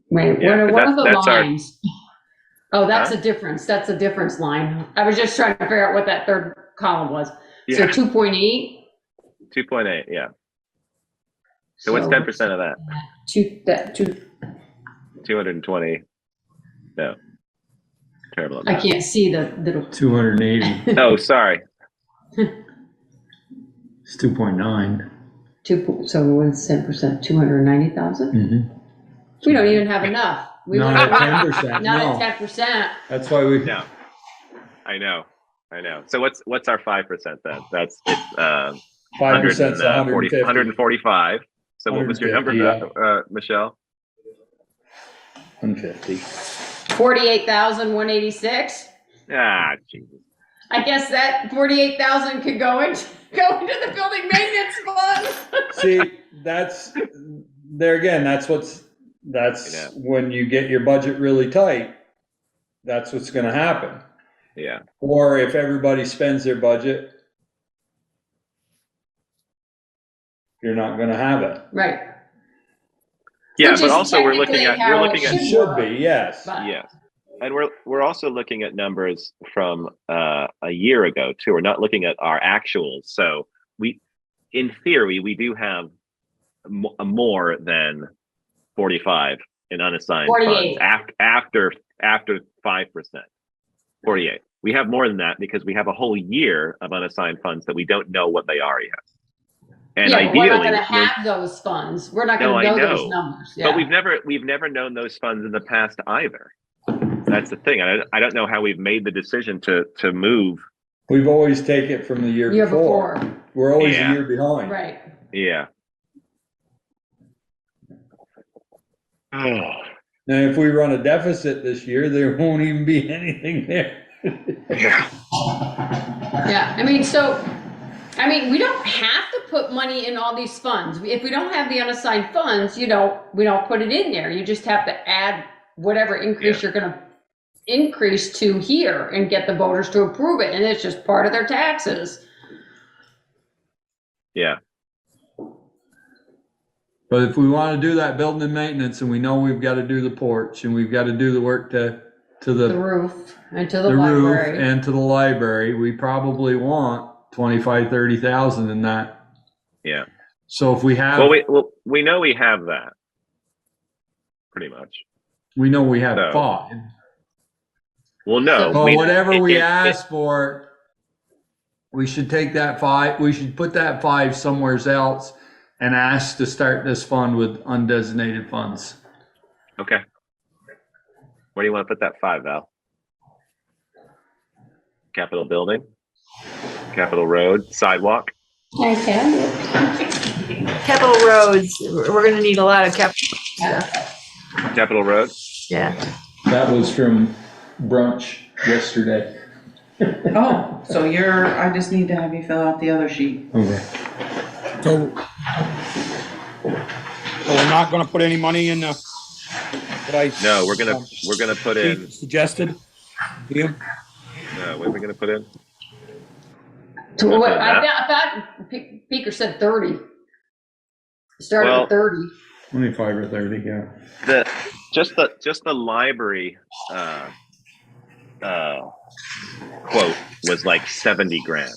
Wait, Yeah, what are the that's our- lines? Oh, that's Huh? a difference. That's a difference line. I was just trying to figure out what that third column was. So Yeah, 2.8. 2.8. Yeah. So what's 10% of that? Two. 220. No. Terrible. at I math. can't see the little. 280. Oh, sorry. It's 2.9. So what's 10%? 290,000. Mm-hmm. We don't even have enough. We Not won't at have 10%. not No. at 10%. That's why we. No. I know. So what's our 5% then? It's 5% is 150. 145. So what was your number, 150, Michelle? 150. 48,186. Ah, Jesus. I guess that 48,000 could go into the building maintenance fund. See, that's there again. That's Yeah. when you get your budget really tight. That's what's going to happen. Yeah. Or if everybody spends their budget, you're not going to have it. Right. Yeah, Which but is also we're looking technically at how it It should should work. be, yes. But- yes. And we're also looking at numbers from a year ago too. We're not looking at our actuals. So in theory, we do have more than 45 in unassigned 48. funds after 5%. 48. We have more than that because we have a whole year of unassigned funds that we don't know what they are yet. And yeah, but we're not ideally, going to have those funds. We're not No, going to I know those know. numbers. Yeah. but we've never known those funds in the past either. That's the thing. I don't know how we've made the decision to move. We've always taken it from the year before. We're always Yeah. a year behind. Right. Yeah. Oh, And if we run a deficit this year, there won't even be anything there. Yeah. We don't have to put money in all these funds. If we don't have the unassigned funds, we don't put it in there. You just have to add whatever increase you're going to increase to here and get the voters to approve it. And it's just part of their taxes. yeah. But if we want to do that building and maintenance and we know we've got to do the porch and we've got to do the work to to The the roof and to the roof library. and to the library, we probably want 25, 30,000 in that. Yeah. So if we have, We know we have that. Pretty much. we know we have So, 5. Well, no. But whatever we it- ask for, we should take that 5, we should put that 5 somewhere else and ask to start this fund with undesignated funds. Okay. Where do you want to put that 5, Val? Capitol building? Capitol Road? Sidewalk? I have it. Capital roads, we're gonna need a lot of capital. Capitol Road? Yeah. That was from brunch yesterday. Oh, so I just need to have you fill out the other sheet. Okay. So we're not gonna put any money in the, No, we're gonna put in. suggested. Ian? No, what are we gonna put in? To what, Nothing I like thought Beaker said 30. Started Well- at 30. 25 or 30, yeah. Just the library quote was like 70 grand.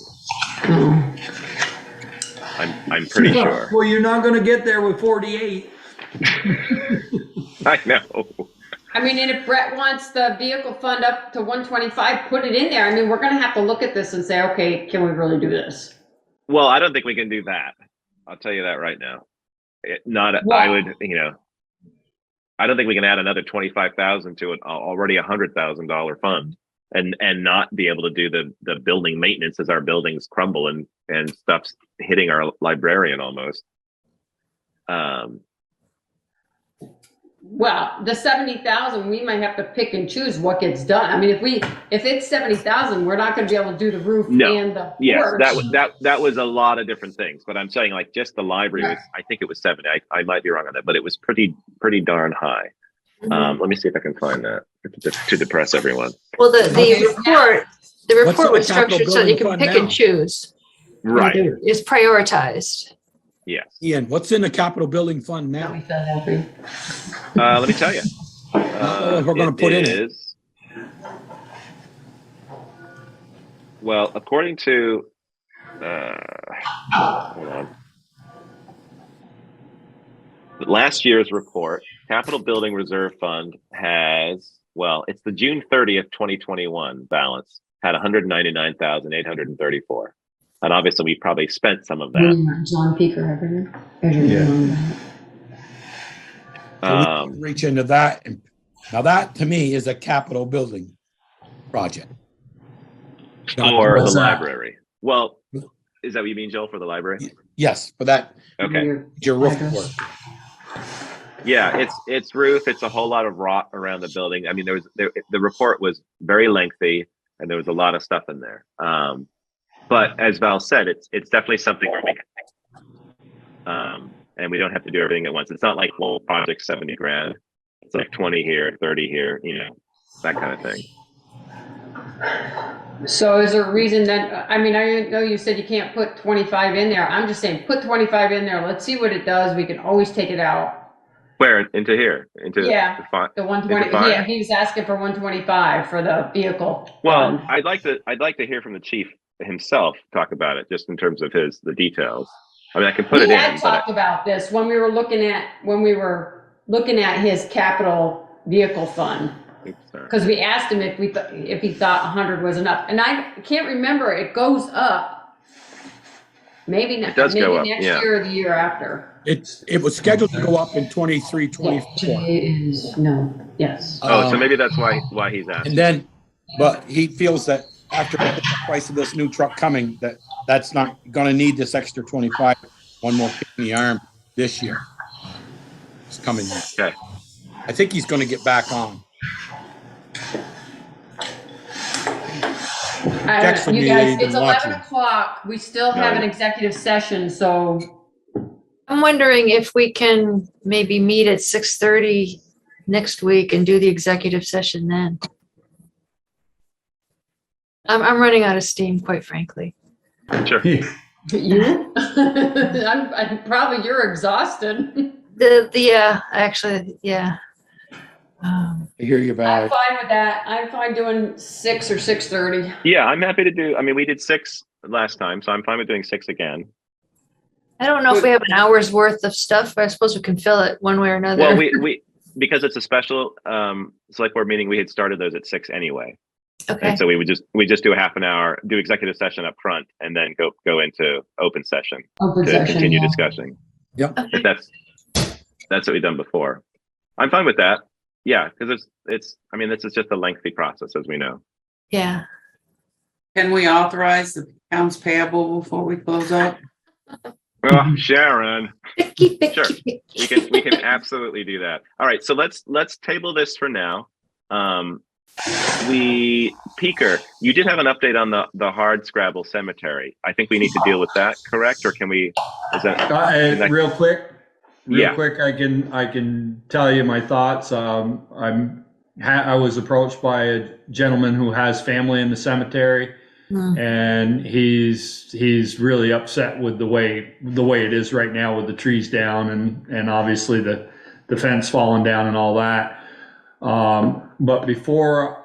I'm pretty sure. Well, you're not gonna get there with 48. I know. I mean, and if Brett wants the vehicle fund up to 125, put it in there. I mean, we're gonna have to look at this and say, okay, can we really do this? Well, I don't think we can do that. I'll tell you that right now. I Well- would, I don't think we can add another 25,000 to an already $100,000 fund and not be able to do the building maintenance as our buildings crumble and stuff's hitting our librarian almost. Well, the 70,000, we might have to pick and choose what gets done. I mean, if it's 70,000, we're not gonna be able to do the roof No. and the Yes, porch. that was a lot of different things, but I'm saying like just the library was, I think it was 70. I might be wrong on that, but it was pretty darn high. Mhm. Let me see if I can find that to depress everyone. Well, the report What's in the was capital structured so you can building pick fund and choose. Right. It's prioritized. Yes. Ian, what's in the capital building fund That now? we felt happy. Let me tell you. We're gonna put in it. Well, according to, hold on. Last year's report, Capital Building Reserve Fund has, well, it's the June 30th, 2021 balance, had 199,834. And obviously we probably spent some of that. John Peaker, everything. So we can reach into that. And now that to me is a capital building project. For the What's that? library. Well, is that what you mean, Joel, for the library? Yes, for that, Okay. your roof work. Yeah, it's roof. It's a whole lot of rot around the building. I mean, the report was very lengthy and there was a lot of stuff in there. But as Val said, it's definitely something where we can, and we don't have to do everything at once. It's not like whole project 70 grand. It's like 20 here, 30 here, that kind of thing. So is there a reason that, I mean, I know you said you can't put 25 in there. I'm just saying, put 25 in there. Let's see what it does. We can always take it out. Where into here? Into Yeah, the font? The 120, fine. yeah, he was asking for 125 for the vehicle. Well, fund. I'd like to hear from the chief himself talk about it, just in terms of the details. I mean, I can put it We in, had but talked about this when we were looking at his capital vehicle fund. sorry. Because we asked him if he thought 100 was enough, and I can't remember. It goes up. Maybe not. It does maybe go up, next yeah. year or the year after. It was scheduled to go up in 23, 24. Yes. Oh, so maybe that's why he's asking. And then, but he feels that after the price of this new truck coming, that's not gonna need this extra 25, one more kick in the arm this year. It's coming. Okay. I think he's gonna get back on. Text You me, guys, you've been it's 11 watching. o'clock. We still have an executive session, so I'm wondering if we can maybe meet at 6:30 next week and do the executive session then. I'm running out of steam, quite frankly. Sure. you? I'm probably you're exhausted. Actually, yeah. I hear you, I'm Val. fine with that. I'm fine doing 6 or 6:30. Yeah, I'm happy to do. I mean, we did 6 last time, so I'm fine with doing 6 again. I don't know if we have an hour's worth of stuff, but I suppose we can fill it one way or another. Well, we because it's a special select board meeting, we had started those at 6 anyway. Okay. And so we just do a half an hour, do executive session up front, and then go into open session to continue discussing. Yep. If that's what we've done before. I'm fine with that. Yeah, because it's I mean, this is just a lengthy process, as we know. Yeah. Can we authorize the accounts payable before we close up? Oh, Sharon. Sure. Picky. We can absolutely do that. All right, so let's table this for now. Peaker, you did have an update on the hard scrabble cemetery. I think we need to deal with that, correct? Or can we? Is that Real quick, Yeah. I can tell you my thoughts. I was approached by a gentleman who has family in the cemetery, and he's really upset with the way it is right now with the trees down and obviously the fence falling down and all that. But before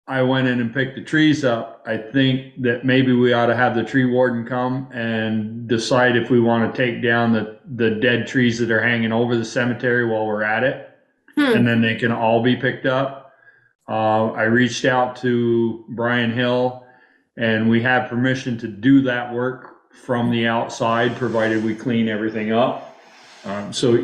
I went in and picked the trees up, I think that maybe we ought to have the tree warden come and decide if we want to take down the dead trees that are hanging over the cemetery while we're at it. And then they can all be picked up. I reached out to Brian Hill, and we have permission to do that work from the outside, provided we clean everything up. So,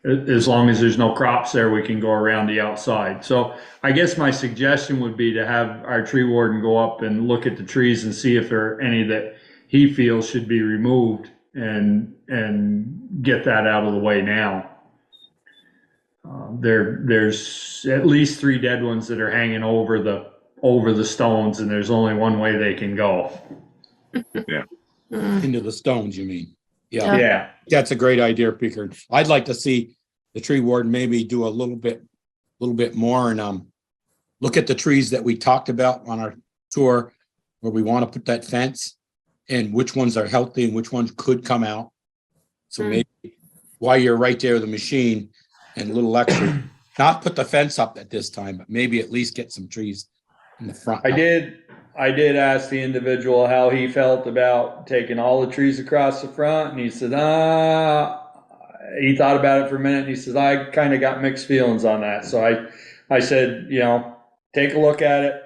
as long as there's no crops there, we can go around the outside. So I guess my suggestion would be to have our tree warden go up and look at the trees and see if there are any that he feels should be removed and get that out of the way now. There's at least 3 dead ones that are hanging over the stones, and there's only one way they can go. Yeah. Into the stones, you mean? Yeah. Yeah. That's a great idea, Peter. I'd like to see the tree warden maybe do a little bit more and look at the trees that we talked about on our tour where we want to put that fence and which ones are healthy and which ones could come out. So maybe while you're right there with the machine and a little extra, not put the fence up at this time, but maybe at least get some trees in the front. I did ask the individual how he felt about taking all the trees across the front, and he said, he thought about it for a minute, and he says, I kind of got mixed feelings on that. So I said, take a look at it.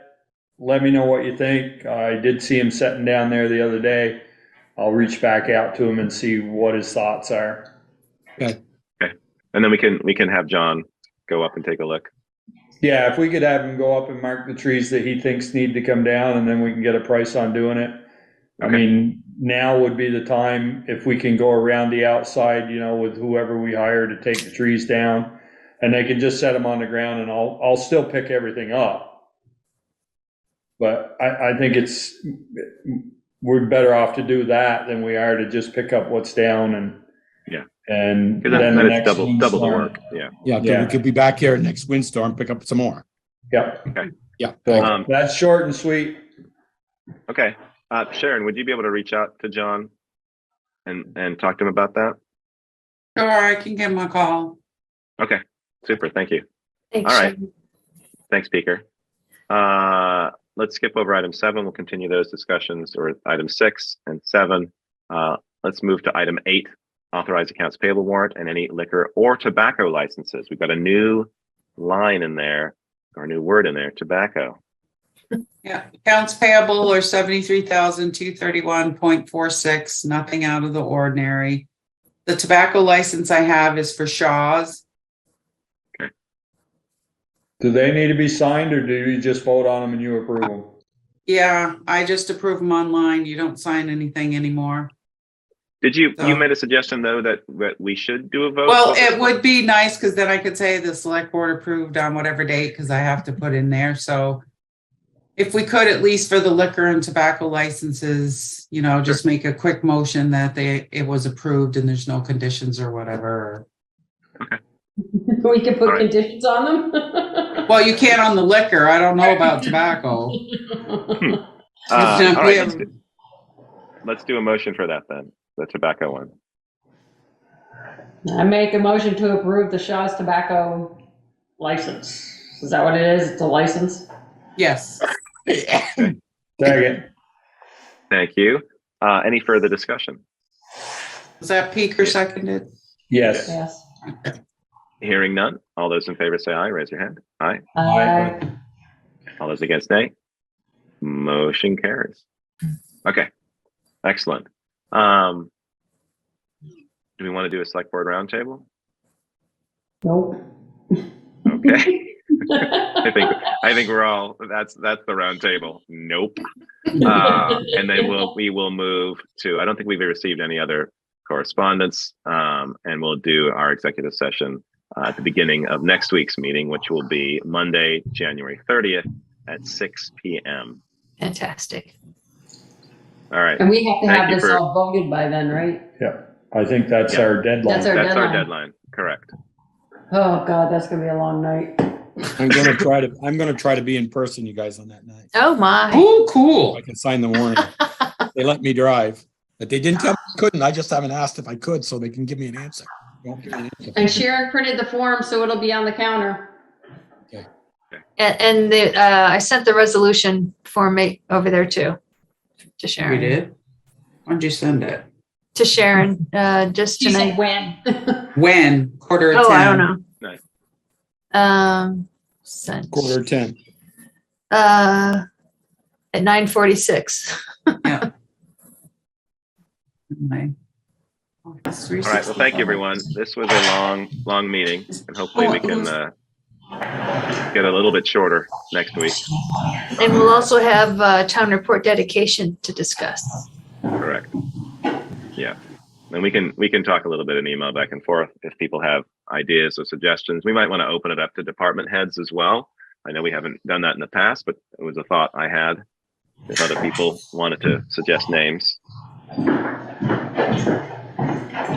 Let me know what you think. I did see him sitting down there the other day. I'll reach back out to him and see what his thoughts are. Okay. And then we can have John go up and take a look. Yeah, if we could have him go up and mark the trees that he thinks need to come down, and then we can get a price on doing it. I mean, now would be the time if we can go around the outside, with whoever we hire to take the trees down, and they can just set them on the ground, and I'll still pick everything up. But I think we're better off to do that than we are to just pick up what's down and then then the it's next double the windstorm. work. Yeah. We could be back here next windstorm, pick up some more. Yep. Okay. Yeah. So that's short and sweet. Okay. Sharon, would you be able to reach out to John and talk to him about that? Sure, I can give him a call. Okay. Super. Thank you. Thanks, All right. Sharon. Thanks, Peaker. Let's skip over item 7. We'll continue those discussions, or item 6 and 7. Let's move to item 8, authorize accounts payable warrant and any liquor or tobacco licenses. We've got a new line in there, or a new word in there, tobacco. Yeah, accounts payable are 73,231.46, nothing out of the ordinary. The tobacco license I have is for Shaw's. Do they need to be signed, or do you just vote on them and you approve them? Yeah, I just approve them online. You don't sign anything anymore. Did you So- you made a suggestion though that we should do a vote? Well, it would be nice because then I could say the select board approved on whatever date, because I have to put in there. So if we could, at least for the liquor and tobacco licenses, just make a quick motion that it was approved and there's no conditions or whatever. We can put All right. conditions on them. Well, you can't on the liquor. I don't know about tobacco. All right, let's do a motion for that then, the tobacco one. I make a motion to approve the Shaw's tobacco license. Is that what it is? It's a license? Yes. Second. Thank you. Any further discussion? Was that Peaker seconded? Yes. Yes. Hearing none. All those in favor say aye. Raise your hand. Aye. Aye. All those against, nay. Motion carries. Okay. Excellent. Do we want to do a select board roundtable? Nope. Okay. I think we're all, that's the round table. Nope. And then we will move to, I don't think we've received any other correspondence. And we'll do our executive session at the beginning of next week's meeting, which will be Monday, January 30th at 6 p.m. Fantastic. All right. And we have to Thank have you this for- all voted by then, right? Yeah, I think that's Yeah. our deadline. That's our That's our deadline. deadline. Correct. Oh, God, that's gonna be a long night. I'm gonna try to be in person, you guys, on that night. Oh, my. Oh, cool. I can sign the warning. They let me drive, but they didn't tell me I couldn't. I just haven't asked if I could, so they can give me an answer. Don't give me an answer. And Sharon printed the form, so it'll be on the counter. And I sent the resolution form over there too, to Sharon. We did? When'd you send it? To Sharon, just She said tonight. when. When? Quarter of 10? Oh, I don't know. Nice. Sent, 9:45. at 9:46. Yeah. My Office All right. Well, thank you, everyone. This was a long meeting, and hopefully we can get a little bit shorter next week. And we'll also have town report dedication to discuss. Correct. Yeah. And we can talk a little bit in email back and forth if people have ideas or suggestions. We might want to open it up to department heads as well. I know we haven't done that in the past, but it was a thought I had. If other people wanted to suggest names.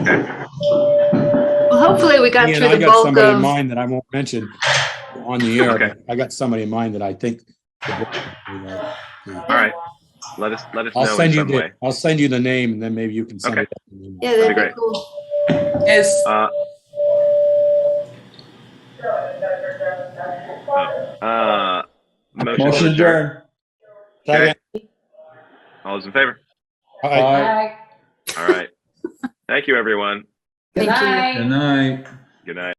Okay. Well, hopefully we got Ian, through I the got bulk somebody in of. mind that I won't mention on the air. Okay. But I got somebody in mind that I think. All right. Let us I'll know in send you some way. I'll send you the name, and then maybe you can send Okay. it. Out in an email. Yeah, that'd That'd be be great. cool. Yes. Motion to adjourn. adjourned. Okay. Second. All those in favor? All right. Bye. All right. Thank you, everyone. Good Thank you. night. Good night. Good night.